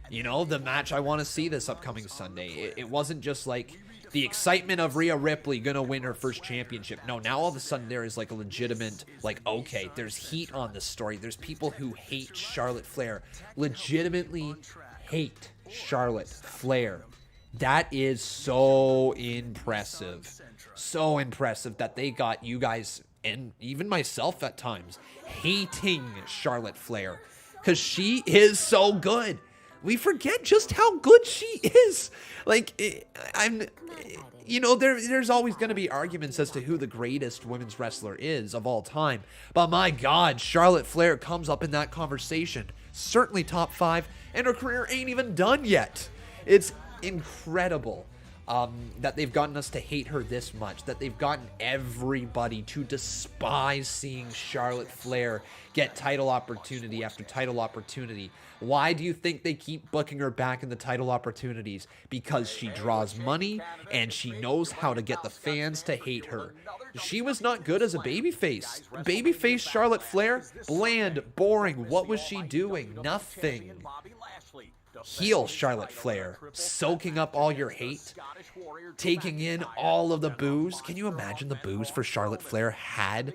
[SPEAKER 2] You know, the match I want to see this upcoming Sunday. It wasn't just like the excitement of Rhea Ripley gonna win her first championship. No, now all of a sudden there is like a legitimate, like, okay, there's heat on this story. There's people who hate Charlotte Flair, legitimately hate Charlotte Flair. That is so impressive. So impressive that they got you guys, and even myself at times, hating Charlotte Flair. Because she is so good. We forget just how good she is. Like, you know, there's always going to be arguments as to who the greatest women's wrestler is of all time. But my God, Charlotte Flair comes up in that conversation. Certainly top 5, and her career ain't even done yet. It's incredible that they've gotten us to hate her this much, that they've gotten everybody to despise seeing Charlotte Flair get title opportunity after title opportunity. Why do you think they keep booking her back in the title opportunities? Because she draws money and she knows how to get the fans to hate her. She was not good as a babyface. Babyface Charlotte Flair, bland, boring. What was she doing? Nothing. Heel Charlotte Flair, soaking up all your hate, taking in all of the boos. Can you imagine the boos for Charlotte Flair had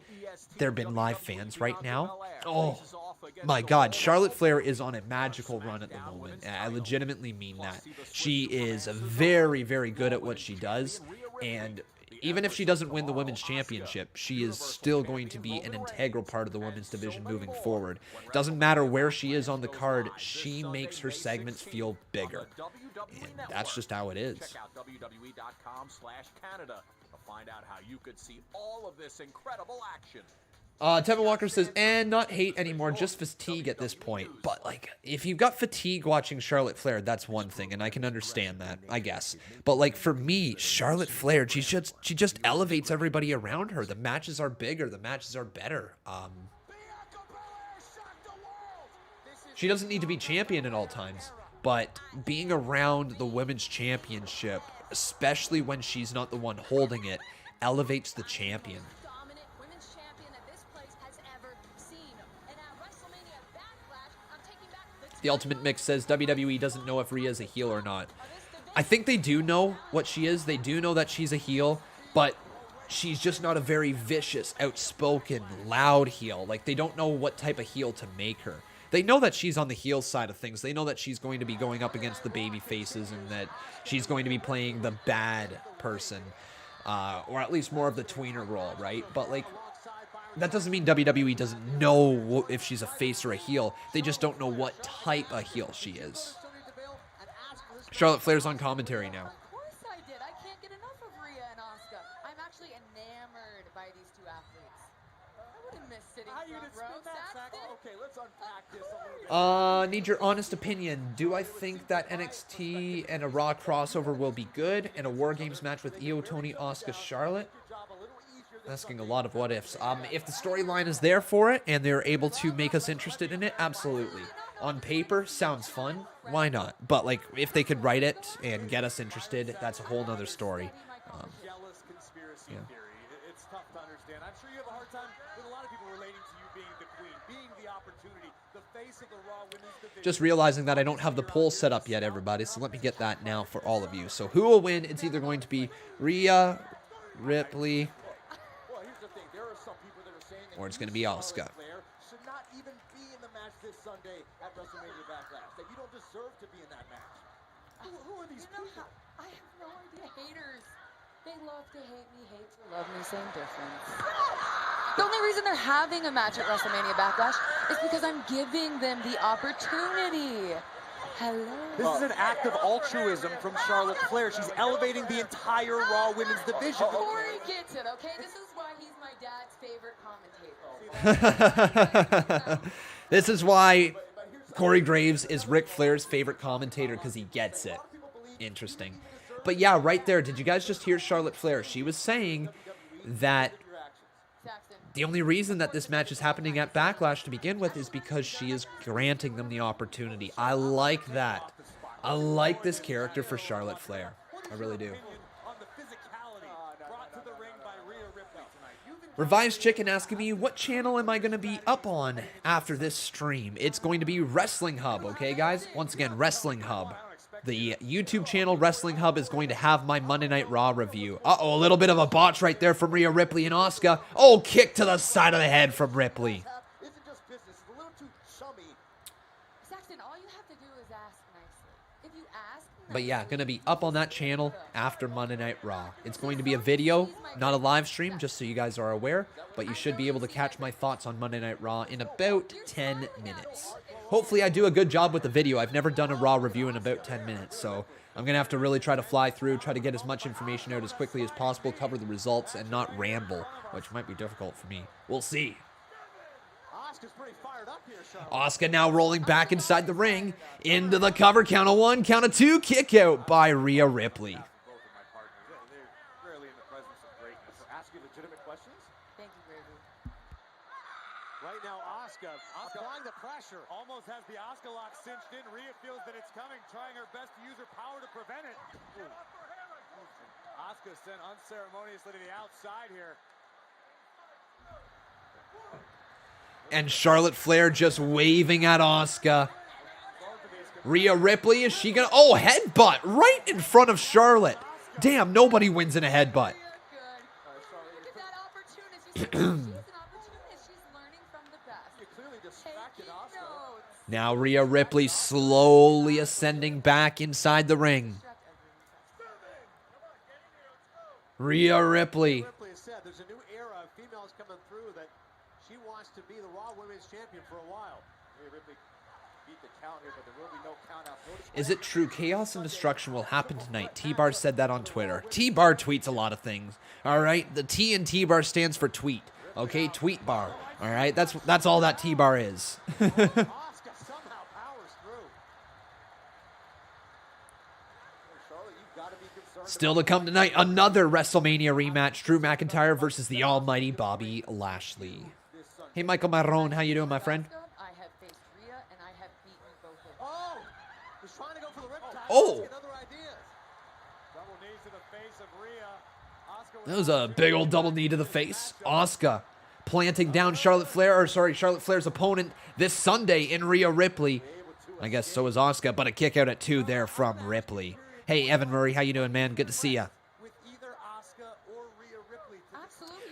[SPEAKER 2] there been live fans right now? Oh my God, Charlotte Flair is on a magical run at the moment. I legitimately mean that. She is very, very good at what she does, and even if she doesn't win the women's championship, she is still going to be an integral part of the women's division moving forward. Doesn't matter where she is on the card, she makes her segments feel bigger. And that's just how it is.
[SPEAKER 10] Check out WWE.com/Canada to find out how you could see all of this incredible action.
[SPEAKER 2] Tevin Walker says, and not hate anymore, just fatigue at this point. But, like, if you've got fatigue watching Charlotte Flair, that's one thing, and I can understand that, I guess. But, like, for me, Charlotte Flair, she just elevates everybody around her. The matches are bigger. The matches are better. She doesn't need to be champion at all times, but being around the women's championship, especially when she's not the one holding it, elevates the champion.
[SPEAKER 15] Dominant women's champion that this place has ever seen. And at WrestleMania Backlash, I'm taking back the
[SPEAKER 2] The Ultimate Mix says WWE doesn't know if Rhea is a heel or not. I think they do know what she is. They do know that she's a heel, but she's just not a very vicious, outspoken, loud heel. Like, they don't know what type of heel to make her. They know that she's on the heel side of things. They know that she's going to be going up against the baby faces and that she's going to be playing the bad person, or at least more of the tweener role, right? But, like, that doesn't mean WWE doesn't know if she's a face or a heel. They just don't know what type of heel she is. Charlotte Flair's on commentary now.
[SPEAKER 19] Of course I did. I can't get enough of Rhea and Asuka. I'm actually enamored by these two athletes. I wouldn't miss sitting front row. Saxton?
[SPEAKER 8] Okay, let's unpack this a little bit.
[SPEAKER 2] Need your honest opinion. Do I think that NXT and a Raw crossover will be good, and a War Games match with Io, Tony, Asuka, Charlotte? Asking a lot of what ifs. If the storyline is there for it and they're able to make us interested in it, absolutely. On paper, sounds fun. Why not? But, like, if they could write it and get us interested, that's a whole nother story.
[SPEAKER 16] Jealous conspiracy theory. It's tough to understand. I'm sure you have a hard time with a lot of people relating to you being the queen, being the opportunity, the face of the Raw Women's Division.
[SPEAKER 2] Just realizing that I don't have the poll set up yet, everybody, so let me get that now for all of you. So who will win? It's either going to be Rhea, Ripley, or it's going to be Asuka.
[SPEAKER 5] Should not even be in the match this Sunday at WrestleMania Backlash. That you don't deserve to be in that match. Who are these people?
[SPEAKER 19] I have no idea. Haters. They love to hate me, hate to love me. Same difference. The only reason they're having a match at WrestleMania Backlash is because I'm giving them the opportunity. Hello.
[SPEAKER 3] This is an act of altruism from Charlotte Flair. She's elevating the entire Raw Women's Division.
[SPEAKER 19] Corey gets it, okay? This is why he's my dad's favorite commentator.
[SPEAKER 2] This is why Corey Graves is Ric Flair's favorite commentator, because he gets it. Interesting. But yeah, right there, did you guys just hear Charlotte Flair? She was saying that the only reason that this match is happening at Backlash to begin with is because she is granting them the opportunity. I like that. I like this character for Charlotte Flair. I really do. Revised Chicken asking me, what channel am I going to be up on after this stream? It's going to be Wrestling Hub, okay, guys? Once again, Wrestling Hub. The YouTube channel Wrestling Hub is going to have my Monday Night Raw review. Uh-oh, a little bit of a botch right there from Rhea Ripley and Asuka. Oh, kick to the side of the head from Ripley.
[SPEAKER 5] Isn't just business. It's a little too chummy.
[SPEAKER 19] Saxton, all you have to do is ask nicely. If you ask nicely,
[SPEAKER 2] But yeah, going to be up on that channel after Monday Night Raw. It's going to be a video, not a live stream, just so you guys are aware. But you should be able to catch my thoughts on Monday Night Raw in about 10 minutes. Hopefully I do a good job with the video. I've never done a Raw review in about 10 minutes, so I'm going to have to really try to fly through, try to get as much information out as quickly as possible, cover the results, and not ramble, which might be difficult for me. We'll see.
[SPEAKER 5] Asuka's pretty fired up here, Charlotte.
[SPEAKER 2] Asuka now rolling back inside the ring, into the cover, count of one, count of two, kick out by Rhea Ripley.
[SPEAKER 16] Both of my partners, they're rarely in the presence of greatness. So ask you legitimate questions.
[SPEAKER 19] thank you, Gravy.
[SPEAKER 16] Right now, Asuka applying the pressure. Almost has the Asuka lock cinched in. Rhea feels that it's coming, trying her best to use her power to prevent it. Asuka sent unceremoniously to the outside here.
[SPEAKER 2] And Charlotte Flair just waving at Asuka. Rhea Ripley, is she gonna... Oh, headbutt right in front of Charlotte. Damn, nobody wins in a headbutt. Now Rhea Ripley slowly ascending back inside the ring. Rhea Ripley.
[SPEAKER 5] Ripley has said there's a new era of females coming through that she wants to be the Raw Women's Champion for a while. Rhea Ripley beat the count here, but there will be no count out.
[SPEAKER 2] Is it true Chaos and Destruction will happen tonight? T-Bar said that on Twitter. T-Bar tweets a lot of things. All right, the T in T-Bar stands for tweet. Okay, tweet bar. All right, that's all that T-Bar is. Still to come tonight, another WrestleMania rematch. Drew McIntyre versus the almighty Bobby Lashley. Hey, Michael Marron, how you doing, my friend?
[SPEAKER 19] I have faced Rhea, and I have beaten both of them.
[SPEAKER 5] Oh! He's trying to go for the riptide.
[SPEAKER 2] Oh!
[SPEAKER 5] Other ideas.
[SPEAKER 16] Double knees to the face of Rhea.
[SPEAKER 2] That was a big old double knee to the face. Asuka planting down Charlotte Flair's opponent this Sunday in Rhea Ripley. I guess so is Asuka, but a kick out at 2 there from Ripley. Hey, Evan Murray, how you doing, man? Good to see ya.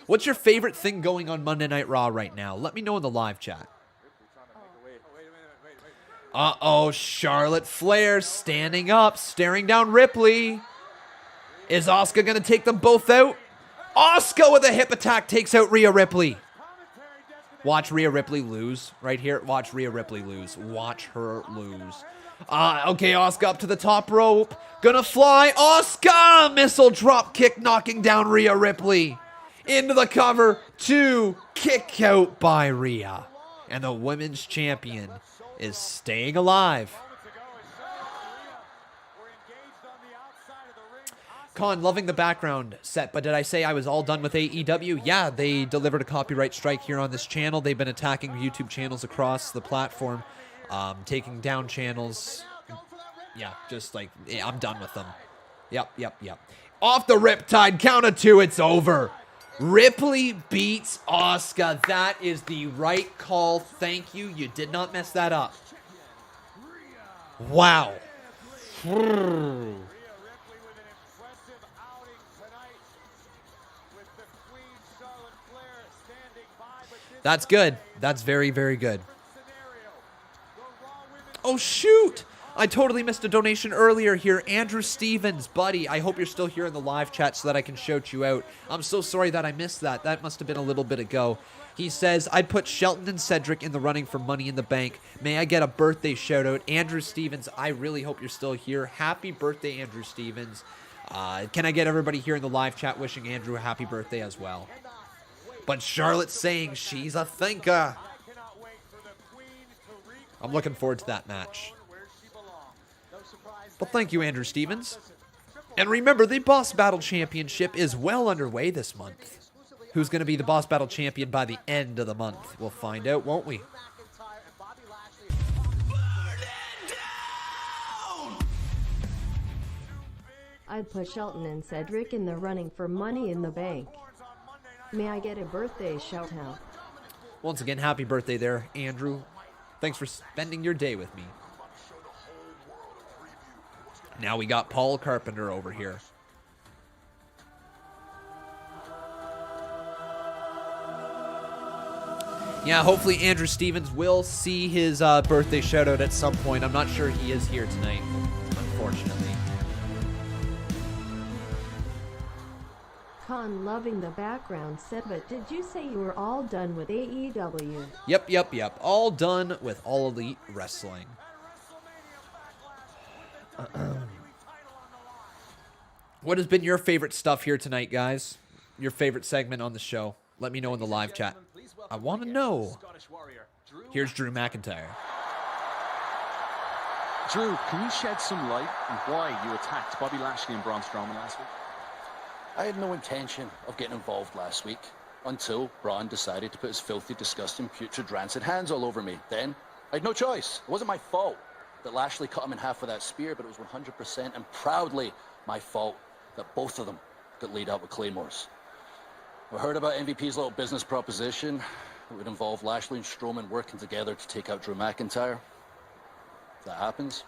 [SPEAKER 2] What's your favorite thing going on Monday Night Raw right now? Let me know in the live chat. Uh-oh, Charlotte Flair standing up, staring down Ripley. Is Asuka going to take them both out? Asuka with a hip attack takes out Rhea Ripley. Watch Rhea Ripley lose right here. Watch Rhea Ripley lose. Watch her lose. Okay, Asuka up to the top rope. Gonna fly. Asuka! Missile drop kick knocking down Rhea Ripley. Into the cover. 2. Kick out by Rhea. And the women's champion is staying alive. Con, loving the background set, but did I say I was all done with AEW? Yeah, they delivered a copyright strike here on this channel. They've been attacking YouTube channels across the platform, taking down channels. Yeah, just like, yeah, I'm done with them. Yep. Off the Riptide, count of 2, it's over. Ripley beats Asuka. That is the right call. Thank you. You did not mess that up. Wow. That's good. That's very, very good. Oh, shoot. I totally missed a donation earlier here. Andrew Stevens, buddy, I hope you're still here in the live chat so that I can shout you out. I'm so sorry that I missed that. That must have been a little bit ago. He says, I'd put Shelton and Cedric in the running for Money in the Bank. May I get a birthday shout out? Andrew Stevens, I really hope you're still here. Happy birthday, Andrew Stevens. Can I get everybody here in the live chat wishing Andrew a happy birthday as well? But Charlotte's saying she's a thinker. I'm looking forward to that match. But thank you, Andrew Stevens. And remember, the Boss Battle Championship is well underway this month. Who's going to be the Boss Battle Champion by the end of the month? We'll find out, won't we?
[SPEAKER 4] I'd put Shelton and Cedric in the running for Money in the Bank. May I get a birthday shout out?
[SPEAKER 2] Once again, happy birthday there, Andrew. Thanks for spending your day with me. Now we got Paul Carpenter over here. Yeah, hopefully Andrew Stevens will see his birthday shout out at some point. I'm not sure he is here tonight, unfortunately.
[SPEAKER 4] Con, loving the background set, but did you say you were all done with AEW?
[SPEAKER 2] Yep. All done with All Elite Wrestling. What has been your favorite stuff here tonight, guys? Your favorite segment on the show? Let me know in the live chat. I want to know. Here's Drew McIntyre.
[SPEAKER 21] Drew, can you shed some light on why you attacked Bobby Lashley and Braun Strowman last week?
[SPEAKER 11] I had no intention of getting involved last week until Braun decided to put his filthy, disgusting, putrid, rancid hands all over me. Then I had no choice. It wasn't my fault that Lashley cut him in half with that spear, but it was 100% and proudly my fault that both of them got laid out with claymores. I heard about MVP's little business proposition. It would involve Lashley and Strowman working together to take out Drew McIntyre. If that happens,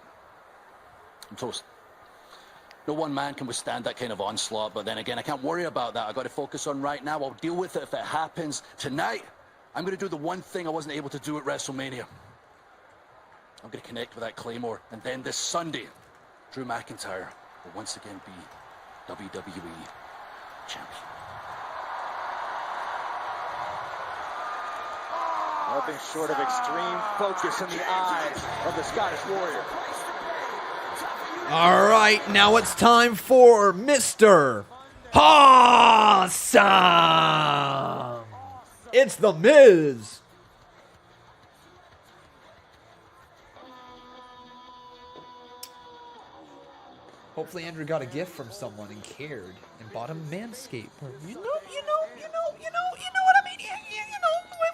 [SPEAKER 11] I'm toast. No one man can withstand that kind of onslaught, but then again, I can't worry about that. I got to focus on right now. I'll deal with it if it happens. Tonight, I'm going to do the one thing I wasn't able to do at WrestleMania. I'm going to connect with that Claymore, and then this Sunday, Drew McIntyre will once again be WWE Champion.
[SPEAKER 5] Nothing short of extreme focus in the eyes of the Scottish Warrior.
[SPEAKER 2] All right, now it's time for Mr. Awesome. It's The Miz. Hopefully Andrew got a gift from someone and cared and bought him Manscaped. You know what I mean?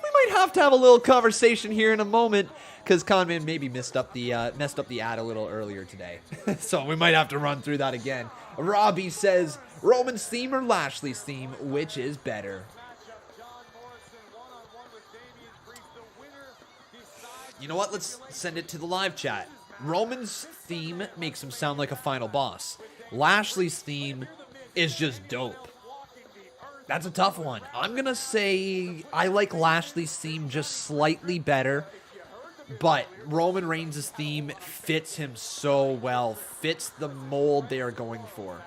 [SPEAKER 2] We might have to have a little conversation here in a moment because Conman maybe messed up the ad a little earlier today. So we might have to run through that again. Robbie says, Roman's theme or Lashley's theme, which is better? You know what? Let's send it to the live chat. Roman's theme makes him sound like a final boss. Lashley's theme is just dope. That's a tough one. I'm going to say I like Lashley's theme just slightly better, but Roman Reigns' theme fits him so well, fits the mold they are going for.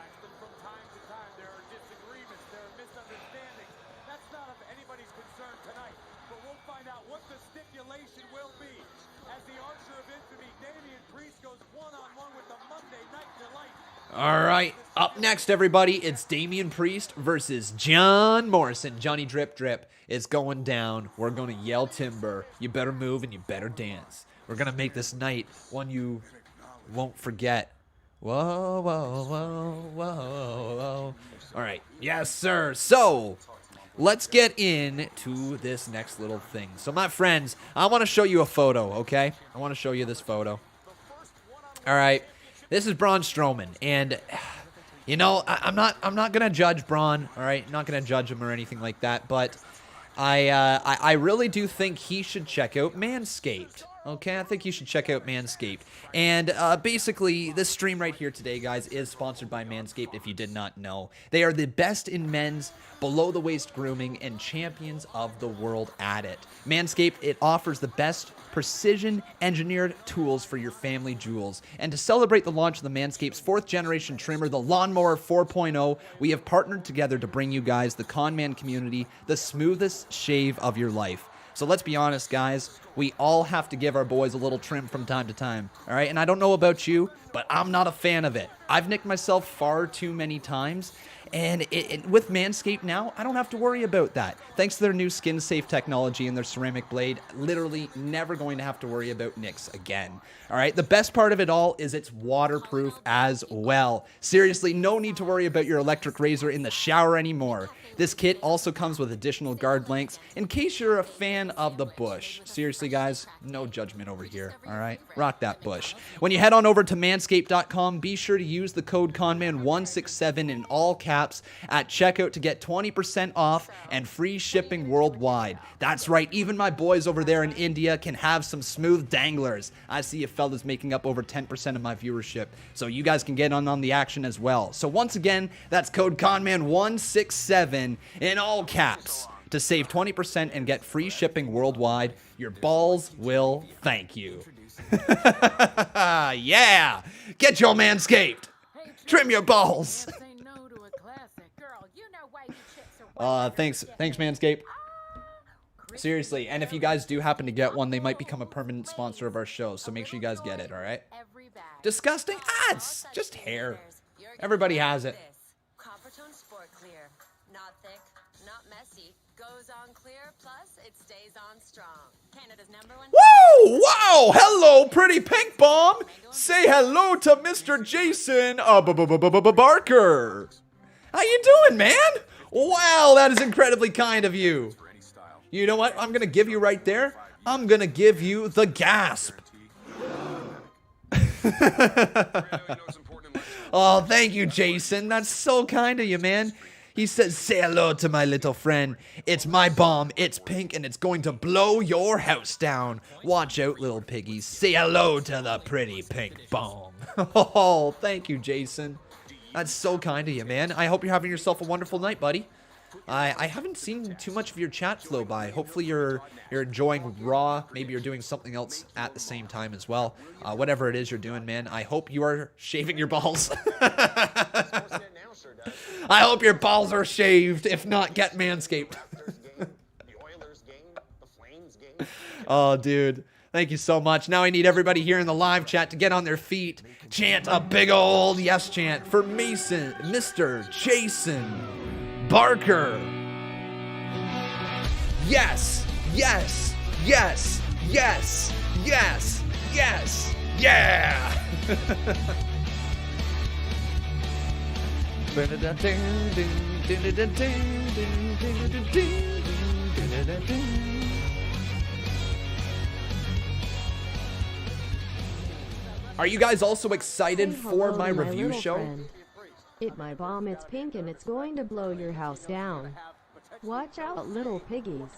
[SPEAKER 2] All right, up next, everybody, it's Damian Priest versus John Morrison. Johnny Drip Drip is going down. We're going to yell timber. You better move and you better dance. We're going to make this night one you won't forget. Whoa, whoa, whoa, whoa, whoa. All right, yes, sir. So let's get into this next little thing. So, my friends, I want to show you a photo, okay? I want to show you this photo. All right. This is Braun Strowman, and you know I'm not gonna judge Braun, all right? I'm not gonna judge him or anything like that, but I really do think he should check out Manscaped. Okay, I think you should check out Manscaped. And basically, this stream right here today, guys, is sponsored by Manscaped, if you did not know. They are the best in men's below-the-waist grooming and champions of the world at it. Manscaped, it offers the best precision-engineered tools for your family jewels. And to celebrate the launch of the Manscaped's 4th-generation trimmer, the Lawnmower 4.0, we have partnered together to bring you guys, the Conman community, the smoothest shave of your life. So let's be honest, guys. We all have to give our boys a little trim from time to time, all right? And I don't know about you, but I'm not a fan of it. I've nicked myself far too many times, and with Manscaped now, I don't have to worry about that. Thanks to their new skin-safe technology and their ceramic blade, literally never going to have to worry about nicks again, all right? The best part of it all is it's waterproof as well. Seriously, no need to worry about your electric razor in the shower anymore. This kit also comes with additional guard lengths in case you're a fan of the bush. Seriously, guys, no judgment over here, all right? Rock that bush. When you head on over to manscaped.com, be sure to use the code CONMAN167 in all caps at checkout to get 20% off and free shipping worldwide. That's right, even my boys over there in India can have some smooth danglers. I see you fellas making up over 10% of my viewership, so you guys can get on the action as well. So once again, that's code CONMAN167 in all caps to save 20% and get free shipping worldwide. Your balls will thank you. Yeah! Get your Manscaped! Trim your balls! Thanks Manscaped. Seriously, and if you guys do happen to get one, they might become a permanent sponsor of our show, so make sure you guys get it, alright? Disgusting? Ah, it's just hair. Everybody has it.
[SPEAKER 15] Coppertone Sport Clear. Not thick, not messy. Goes on clear, plus it stays on strong. Canada's #1.
[SPEAKER 2] Woo! Wow! Hello, pretty pink bomb! Say hello to Mr. Jason Barker. How you doing, man? Wow, that is incredibly kind of you. You know what I'm going to give you right there? I'm going to give you the gasp. Oh, thank you, Jason. That's so kind of you, man. He says, say hello to my little friend. It's my bomb. It's pink, and it's going to blow your house down. Watch out, little piggies. Say hello to the pretty pink bomb. Oh, thank you, Jason. That's so kind of you, man. I hope you're having yourself a wonderful night, buddy. I haven't seen too much of your chat flow by. Hopefully you're enjoying Raw. Maybe you're doing something else at the same time as well. Whatever it is you're doing, man. I hope you are shaving your balls. I hope your balls are shaved. If not, get Manscaped. Oh, dude. Thank you so much. Now I need everybody here in the live chat to get on their feet. Chant a big old yes chant for Mason, Mr. Jason Barker. Yes, yes, yes, yes, yes, yes, yeah. Are you guys also excited
[SPEAKER 4] Say
[SPEAKER 2] for
[SPEAKER 4] hello
[SPEAKER 2] my
[SPEAKER 4] to my
[SPEAKER 2] review
[SPEAKER 4] little
[SPEAKER 2] show?
[SPEAKER 4] friend. It my bomb, it's pink and it's going to blow your house down. Watch out, little piggies.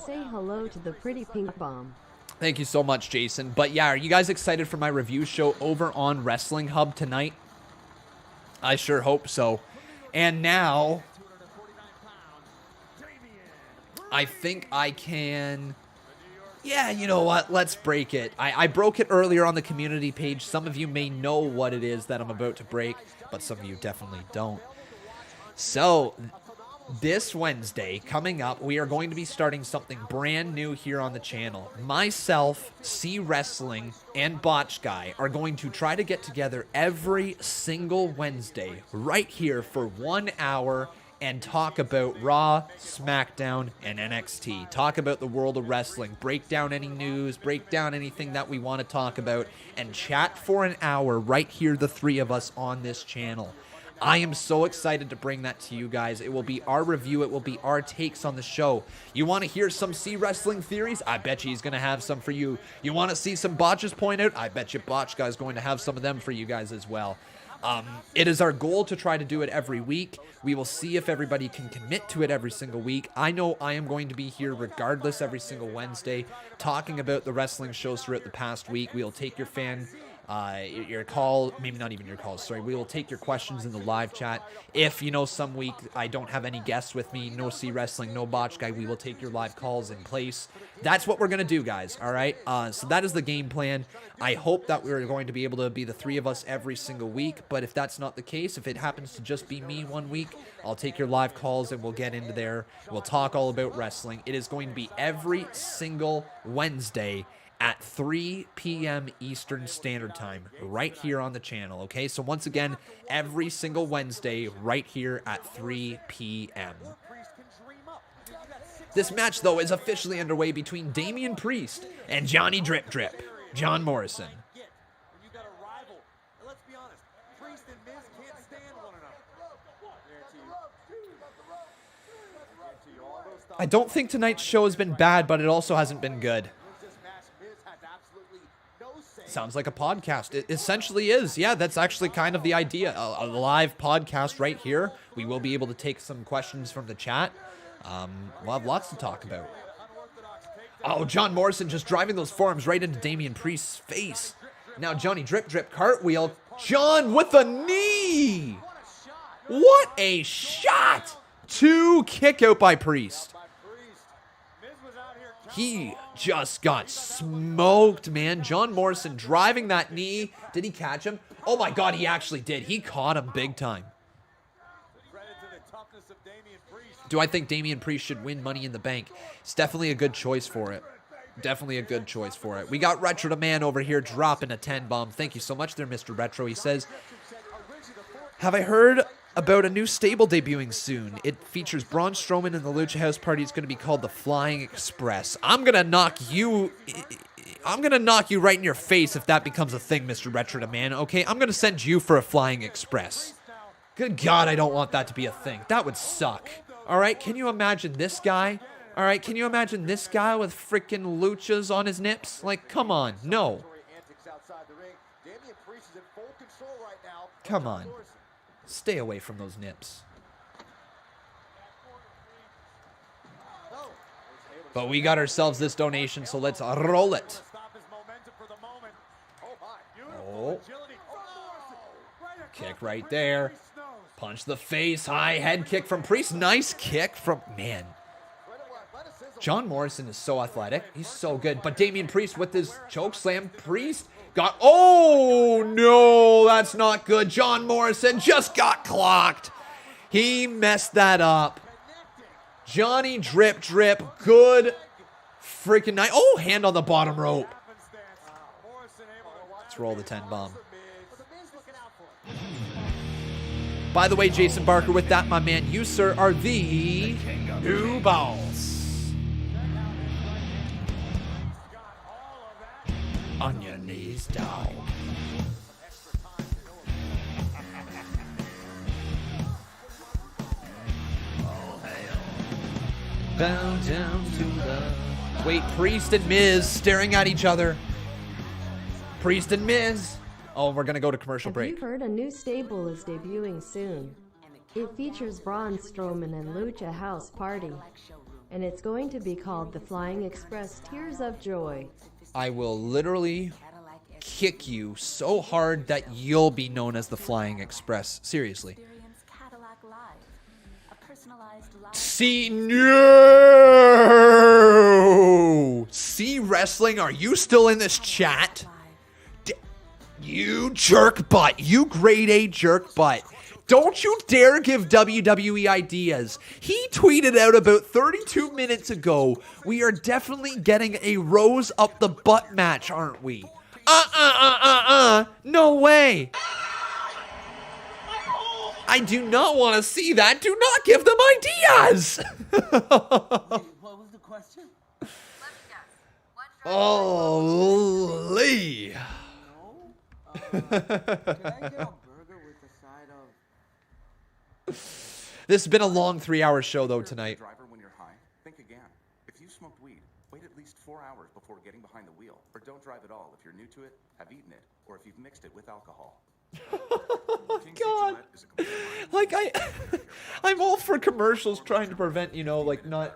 [SPEAKER 4] Say hello to the pretty pink bomb.
[SPEAKER 2] Thank you so much, Jason. But yeah, are you guys excited for my review show over on Wrestling Hub tonight? I sure hope so. And now, I think I can... Yeah, you know what? Let's break it. I broke it earlier on the community page. Some of you may know what it is that I'm about to break, but some of you definitely don't. So, this Wednesday, coming up, we are going to be starting something brand new here on the channel. Myself, C Wrestling, and Botch Guy are going to try to get together every single Wednesday right here for 1 hour and talk about Raw, SmackDown, and NXT. Talk about the world of wrestling, break down any news, break down anything that we want to talk about, and chat for an hour right here, the three of us on this channel. I am so excited to bring that to you guys. It will be our review. It will be our takes on the show. You want to hear some C Wrestling theories? I bet you he's going to have some for you. You want to see some botches point out? I bet you Botch Guy's going to have some of them for you guys as well. It is our goal to try to do it every week. We will see if everybody can commit to it every single week. I know I am going to be here regardless every single Wednesday talking about the wrestling shows throughout the past week. We will take your your call, maybe not even your calls, sorry. We will take your questions in the live chat. If, you know, some week I don't have any guests with me, no C Wrestling, no Botch Guy, we will take your live calls in place. That's what we're going to do, guys, all right? So that is the game plan. I hope that we're going to be able to be the three of us every single week, but if that's not the case, if it happens to just be me 1 week, I'll take your live calls and we'll get into there. We'll talk all about wrestling. It is going to be every single Wednesday at 3 p.m. Eastern Standard Time, right here on the channel, okay? So once again, every single Wednesday, right here at 3 p.m. This match, though, is officially underway between Damian Priest and Johnny Drip Drip, John Morrison. I don't think tonight's show has been bad, but it also hasn't been good. Sounds like a podcast. It essentially is. Yeah, that's actually kind of the idea. A live podcast right here. We will be able to take some questions from the chat. We'll have lots to talk about. Oh, John Morrison just driving those forearms right into Damian Priest's face. Now Johnny Drip Drip cartwheel. John with a knee. What a shot. 2 kick out by Priest. He just got smoked, man. John Morrison driving that knee. Did he catch him? Oh my God, he actually did. He caught him big time. Do I think Damian Priest should win Money in the Bank? It's definitely a good choice for it. Definitely a good choice for it. We got Retro the Man over here dropping a 10 bomb. Thank you so much there, Mr. Retro. He says, have I heard about a new stable debuting soon? It features Braun Strowman and the Lucha House Party. It's going to be called the Flying Express. I'm going to knock you right in your face if that becomes a thing, Mr. Retro the Man, okay? I'm going to send you for a Flying Express. Good God, I don't want that to be a thing. That would suck. All right, can you imagine this guy? All right, can you imagine this guy with freaking luchas on his nips? Like, come on, no. Come on. Stay away from those nips. But we got ourselves this donation, so let's roll it. Oh. Kick right there. Punch the face. High head kick from Priest. Nice kick from... Man. John Morrison is so athletic. He's so good. But Damian Priest with his choke slam. Priest got... Oh, no. That's not good. John Morrison just got clocked. He messed that up. Johnny Drip Drip. Good freaking night. Oh, hand on the bottom rope. Let's roll the 10 bomb. By the way, Jason Barker, with that, my man, you, sir, are the new boss. On your knees, dog. Bow down to the... Wait, Priest and Miz staring at each other. Priest and Miz. Oh, we're going to go to commercial
[SPEAKER 4] Have
[SPEAKER 2] break.
[SPEAKER 4] you heard a new stable is debuting soon? It features Braun Strowman and Lucha House Party. And it's going to be called the Flying Express Tears of Joy.
[SPEAKER 2] I will literally kick you so hard that you'll be known as the Flying Express. Seriously. See, no! See Wrestling, are you still in this chat? You jerk butt. You grade A jerk butt. Don't you dare give WWE ideas. He tweeted out about 32 minutes ago, we are definitely getting a rose up the butt match, aren't we? No way. I do not want to see that. Do not give them ideas.
[SPEAKER 8] What was the question?
[SPEAKER 2] Holy.
[SPEAKER 8] Can I get a burger with the side of...
[SPEAKER 2] This has been a long 3-hour show, though, tonight.
[SPEAKER 18] Driver, when you're high, think again. If you smoked weed, wait at least 4 hours before getting behind the wheel. Or don't drive at all if you're new to it, have eaten it, or if you've mixed it with alcohol.
[SPEAKER 2] God. Like, I'm all for commercials trying to prevent, you know, like, not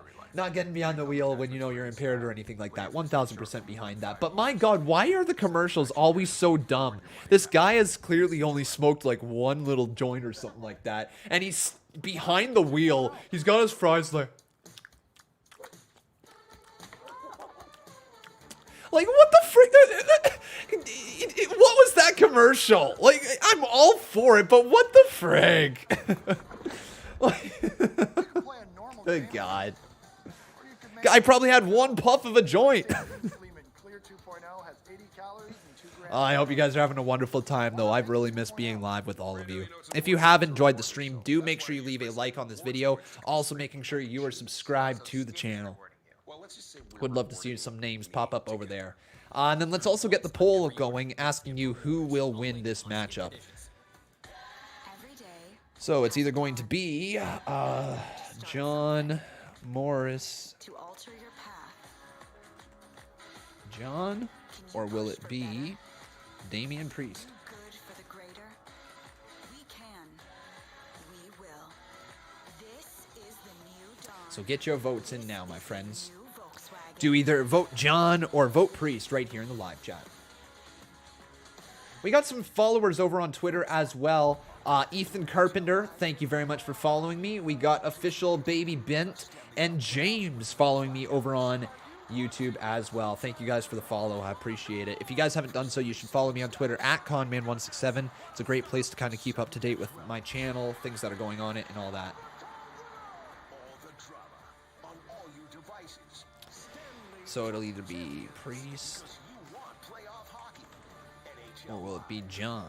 [SPEAKER 2] getting behind the wheel when you know you're impaired or anything like that. 1,000% behind that. But my God, why are the commercials always so dumb? This guy has clearly only smoked like one little joint or something like that. And he's behind the wheel. He's got his fries like... Like, what the frick? What was that commercial? Like, I'm all for it, but what the frick? Good God. I probably had one puff of a joint. I hope you guys are having a wonderful time, though. I've really missed being live with all of you. If you have enjoyed the stream, do make sure you leave a like on this video. Also, making sure you are subscribed to the channel. Would love to see some names pop up over there. And then let's also get the poll going, asking you who will win this matchup. So it's either going to be John Morris. John, or will it be Damian Priest? So get your votes in now, my friends. Do either vote John or vote Priest right here in the live chat. We got some followers over on Twitter as well. Ethan Carpenter, thank you very much for following me. We got Official Baby Bent and James following me over on YouTube as well. Thank you guys for the follow. I appreciate it. If you guys haven't done so, you should follow me on Twitter at Conman167. It's a great place to kind of keep up to date with my channel, things that are going on it, and all that. So it'll either be Priest, or will it be John?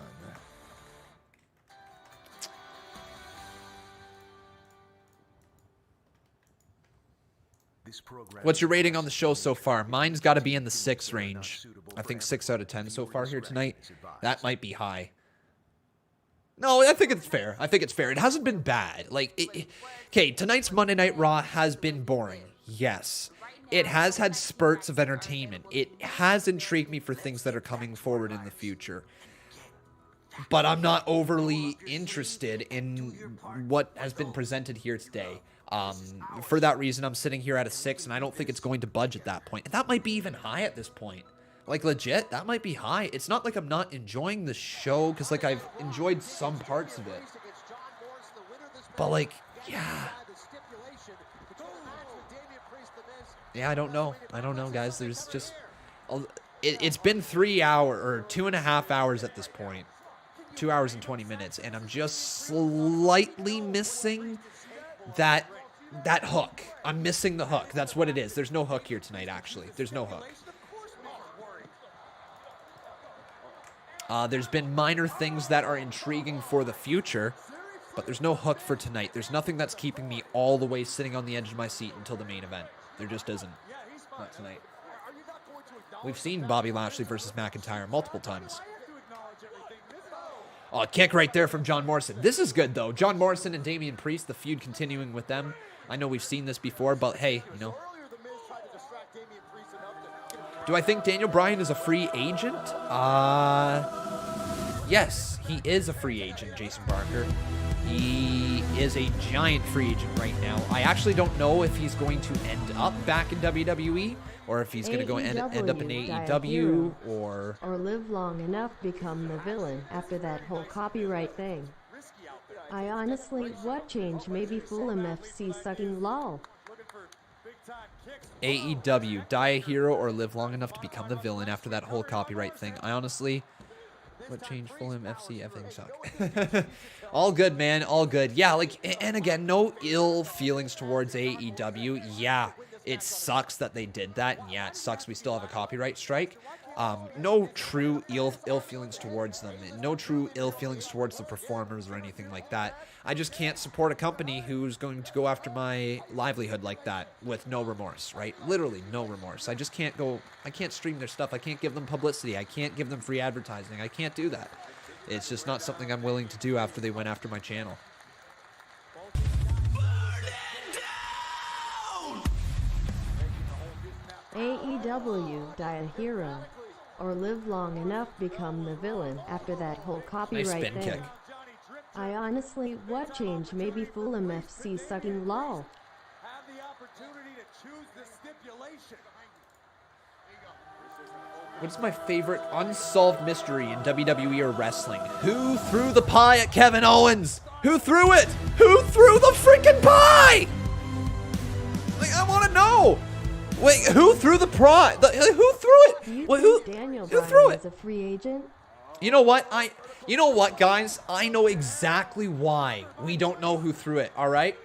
[SPEAKER 2] What's your rating on the show so far? Mine's got to be in the 6 range. I think 6 out of 10 so far here tonight. That might be high. No, I think it's fair. I think it's fair. It hasn't been bad. Like, okay, tonight's Monday Night Raw has been boring. Yes. It has had spurts of entertainment. It has intrigued me for things that are coming forward in the future. But I'm not overly interested in what has been presented here today. For that reason, I'm sitting here at a 6, and I don't think it's going to budge at that point. And that might be even high at this point. Like, legit, that might be high. It's not like I'm not enjoying the show, because, like, I've enjoyed some parts of it. But, like, yeah. Yeah, I don't know. I don't know, guys. There's just... It's been 3 hours, or 2.5 hours at this point. 2 hours and 20 minutes, and I'm just slightly missing that hook. I'm missing the hook. That's what it is. There's no hook here tonight, actually. There's no hook. There's been minor things that are intriguing for the future, but there's no hook for tonight. There's nothing that's keeping me all the way sitting on the edge of my seat until the main event. There just isn't. Not tonight. We've seen Bobby Lashley versus McIntyre multiple times. Oh, a kick right there from John Morrison. This is good, though. John Morrison and Damian Priest, the feud continuing with them. I know we've seen this before, but hey, you know. Do I think Daniel Bryan is a free agent? yes, he is a free agent, Jason Barker. He is a giant free agent right now. I actually don't know if he's going to end up back in WWE or if he's going to go end up in AEW or
[SPEAKER 4] live long enough become the villain after that whole copyright thing. I honestly, what change maybe fool FC sucking lol.
[SPEAKER 2] AEW, die a hero or live long enough to become the villain after that whole copyright thing. I honestly, what changed Fulham FC? Everything suck. All good, man. All good. Yeah, like, and again, no ill feelings towards AEW. Yeah, it sucks that they did that. And yeah, it sucks we still have a copyright strike. No true ill feelings towards them. No true ill feelings towards the performers or anything like that. I just can't support a company who's going to go after my livelihood like that with no remorse, right? Literally no remorse. I just can't go, I can't stream their stuff. I can't give them publicity. I can't give them free advertising. I can't do that. It's just not something I'm willing to do after they went after my channel.
[SPEAKER 4] AEW, die a hero. Or live long enough become the villain after that whole copyright
[SPEAKER 2] nice spin
[SPEAKER 4] thing.
[SPEAKER 2] Kick.
[SPEAKER 4] I honestly, what change maybe Fulham FC sucking lol.
[SPEAKER 16] Have the opportunity to choose the stipulation.
[SPEAKER 2] What's my favorite unsolved mystery in WWE or wrestling? Who threw the pie at Kevin Owens? Who threw it? Who threw the freaking pie? Like, I want to know. Wait, who threw the pie? Who threw it? Wait, who threw it?
[SPEAKER 4] A free agent?
[SPEAKER 2] You know what? You know what, guys? I know exactly why we don't know who threw it, all right?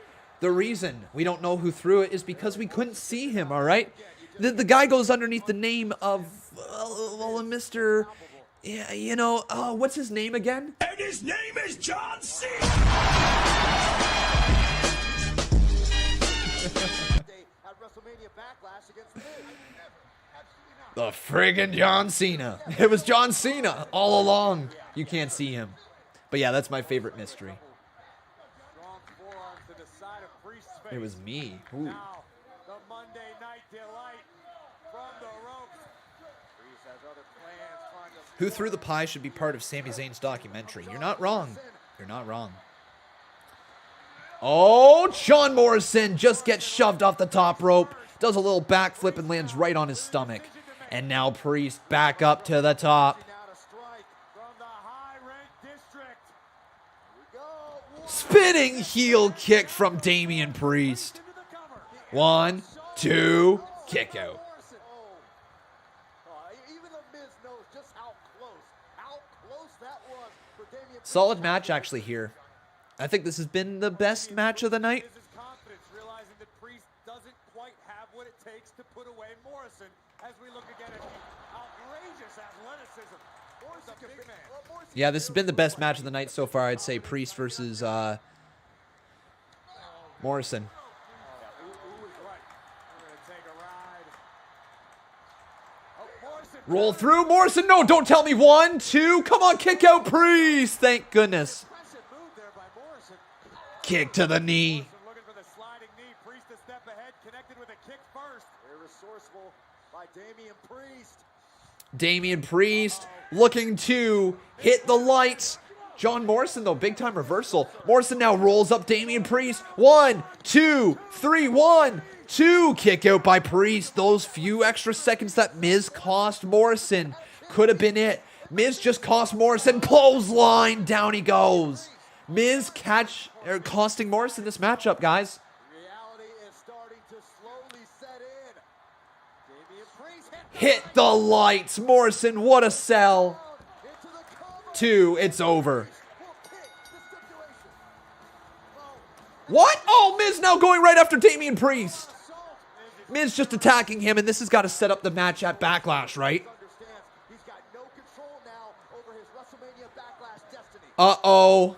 [SPEAKER 2] The reason we don't know who threw it is because we couldn't see him, all right? The guy goes underneath the name of, Mr. Yeah, you know, what's his name again?
[SPEAKER 12] And his name is John Cena!
[SPEAKER 2] The friggin' John Cena. It was John Cena all along. You can't see him. But yeah, that's my favorite mystery. It was me. Ooh.
[SPEAKER 16] The Monday Night Delight from the ropes. Priest has other plans trying to...
[SPEAKER 2] Who threw the pie should be part of Sami Zayn's documentary. You're not wrong. You're not wrong. Oh, Sean Morrison just gets shoved off the top rope. Does a little backflip and lands right on his stomach. And now Priest back up to the top. Spinning heel kick from Damian Priest. 1, 2, kick out. Solid match actually here. I think this has been the best match of the night.
[SPEAKER 16] Realizing that Priest doesn't quite have what it takes to put away Morrison as we look again at the outrageous athleticism. Morrison, a big man.
[SPEAKER 2] Yeah, this has been the best match of the night so far. I'd say Priest versus Morrison. Roll through Morrison. No, don't tell me 1, 2. Come on, kick out Priest. Thank goodness. Kick to the knee.
[SPEAKER 16] Looking for the sliding knee. Priest a step ahead, connected with a kick first.
[SPEAKER 5] Very resourceful by Damian Priest.
[SPEAKER 2] Damian Priest looking to hit the lights. John Morrison, though, big time reversal. Morrison now rolls up Damian Priest. 1, 2, 3, 1, 2. Kick out by Priest. Those few extra seconds that Miz cost Morrison could have been it. Miz just cost Morrison. Clothesline. Down he goes. Miz costing Morrison this matchup, guys.
[SPEAKER 5] Reality is starting to slowly set in. Damian Priest
[SPEAKER 2] hit the lights. Morrison, what a sell. 2, it's over. What? Oh, Miz now going right after Damian Priest. Miz just attacking him, and this has got to set up the match at Backlash, right? Uh-oh.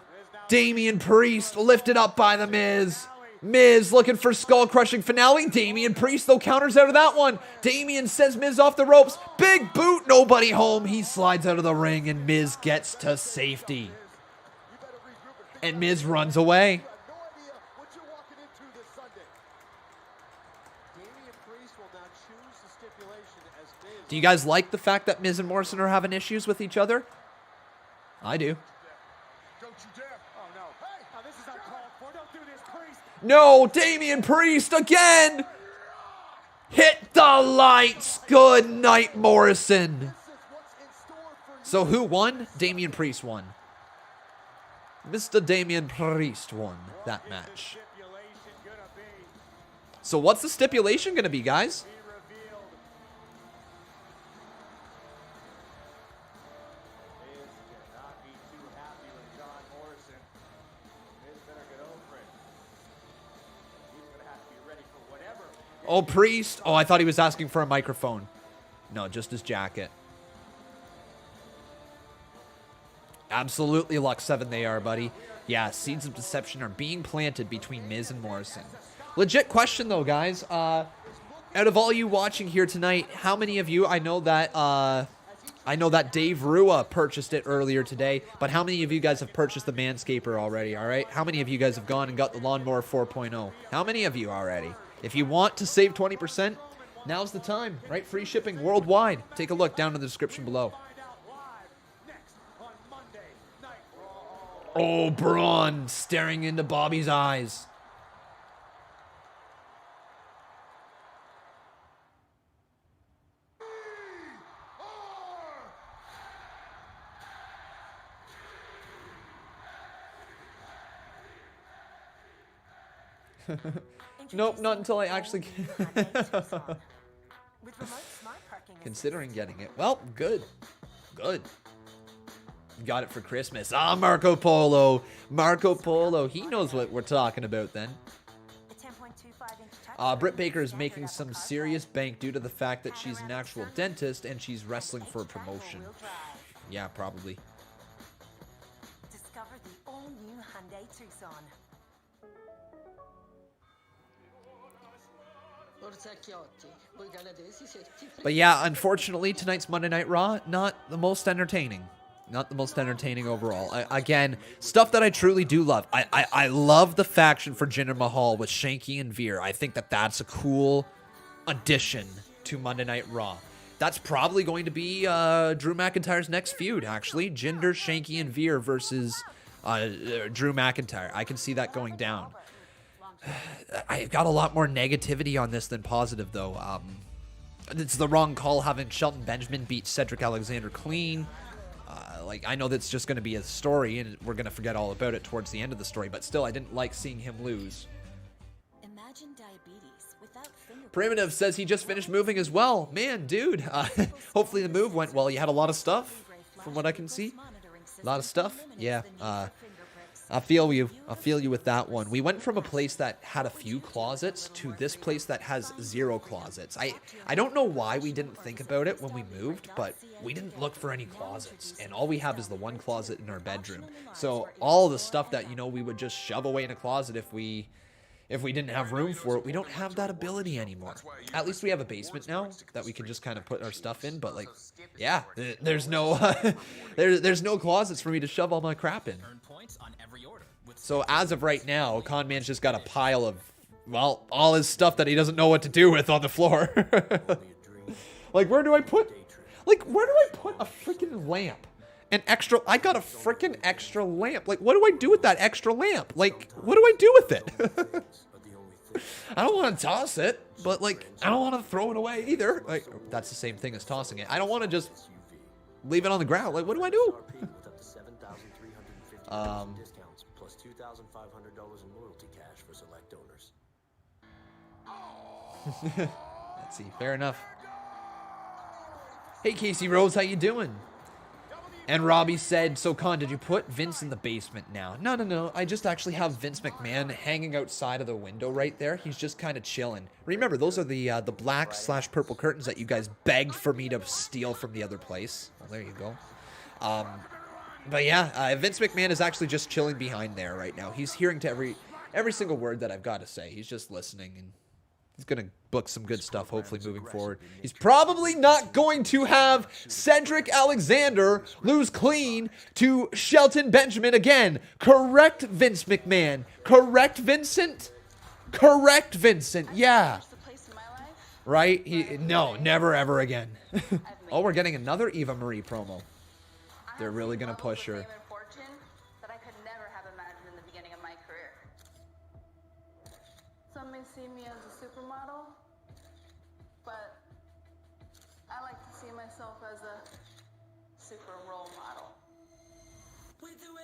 [SPEAKER 2] Damian Priest lifted up by the Miz. Miz looking for skull-crushing finale. Damian Priest, though, counters out of that one. Damian sends Miz off the ropes. Big boot, nobody home. He slides out of the ring, and Miz gets to safety. And Miz runs away. Do you guys like the fact that Miz and Morrison are having issues with each other? I do.
[SPEAKER 16] Don't you dare. Oh, no. Hey, now this is uncalled for. Don't do this, Priest.
[SPEAKER 2] No, Damian Priest again. Hit the lights. Good night, Morrison. So who won? Damian Priest won. Mr. Damian Priest won that match. So what's the stipulation going to be, guys? Oh, Priest. Oh, I thought he was asking for a microphone. No, just his jacket. Absolutely, Luck 7 they are, buddy. Yeah, seeds of deception are being planted between Miz and Morrison. Legit question, though, guys. Out of all you watching here tonight, how many of you, I know that Dave Rua purchased it earlier today, but how many of you guys have purchased the Manscaper already, all right? How many of you guys have gone and got the Lawnmower 4.0? How many of you already? If you want to save 20%, now's the time, right? Free shipping worldwide. Take a look down in the description below. Oh, Braun staring into Bobby's eyes. Nope, not until I actually considering getting it. Well, good. Good. Got it for Christmas. Ah, Marco Polo. Marco Polo. He knows what we're talking about then. Britt Baker is making some serious bank due to the fact that she's an actual dentist and she's wrestling for a promotion. Yeah, probably.
[SPEAKER 6] Discover the all-new Hyundai Tucson.
[SPEAKER 2] But yeah, unfortunately, tonight's Monday Night Raw, not the most entertaining. Not the most entertaining overall. Again, stuff that I truly do love. I love the faction for Jinder Mahal with Shanky and Veer. I think that that's a cool addition to Monday Night Raw. That's probably going to be Drew McIntyre's next feud, actually. Jinder, Shanky, and Veer versus Drew McIntyre. I can see that going down. I got a lot more negativity on this than positive, though. It's the wrong call having Shelton Benjamin beat Cedric Alexander clean. Like, I know that's just going to be a story, and we're going to forget all about it towards the end of the story, but still, I didn't like seeing him lose.
[SPEAKER 6] Imagine diabetes without
[SPEAKER 2] Primitive says he just finished moving as well. Man, dude, hopefully the move went well. You had a lot of stuff, from what I can see. A lot of stuff? Yeah, I feel you. I feel you with that one. We went from a place that had a few closets to this place that has 0 closets. I don't know why we didn't think about it when we moved, but we didn't look for any closets. And all we have is the one closet in our bedroom. So all the stuff that, you know, we would just shove away in a closet if we didn't have room for it, we don't have that ability anymore. At least we have a basement now that we can just kind of put our stuff in. But like, yeah, there's no there's no closets for me to shove all my crap in. So as of right now, Conman's just got a pile of, well, all his stuff that he doesn't know what to do with on the floor. Like, where do I put a freaking lamp? I got a freaking extra lamp. Like, what do I do with that extra lamp? Like, what do I do with it? I don't want to toss it, but like, I don't want to throw it away either. Like, that's the same thing as tossing it. I don't want to just leave it on the ground. Like, what do I do?
[SPEAKER 13] Plus $2,500 in loyalty cash for select donors.
[SPEAKER 2] Let's see. Fair enough. Hey, Casey Rose, how you doing? And Robbie said, so Con, did you put Vince in the basement now? No. I just actually have Vince McMahon hanging outside of the window right there. He's just kind of chilling. Remember, those are the black/purple curtains that you guys begged for me to steal from the other place. Well, there you go. But yeah, Vince McMahon is actually just chilling behind there right now. He's hearing to every single word that I've got to say. He's just listening, and he's going to book some good stuff, hopefully, moving forward. He's probably not going to have Cedric Alexander lose clean to Shelton Benjamin again. Correct, Vince McMahon. Correct, Vincent? Correct, Vincent. Yeah. Right? No, never, ever again. Oh, we're getting another Eva Marie promo. They're really going to push her.
[SPEAKER 14] That I could never have imagined in the beginning of my career. Some may see me as a supermodel, but I like to see myself as a super role model.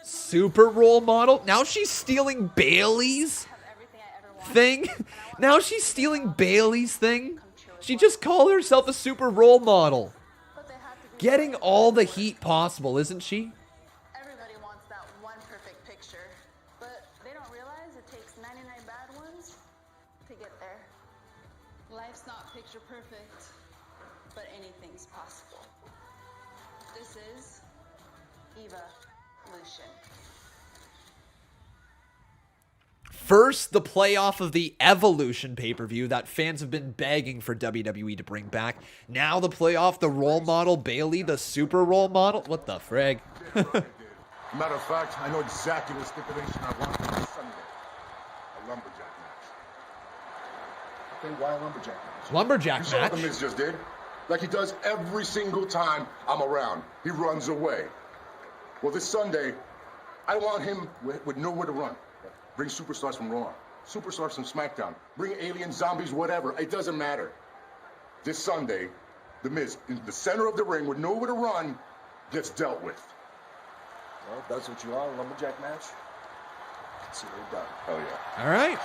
[SPEAKER 2] Super role model? Now she's stealing Bailey's thing? Now she's stealing Bailey's thing? She just called herself a super role model. Getting all the heat possible, isn't she?
[SPEAKER 14] Everybody wants that one perfect picture, but they don't realize it takes 99 bad ones to get there. Life's not picture perfect, but anything's possible. This is evolution.
[SPEAKER 2] First, the playoff of the Evolution pay-per-view that fans have been begging for WWE to bring back. Now the playoff, the role model, Bailey, the super role model. What the frig?
[SPEAKER 20] Matter of fact, I know exactly the stipulation I want for this Sunday. A lumberjack match. Okay, why a lumberjack match?
[SPEAKER 2] Lumberjack
[SPEAKER 20] You saw what
[SPEAKER 2] match?
[SPEAKER 20] The Miz just did? Like he does every single time I'm around. He runs away. Well, this Sunday, I want him with nowhere to run. Bring superstars from Raw, superstars from SmackDown, bring alien zombies, whatever. It doesn't matter. This Sunday, The Miz, in the center of the ring with nowhere to run, gets dealt with.
[SPEAKER 13] Well, that's what you are, a lumberjack match. Consider it done.
[SPEAKER 20] Hell yeah.
[SPEAKER 2] All right.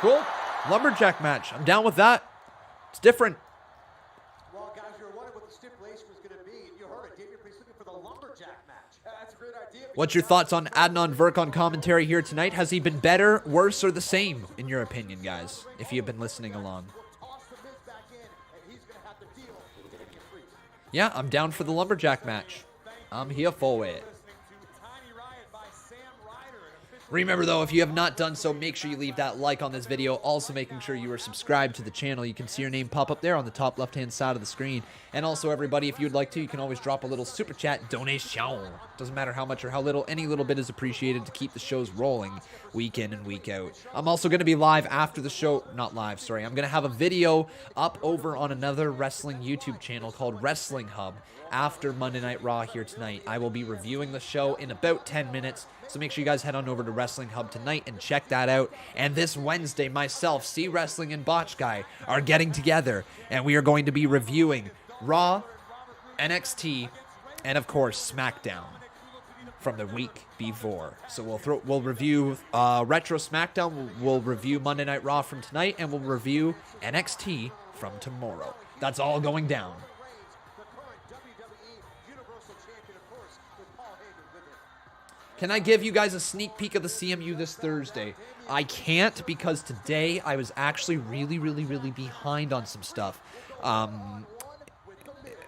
[SPEAKER 2] Cool. Lumberjack match. I'm down with that. It's different.
[SPEAKER 23] Well, guys, you were wondering what the stipulation was going to be, and you heard it. David Priest looking for the lumberjack match. That's a great idea.
[SPEAKER 2] What's your thoughts on Adnan Virk on commentary here tonight? Has he been better, worse, or the same, in your opinion, guys, if you've been listening along? Yeah, I'm down for the Lumberjack match. I'm here for it. Remember, though, if you have not done so, make sure you leave that like on this video. Also, making sure you are subscribed to the channel. You can see your name pop up there on the top left-hand side of the screen. And also, everybody, if you'd like to, you can always drop a little super chat donation. Doesn't matter how much or how little. Any little bit is appreciated to keep the shows rolling week in and week out. I'm also going to be live after the show. Not live, sorry. I'm going to have a video up over on another wrestling YouTube channel called Wrestling Hub. After Monday Night Raw here tonight, I will be reviewing the show in about 10 minutes. So make sure you guys head on over to Wrestling Hub tonight and check that out. And this Wednesday, myself, C Wrestling, and Botch Guy are getting together, and we are going to be reviewing Raw, NXT, and of course SmackDown from the week before. So we'll review Retro SmackDown, we'll review Monday Night Raw from tonight, and we'll review NXT from tomorrow. That's all going down. Can I give you guys a sneak peek of the CMU this Thursday? I can't because today I was actually really behind on some stuff.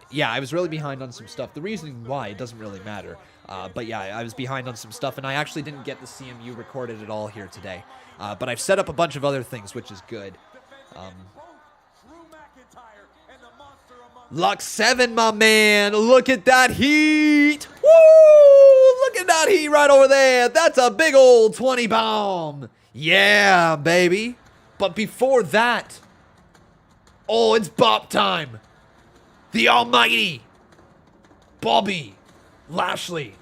[SPEAKER 2] Yeah, I was really behind on some stuff. The reason why, it doesn't really matter. But yeah, I was behind on some stuff, and I actually didn't get the CMU recorded at all here today. But I've set up a bunch of other things, which is good. Luck 7, my man. Look at that heat. Woo! Look at that heat right over there. That's a big old 20 bomb. Yeah, baby. But before that, oh, it's bop time. The almighty Bobby Lashley.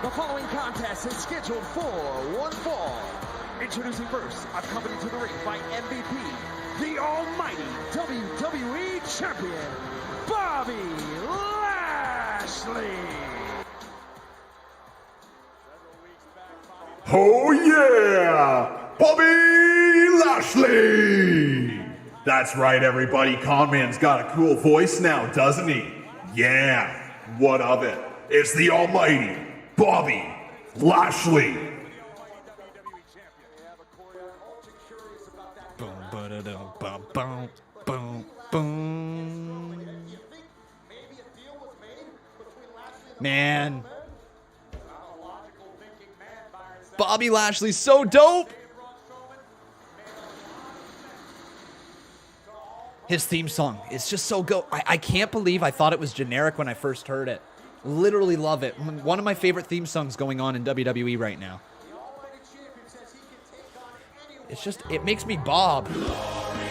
[SPEAKER 16] The following contest is scheduled for one fall. Introducing first, accompanied to the ring by MVP, the almighty WWE Champion, Bobby Lashley.
[SPEAKER 12] Oh yeah! Bobby Lashley! That's right, everybody. Conman's got a cool voice now, doesn't he? Yeah, what of it? It's the almighty Bobby Lashley.
[SPEAKER 2] Boom, ba-da-dum, bum, boom, boom, boom. Man. Bobby Lashley's so dope. His theme song is just so good. I can't believe I thought it was generic when I first heard it. Literally love it. One of my favorite theme songs going on in WWE right now. It's just, it makes me bob.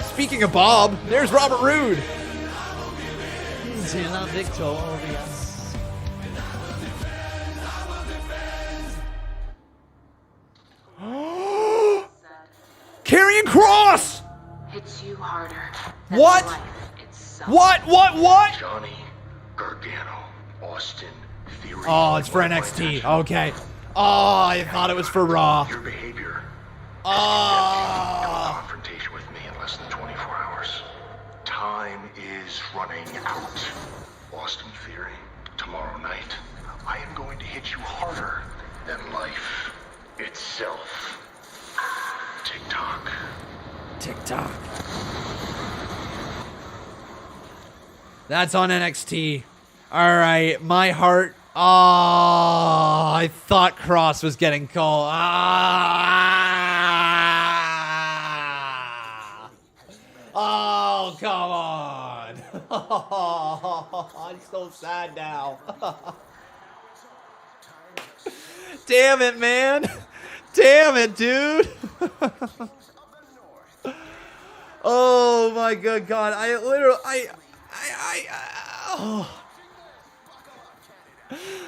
[SPEAKER 2] Speaking of Bob, there's Robert Roode. Till I'm victorious. Karrion Kross!
[SPEAKER 1] Hits you harder.
[SPEAKER 2] What? What?
[SPEAKER 1] Johnny Gargano, Austin Theory.
[SPEAKER 2] Oh, it's for NXT. Okay. Oh, I thought it was for Raw.
[SPEAKER 1] Your behavior.
[SPEAKER 2] Oh.
[SPEAKER 1] Confrontation with me in less than 24 hours. Time is running out. Austin Theory, tomorrow night, I am going to hit you harder than life itself. TikTok.
[SPEAKER 2] TikTok. That's on NXT. All right, my heart. Oh, I thought Cross was getting called. Oh, come on. I'm so sad now. Damn it, man. Damn it, dude. Oh my good God. Oh.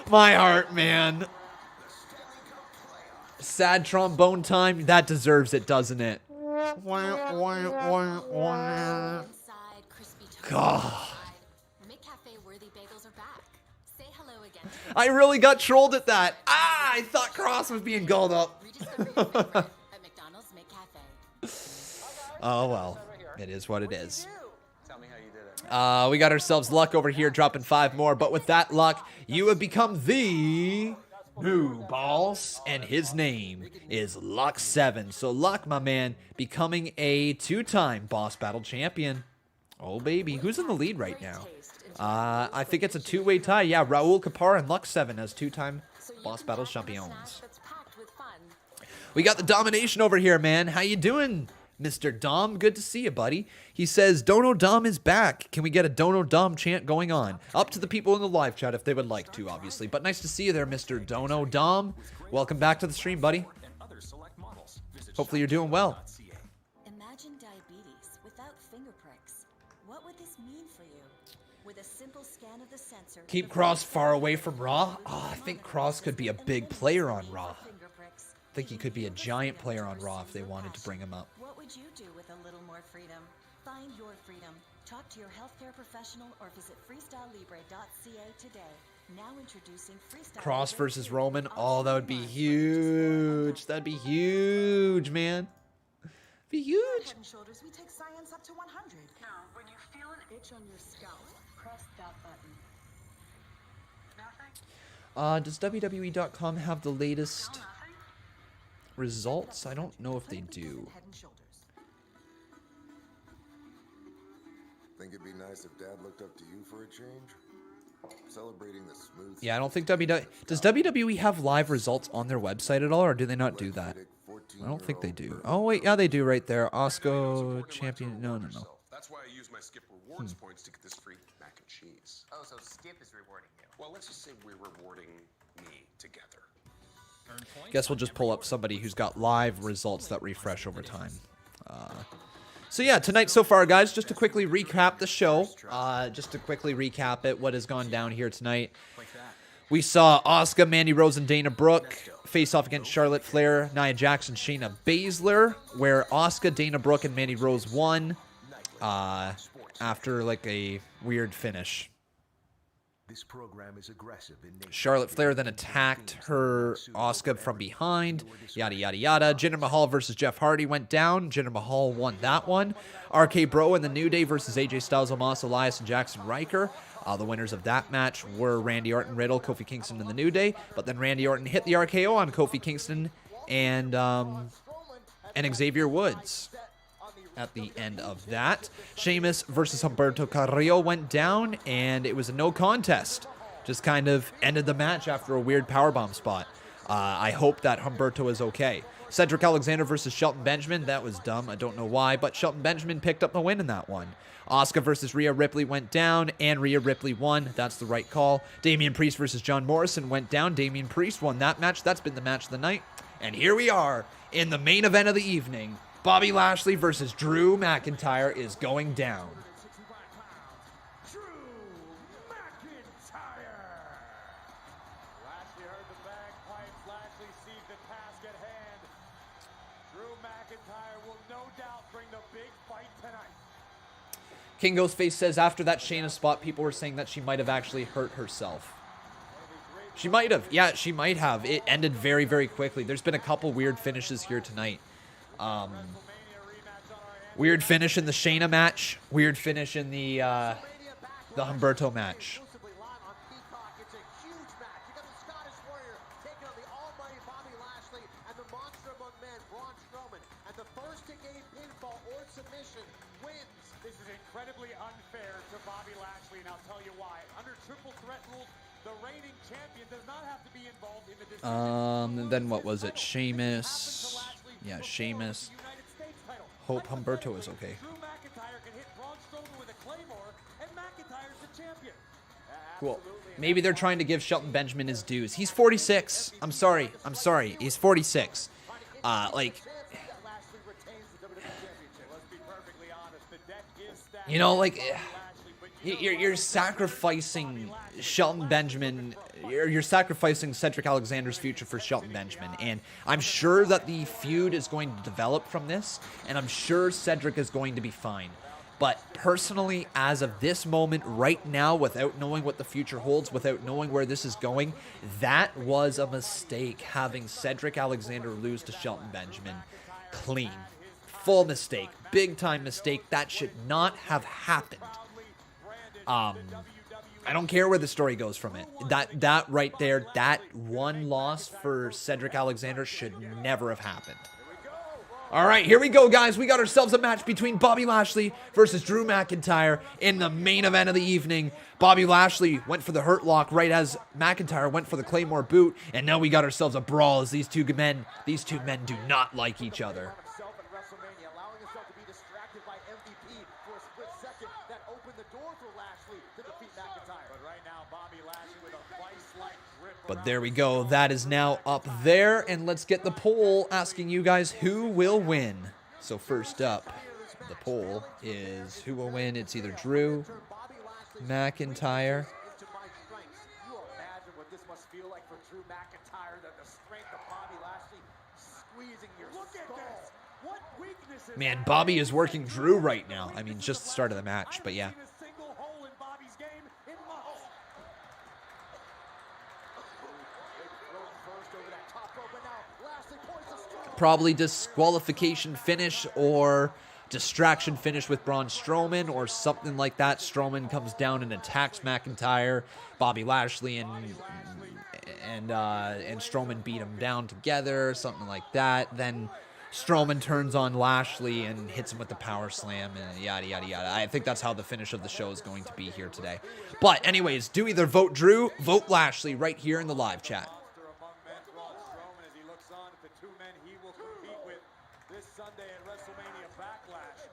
[SPEAKER 2] My heart, man. Sad trombone time. That deserves it, doesn't it? God. I really got trolled at that. I thought Cross was being called up. Oh, well. It is what it is. We got ourselves Luck over here dropping 5 more. But with that Luck, you have become the new boss. And his name is Luck7. So Luck, my man, becoming a 2-time Boss Battle champion. Oh, baby. Who's in the lead right now? I think it's a 2-way tie. Yeah, Raul Kapar and Luck7 as 2-time Boss Battle champions. We got the Domination over here, man. How you doing, Mr. Dom? Good to see you, buddy. He says, Dono Dom is back. Can we get a Dono Dom chant going on? Up to the people in the live chat if they would like to, obviously. But nice to see you there, Mr. Dono Dom. Welcome back to the stream, buddy. Hopefully you're doing well.
[SPEAKER 9] Imagine diabetes without finger pricks. What would this mean for you? With a simple scan of the sensor.
[SPEAKER 2] Keep Cross far away from Raw. Oh, I think Cross could be a big player on Raw. I think he could be a giant player on Raw if they wanted to bring him up.
[SPEAKER 9] What would you do with a little more freedom? Find your freedom. Talk to your healthcare professional or visit freestylelibre.ca today. Now introducing Freestyle
[SPEAKER 2] Cross versus Roman. Oh, that would be huge. That'd be huge, man. Be huge.
[SPEAKER 22] Head and Shoulders, we take science up to 100.
[SPEAKER 6] Now, when you feel an itch on your scalp, press that button. Nothing?
[SPEAKER 2] Does WWE.com have the latest results? I don't know if they do.
[SPEAKER 24] Think it'd be nice if Dad looked up to you for a change? Celebrating the smooth.
[SPEAKER 2] Yeah, I don't think WWE... Does WWE have live results on their website at all, or do they not do that? I don't think they do. Oh, wait, yeah, they do right there. Asuka champion... No.
[SPEAKER 25] That's why I use my Skip Rewards points to get this free mac and cheese.
[SPEAKER 26] Oh, so Skip is rewarding you.
[SPEAKER 25] Well, let's just say we're rewarding me together.
[SPEAKER 2] Guess we'll just pull up somebody who's got live results that refresh over time. So yeah, tonight so far, guys, just to quickly recap the show, just to quickly recap it, what has gone down here tonight. We saw Asuka, Mandy Rose, and Dana Brooke face off against Charlotte Flair, Nia Jax, and Shayna Baszler, where Asuka, Dana Brooke, and Mandy Rose won after like a weird finish.
[SPEAKER 27] This program is aggressive in nature.
[SPEAKER 2] Charlotte Flair then attacked her Asuka from behind, yada, yada, yada. Jinder Mahal versus Jeff Hardy went down. Jinder Mahal won that one. RK Bro and the New Day versus AJ Styles, Omos, Elias, and Jaxson Ryker. The winners of that match were Randy Orton, Riddle, Kofi Kingston, and the New Day. But then Randy Orton hit the RKO on Kofi Kingston and Xavier Woods. At the end of that, Sheamus versus Humberto Carrillo went down, and it was a no contest. Just kind of ended the match after a weird powerbomb spot. I hope that Humberto is okay. Cedric Alexander versus Shelton Benjamin. That was dumb. I don't know why, but Shelton Benjamin picked up the win in that one. Asuka versus Rhea Ripley went down, and Rhea Ripley won. That's the right call. Damian Priest versus John Morrison went down. Damian Priest won that match. That's been the match of the night. And here we are in the main event of the evening. Bobby Lashley versus Drew McIntyre is going down.
[SPEAKER 16] Lashley heard the bagpipes. Lashley sees the task at hand. Drew McIntyre will no doubt bring the big fight tonight.
[SPEAKER 2] King Ghostface says after that Shayna spot, people were saying that she might have actually hurt herself. She might have. Yeah, she might have. It ended very, very quickly. There's been a couple weird finishes here tonight. Weird finish in the Shayna match. Weird finish in the Humberto match.
[SPEAKER 16] This is incredibly unfair to Bobby Lashley, and I'll tell you why. Under Triple Threat rules, the reigning champion does not have to be involved in the decision.
[SPEAKER 2] And then what was it? Sheamus. Yeah, Sheamus. Hope Humberto is okay.
[SPEAKER 16] Drew McIntyre can hit Braun Strowman with a Claymore, and McIntyre's the champion.
[SPEAKER 2] Cool. Maybe they're trying to give Shelton Benjamin his dues. He's 46. I'm sorry. He's 46. You know, like, you're sacrificing Shelton Benjamin. You're sacrificing Cedric Alexander's future for Shelton Benjamin. And I'm sure that the feud is going to develop from this. And I'm sure Cedric is going to be fine. But personally, as of this moment, right now, without knowing what the future holds, without knowing where this is going, that was a mistake, having Cedric Alexander lose to Shelton Benjamin clean. Full mistake. Big time mistake. That should not have happened. I don't care where the story goes from it. That right there, that one loss for Cedric Alexander should never have happened. All right, here we go, guys. We got ourselves a match between Bobby Lashley versus Drew McIntyre in the main event of the evening. Bobby Lashley went for the Hurt Lock right as McIntyre went for the Claymore boot, and now we got ourselves a brawl as these two men do not like each other. But there we go. That is now up there. And let's get the poll asking you guys who will win. So first up, the poll is who will win. It's either Drew, McIntyre. Man, Bobby is working Drew right now. I mean, just the start of the match, but yeah. Probably disqualification finish or distraction finish with Braun Strowman or something like that. Strowman comes down and attacks McIntyre. Bobby Lashley and Strowman beat him down together, something like that. Then Strowman turns on Lashley and hits him with the power slam and yada, yada, yada. I think that's how the finish of the show is going to be here today. But anyways, do either vote Drew, vote Lashley right here in the live chat.
[SPEAKER 16] This Sunday at WrestleMania Backlash.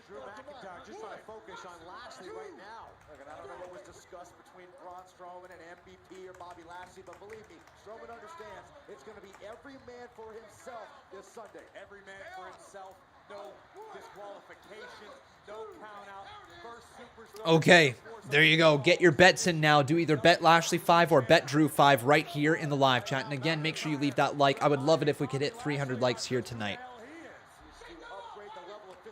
[SPEAKER 16] Drew McIntyre just trying to focus on Lashley right now. Look, and I don't know what was discussed between Braun Strowman and MVP or Bobby Lashley, but believe me, Strowman understands it's going to be every man for himself this Sunday. Every man for himself. No disqualification. No count out. First superstar.
[SPEAKER 2] Okay, there you go. Get your bets in now. Do either bet Lashley 5 or bet Drew 5 right here in the live chat. And again, make sure you leave that like. I would love it if we could hit 300 likes here tonight.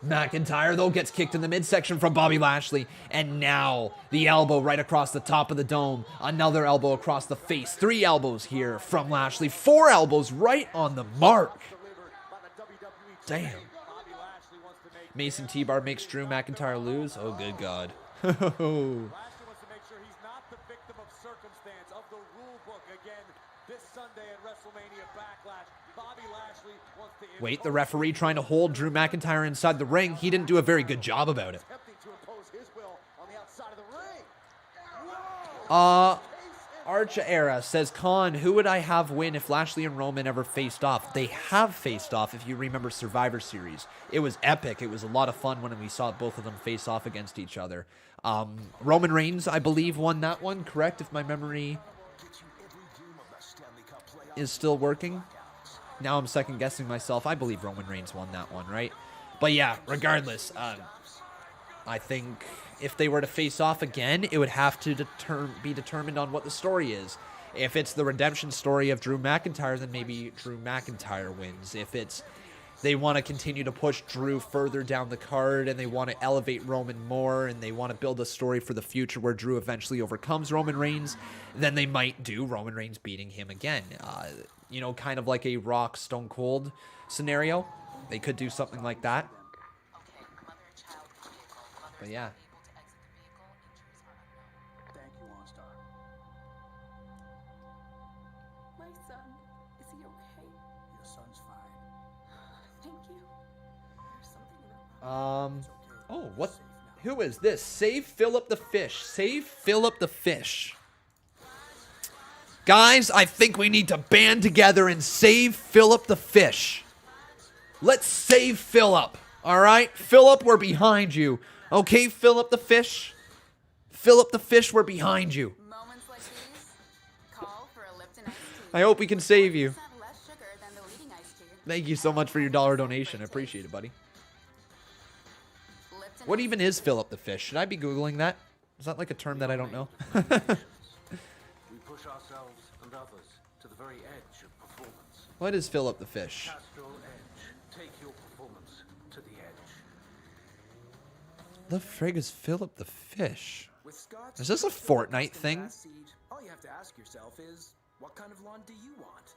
[SPEAKER 2] McIntyre, though, gets kicked in the midsection from Bobby Lashley. And now the elbow right across the top of the dome. Another elbow across the face. 3 elbows here from Lashley. 4 elbows right on the mark. Damn. Mason T-Bar makes Drew McIntyre lose. Oh, good God. Wait, the referee trying to hold Drew McIntyre inside the ring. He didn't do a very good job about it. Are Archa Era says, Khan, who would I have win if Lashley and Roman ever faced off? They have faced off, if you remember Survivor Series. It was epic. It was a lot of fun when we saw both of them face off against each other. Roman Reigns, I believe, won that one, correct? If my memory is still working. Now I'm second-guessing myself. I believe Roman Reigns won that one, right? But yeah, regardless, I think if they were to face off again, it would have to be determined on what the story is. If it's the redemption story of Drew McIntyre, then maybe Drew McIntyre wins. If it's they want to continue to push Drew further down the card and they want to elevate Roman more and they want to build a story for the future where Drew eventually overcomes Roman Reigns, then they might do Roman Reigns beating him again. You know, kind of like a Rock Stone Cold scenario. They could do something like that. But yeah.
[SPEAKER 8] Thank you, OnStar.
[SPEAKER 14] My son, is he okay?
[SPEAKER 8] Your son's fine.
[SPEAKER 14] Thank you. There's something in
[SPEAKER 2] Oh, what? Who is this? Save Philip the Fish. Save Philip the Fish. Guys, I think we need to band together and save Philip the Fish. Let's save Philip. All right? Philip, we're behind you. Okay, Philip the Fish? Philip the Fish, we're behind you.
[SPEAKER 14] Moments like these call for a Lipton iced tea.
[SPEAKER 2] I hope we can save you.
[SPEAKER 14] Less sugar than the leading iced tea.
[SPEAKER 2] Thank you so much for your $1 donation. I appreciate it, buddy. What even is Philip the Fish? Should I be Googling that? Is that like a term that I don't know?
[SPEAKER 13] We push ourselves and others to the very edge of performance.
[SPEAKER 2] What is Philip the Fish?
[SPEAKER 13] Castrol Edge. Take your performance to the edge.
[SPEAKER 2] The frig is Philip the Fish? Is this a Fortnite thing?
[SPEAKER 3] All you have to ask yourself is, what kind of lawn do you want?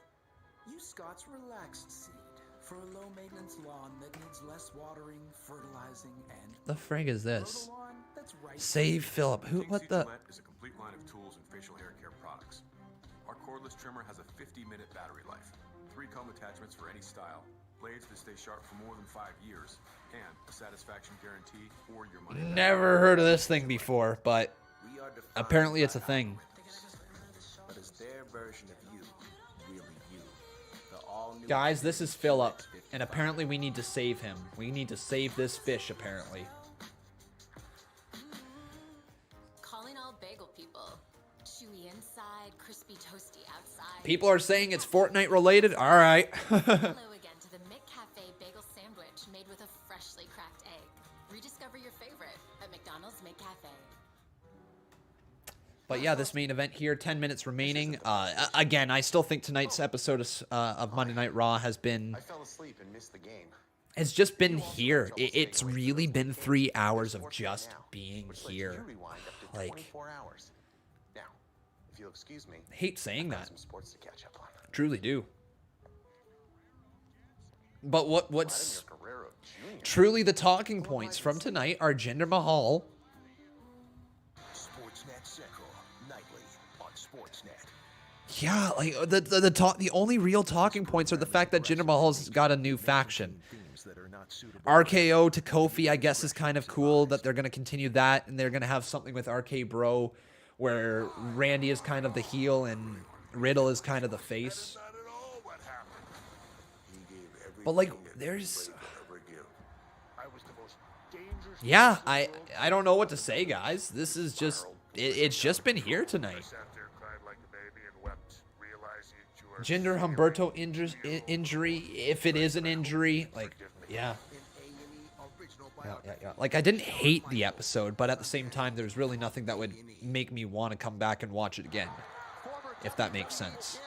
[SPEAKER 3] Use Scott's Relaxed Seed for a low-maintenance lawn that needs less watering, fertilizing, and
[SPEAKER 2] The frig is this? Save Philip. Who? What the?
[SPEAKER 25] Is a complete line of tools and facial hair care products. Our cordless trimmer has a 50-minute battery life, 3 comb attachments for any style, blades that stay sharp for more than 5 years, and a satisfaction guarantee for your money.
[SPEAKER 2] Never heard of this thing before, but apparently it's a thing.
[SPEAKER 3] But is their version of you really you? The all-new
[SPEAKER 2] Guys, this is Philip, and apparently we need to save him. We need to save this fish, apparently.
[SPEAKER 15] Calling all bagel people. Chewy inside, crispy toasty outside.
[SPEAKER 2] People are saying it's Fortnite related. All right.
[SPEAKER 15] Hello again to the McCafe bagel sandwich made with a freshly cracked egg. Rediscover your favorite at McDonald's McCafe.
[SPEAKER 2] But yeah, this main event here, 10 minutes remaining. Again, I still think tonight's episode of Monday Night Raw has been...
[SPEAKER 1] I fell asleep and missed the game.
[SPEAKER 2] It's just been here. It's really been 3 hours of just being here. Like,
[SPEAKER 1] 24 hours. Now, if you'll excuse me,
[SPEAKER 2] I hate saying that.
[SPEAKER 1] some sports to catch up on.
[SPEAKER 2] Truly do. But what's truly the talking points from tonight are Jinder Mahal.
[SPEAKER 27] Sportsnet Central, nightly on Sportsnet.
[SPEAKER 2] Yeah, like the only real talking points are the fact that Jinder Mahal's got a new faction. RKO to Kofi, I guess, is kind of cool that they're going to continue that, and they're going to have something with RK Bro where Randy is kind of the heel and Riddle is kind of the face. But like, there's... Yeah, I don't know what to say, guys. This is just... It's just been here tonight. Jinder Humberto injury, if it is an injury, like, yeah. Yeah. Like, I didn't hate the episode, but at the same time, there's really nothing that would make me want to come back and watch it again, if that makes sense.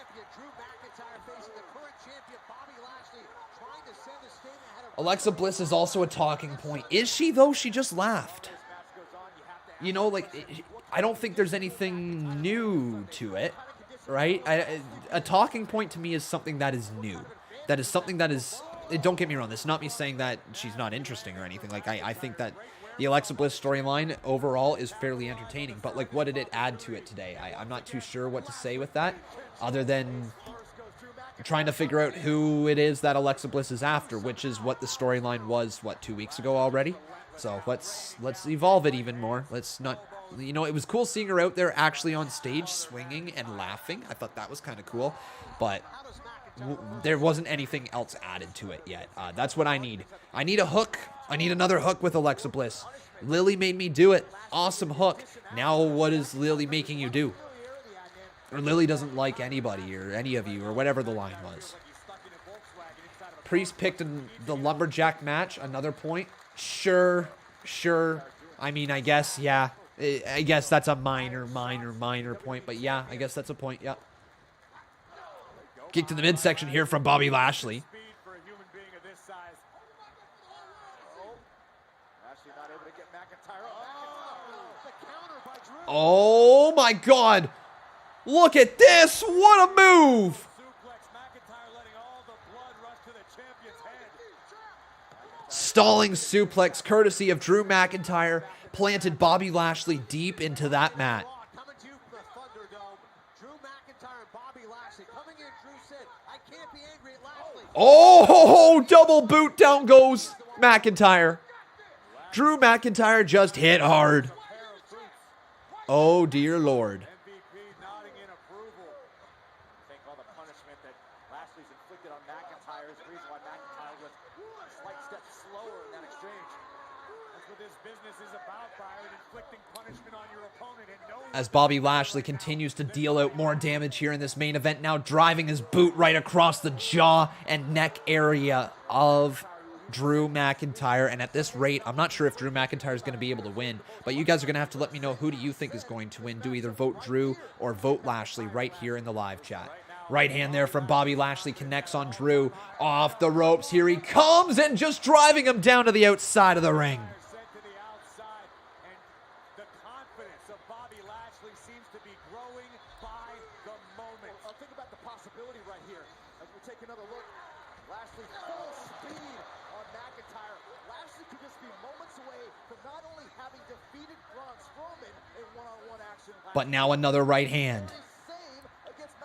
[SPEAKER 2] Alexa Bliss is also a talking point. Is she, though? She just laughed. You know, like, I don't think there's anything new to it, right? A talking point to me is something that is new. That is something that is... Don't get me wrong. This is not me saying that she's not interesting or anything. Like, I think that the Alexa Bliss storyline overall is fairly entertaining. But, like, what did it add to it today? I'm not too sure what to say with that, other than trying to figure out who it is that Alexa Bliss is after, which is what the storyline was, 2 weeks ago already? So let's evolve it even more. Let's not You know, it was cool seeing her out there actually on stage swinging and laughing. I thought that was kind of cool, but there wasn't anything else added to it yet. That's what I need. I need a hook. I need another hook with Alexa Bliss. Lily made me do it. Awesome hook. Now what is Lily making you do? Or Lily doesn't like anybody or any of you or whatever the line was. Priest picked the lumberjack match. Another point. Sure. I mean, I guess, yeah. I guess that's a minor point. But yeah, I guess that's a point, yeah. Kick to the midsection here from Bobby Lashley. Oh my God. Look at this. What a move. Stalling suplex courtesy of Drew McIntyre planted Bobby Lashley deep into that mat. Oh, double boot, down goes McIntyre. Drew McIntyre just hit hard. Oh, dear Lord. As Bobby Lashley continues to deal out more damage here in this main event, now driving his boot right across the jaw and neck area of Drew McIntyre. And at this rate, I'm not sure if Drew McIntyre is going to be able to win, but you guys are going to have to let me know who do you think is going to win. Do either vote Drew or vote Lashley right here in the live chat. Right hand there from Bobby Lashley connects on Drew. Off the ropes, here he comes and just driving him down to the outside of the ring. But now another right hand.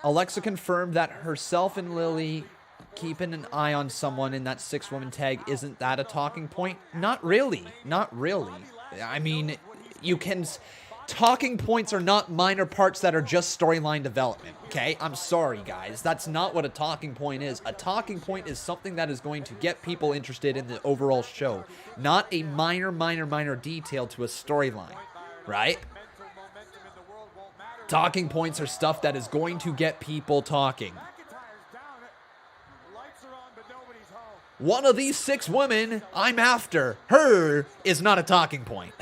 [SPEAKER 2] Alexa confirmed that herself and Lily keeping an eye on someone in that 6-woman tag, isn't that a talking point? Not really. Not really. I mean, you can... Talking points are not minor parts that are just storyline development, okay? I'm sorry, guys. That's not what a talking point is. A talking point is something that is going to get people interested in the overall show, not a minor detail to a storyline, right? Talking points are stuff that is going to get people talking. One of these 6 women I'm after, her, is not a talking point.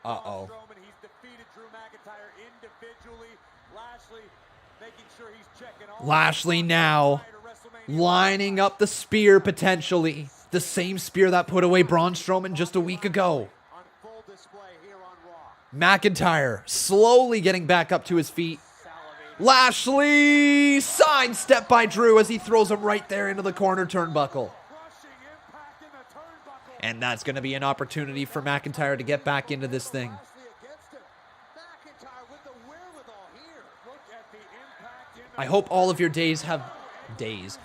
[SPEAKER 2] Uh-oh.
[SPEAKER 16] He's defeated Drew McIntyre individually.
[SPEAKER 2] Lashley now lining up the spear potentially. The same spear that put away Braun Strowman just a week ago. McIntyre slowly getting back up to his feet. Lashley sidestep by Drew as he throws him right there into the corner turnbuckle. And that's going to be an opportunity for McIntyre to get back into this thing. I hope all of your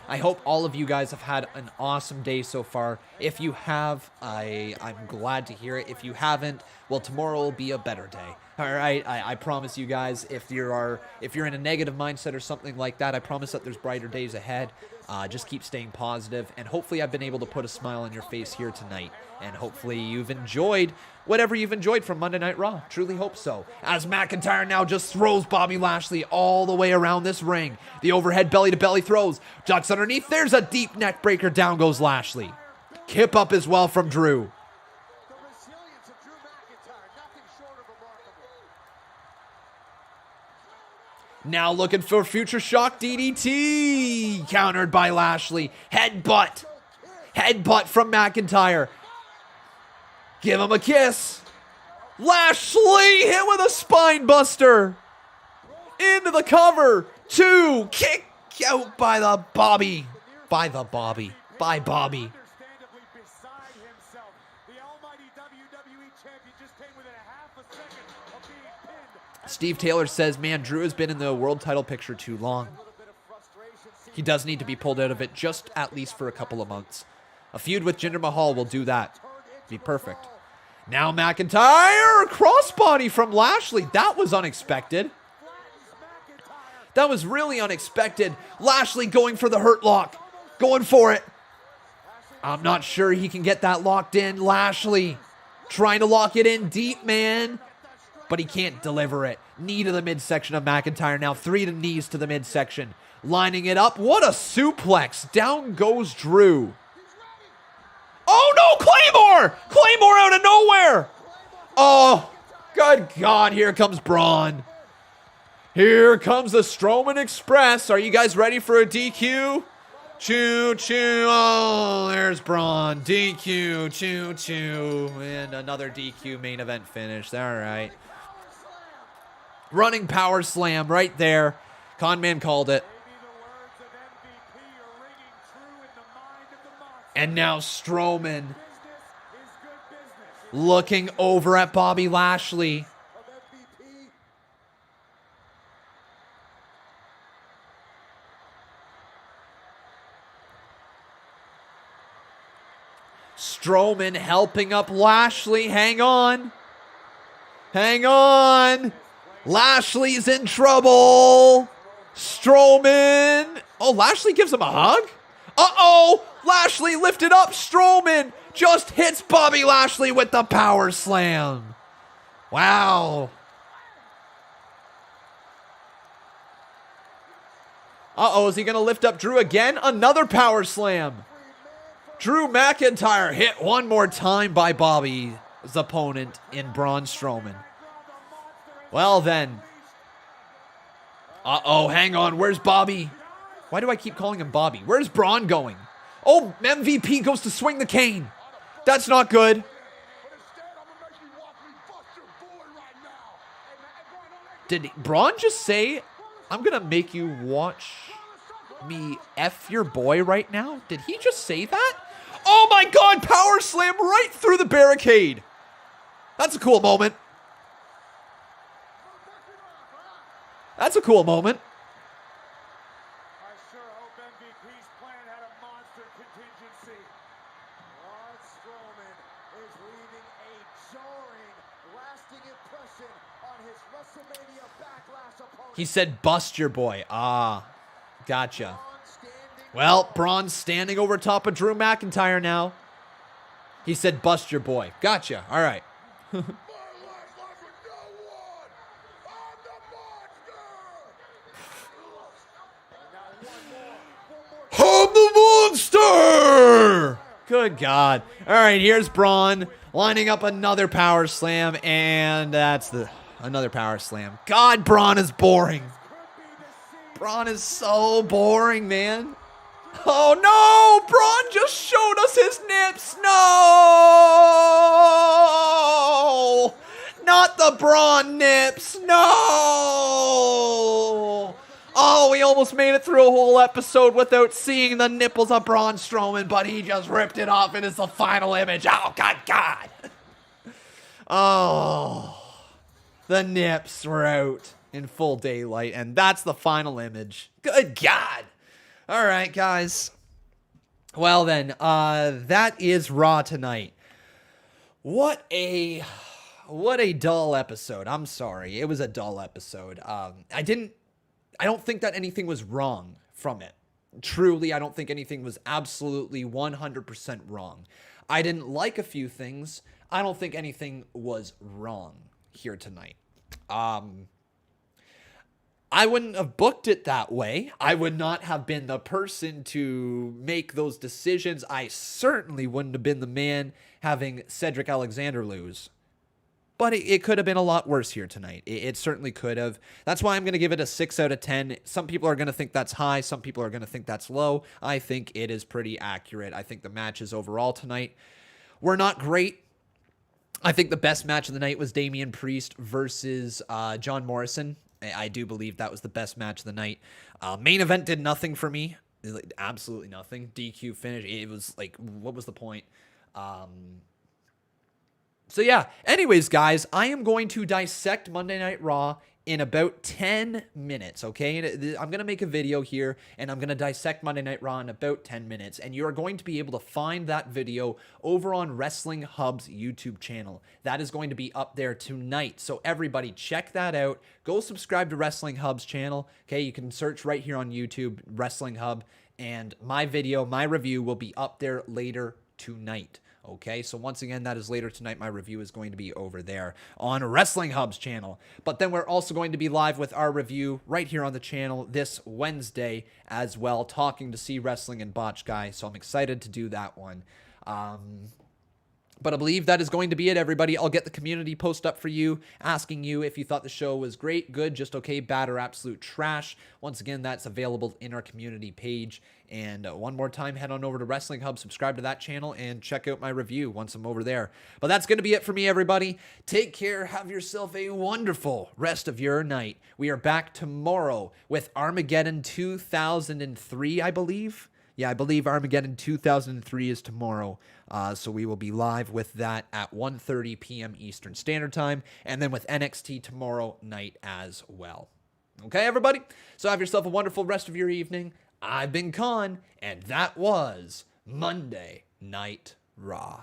[SPEAKER 2] I hope all of you guys have had an awesome day so far. If you have, I'm glad to hear it. If you haven't, well, tomorrow will be a better day. All right, I promise you guys, if you're in a negative mindset or something like that, I promise that there's brighter days ahead. Just keep staying positive, and hopefully I've been able to put a smile on your face here tonight, and hopefully you've enjoyed whatever you've enjoyed from Monday Night Raw. Truly hope so. As McIntyre now just throws Bobby Lashley all the way around this ring. The overhead belly-to-belly throws. Ducks underneath. There's a deep neck breaker. Down goes Lashley. Kip up as well from Drew. Now looking for future shock DDT. Countered by Lashley. Headbutt. Headbutt from McIntyre. Give him a kiss. Lashley hit with a spine buster. Into the cover. 2. Kick out by the Bobby. By Bobby. Steve Taylor says, man, Drew has been in the world title picture too long. He does need to be pulled out of it just at least for a couple of months. A feud with Jinder Mahal will do that. Be perfect. Now McIntyre, crossbody from Lashley. That was unexpected. That was really unexpected. Lashley going for the hurt lock. Going for it. I'm not sure he can get that locked in. Lashley trying to lock it in deep, man. But he can't deliver it. Knee to the midsection of McIntyre. Now 3 knees to the midsection. Lining it up. What a suplex. Down goes Drew. Oh no, Claymore! Claymore out of nowhere! Oh, good God, here comes Braun. Here comes the Strowman Express. Are you guys ready for a DQ? Choo choo. Oh, there's Braun. DQ. Choo choo. And another DQ main event finish. All right. Running power slam right there. Conman called it. And now Strowman looking over at Bobby Lashley. Strowman helping up Lashley. Hang on. Hang on. Lashley's in trouble. Strowman. Oh, Lashley gives him a hug? Uh-oh. Lashley lifted up. Strowman just hits Bobby Lashley with the power slam. Wow. Uh-oh, is he going to lift up Drew again? Another power slam. Drew McIntyre hit one more time by Bobby's opponent in Braun Strowman. Well then. Uh-oh, hang on. Where's Bobby? Why do I keep calling him Bobby? Where's Braun going? Oh, MVP goes to swing the cane. That's not good. Did Braun just say, I'm going to make you watch me F your boy right now? Did he just say that? Oh my God, power slam right through the barricade. That's a cool moment. That's a cool moment.
[SPEAKER 16] I sure hope MVP's plan had a monster contingency. Braun Strowman is leaving a jarring, lasting impression on his WrestleMania Backlash opponent.
[SPEAKER 2] He said, bust your boy. Ah, gotcha. Well, Braun's standing over top of Drew McIntyre now. He said, bust your boy. Gotcha. All right. I'm the monster! Good God. All right, here's Braun lining up another power slam, and that's another power slam. God, Braun is boring. Braun is so boring, man. Oh no! Braun just showed us his nips. No! Not the Braun nips. No! Oh, we almost made it through a whole episode without seeing the nipples of Braun Strowman, but he just ripped it off and it's the final image. Oh, God. Oh, the nips were out in full daylight, and that's the final image. Good God. All right, guys. Well, then, that is Raw tonight. What a dull episode. I'm sorry. It was a dull episode. I don't think that anything was wrong from it. Truly, I don't think anything was absolutely 100% wrong. I didn't like a few things. I don't think anything was wrong here tonight. I wouldn't have booked it that way. I would not have been the person to make those decisions. I certainly wouldn't have been the man having Cedric Alexander lose. But it could have been a lot worse here tonight. It certainly could have. That's why I'm going to give it a 6 out of 10. Some people are going to think that's high. Some people are going to think that's low. I think it is pretty accurate. I think the matches overall tonight were not great. I think the best match of the night was Damian Priest versus John Morrison. I do believe that was the best match of the night. Main event did nothing for me. Absolutely nothing. DQ finish. It was like, what was the point? So yeah, anyways, guys, I am going to dissect Monday Night Raw in about 10 minutes, okay? I'm going to make a video here, and I'm going to dissect Monday Night Raw in about 10 minutes, and you are going to be able to find that video over on Wrestling Hub's YouTube channel. That is going to be up there tonight, so everybody check that out. Go subscribe to Wrestling Hub's channel, okay? You can search right here on YouTube, Wrestling Hub, and my video, my review will be up there later tonight. Okay, so once again, that is later tonight. My review is going to be over there on Wrestling Hub's channel. But then we're also going to be live with our review right here on the channel this Wednesday as well, talking to See Wrestling and Botch Guy. So I'm excited to do that one. But I believe that is going to be it, everybody. I'll get the community post up for you, asking you if you thought the show was great, good, just okay, bad, or absolute trash. Once again, that's available in our community page. And one more time, head on over to Wrestling Hub, subscribe to that channel, and check out my review once I'm over there. But that's going to be it for me, everybody. Take care. Have yourself a wonderful rest of your night. We are back tomorrow with Armageddon 2003, I believe. Yeah, I believe Armageddon 2003 is tomorrow. So we will be live with that at 1:30 p.m. Eastern Standard Time. And then with NXT tomorrow night as well. Okay, everybody? So have yourself a wonderful rest of your evening. I've been Khan, and that was Monday Night Raw.